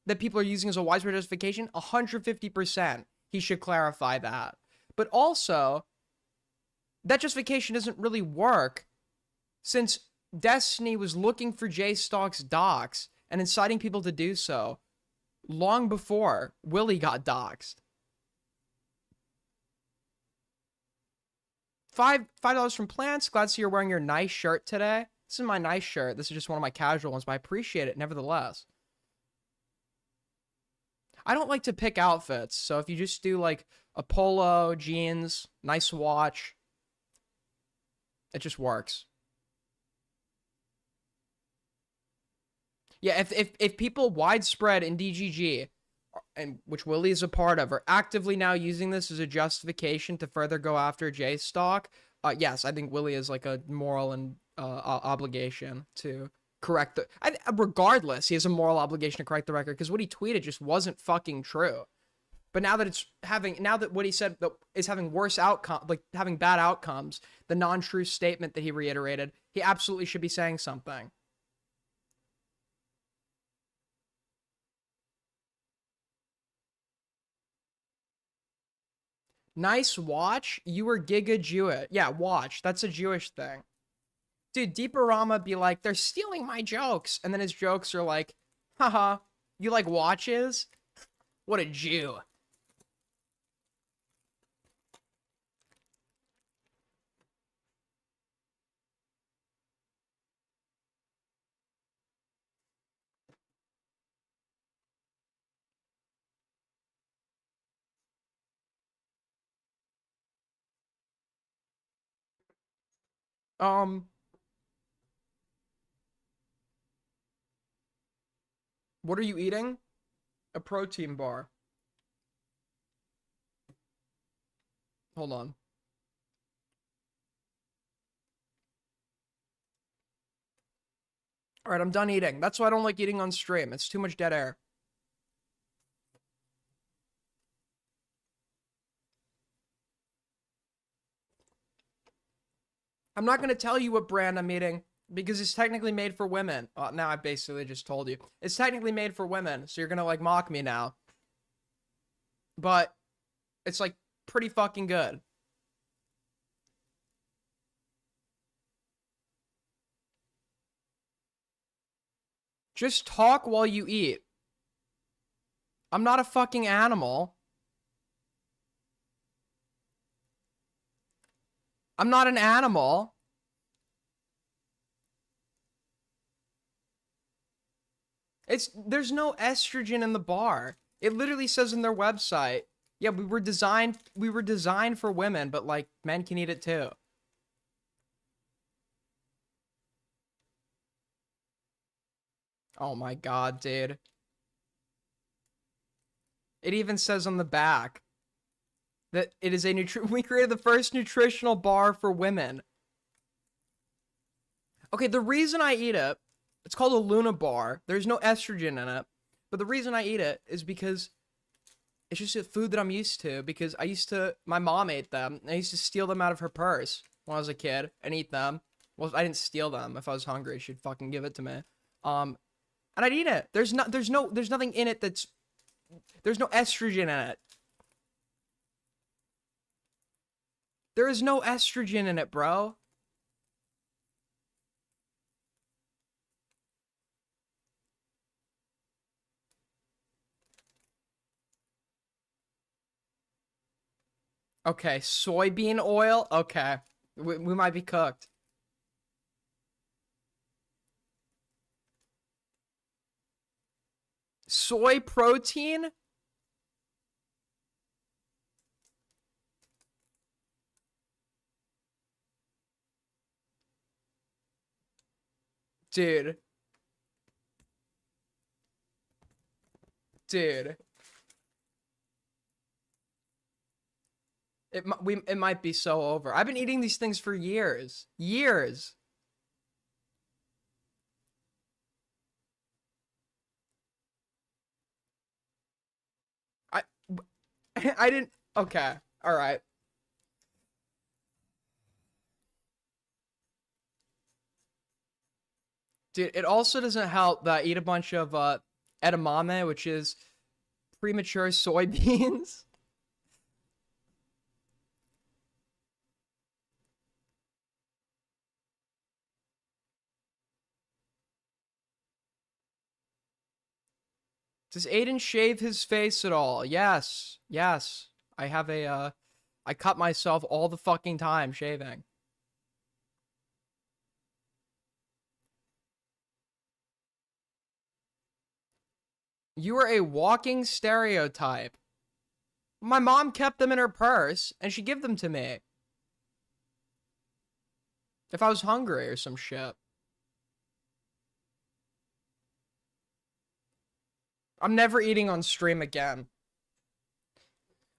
[SPEAKER 1] that people are using as a widespread justification, 150% he should clarify that. But also, that justification doesn't really work since Destiny was looking for J-Stock's docs and inciting people to do so long before Willy got doxed. $5 from Plants. Glad to see you're wearing your nice shirt today. This is my nice shirt. This is just one of my casual ones, but I appreciate it nevertheless. I don't like to pick outfits, so if you just do like a polo, jeans, nice watch, it just works. Yeah, if people widespread in DGG, and which Willy is a part of, are actively now using this as a justification to further go after J-Stock, yes, I think Willy is like a moral and obligation to correct the... regardless, he has a moral obligation to correct the record, because what he tweeted just wasn't fucking true. But now that what he said is having worse outcome, like having bad outcomes, the non-true statement that he reiterated, he absolutely should be saying something. Nice watch. You were giga Jewish. Yeah, watch. That's a Jewish thing. Dude, Deeparama be like, they're stealing my jokes. And then his jokes are like, haha, you like watches? What a Jew. What are you eating? A protein bar. Hold on. All right, I'm done eating. That's why I don't like eating on stream. It's too much dead air. I'm not going to tell you what brand I'm eating because it's technically made for women. Now I basically just told you. It's technically made for women, so you're going to like mock me now. But it's like pretty fucking good. Just talk while you eat. I'm not a fucking animal. I'm not an animal. There's no estrogen in the bar. It literally says in their website, yeah, we were designed for women, but like men can eat it too. Oh my god, dude. It even says on the back that it is we created the first nutritional bar for women. Okay, the reason I eat it, it's called a Luna bar. There's no estrogen in it. But the reason I eat it is because it's just a food that I'm used to. Because my mom ate them. And I used to steal them out of her purse when I was a kid and eat them. Well, I didn't steal them. If I was hungry, she'd fucking give it to me. And I'd eat it. There's nothing in it there's no estrogen in it. There is no estrogen in it, bro. Okay, soybean oil? Okay. We might be cooked. Soy protein? Dude. Dude. It might be so over. I've been eating these things for years. Years. I didn't. Okay. All right. Dude, it also doesn't help that I eat a bunch of edamame, which is premature soybeans. Does Aiden shave his face at all? Yes. Yes. I have I cut myself all the fucking time shaving. You are a walking stereotype. My mom kept them in her purse, and she gave them to me. If I was hungry or some shit. I'm never eating on stream again.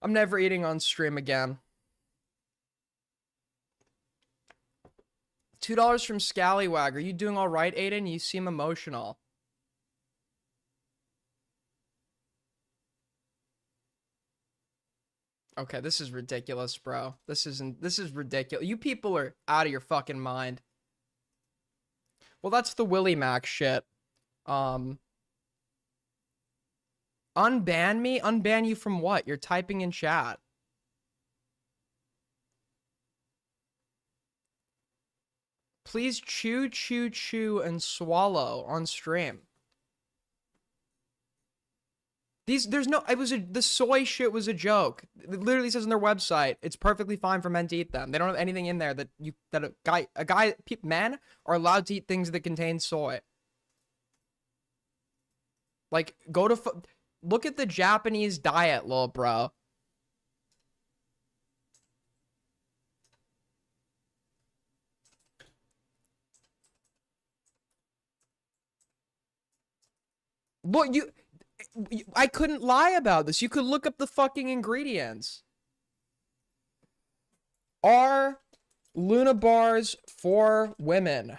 [SPEAKER 1] I'm never eating on stream again. $2 from Scallywag. Are you doing all right, Aiden? You seem emotional. Okay, this is ridiculous, bro. This is ridiculous. You people are out of your fucking mind. Well, that's the WillyMac shit. Unban me? Unban you from what? You're typing in chat. Please chew, chew, chew, and swallow on stream. There's no, the soy shit was a joke. It literally says on their website, it's perfectly fine for men to eat them. They don't have anything in there that men are allowed to eat things that contain soy. Like, look at the Japanese diet, little bro. Look, I couldn't lie about this. You could look up the fucking ingredients. Are Luna bars for women?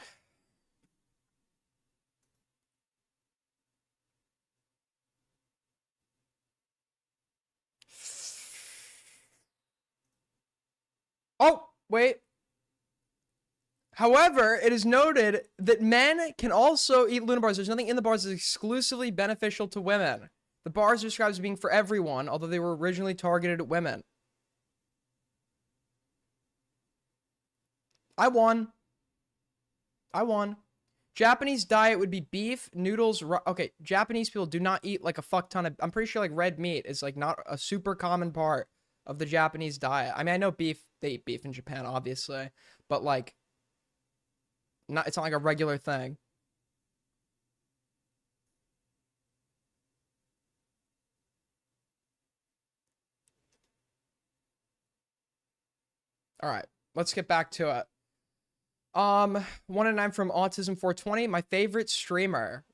[SPEAKER 1] Oh, wait. However, it is noted that men can also eat Luna bars. There's nothing in the bars that is exclusively beneficial to women. The bars are described as being for everyone, although they were originally targeted at women. I won. Japanese diet would be beef, noodles. Okay, Japanese people do not eat like a fuck ton of. I'm pretty sure like red meat is like not a super common part of the Japanese diet. I mean, I know beef. They eat beef in Japan, obviously, but like. It's not like a regular thing. All right, let's get back to it. 1 and 9 from Autism 420. My favorite streamer.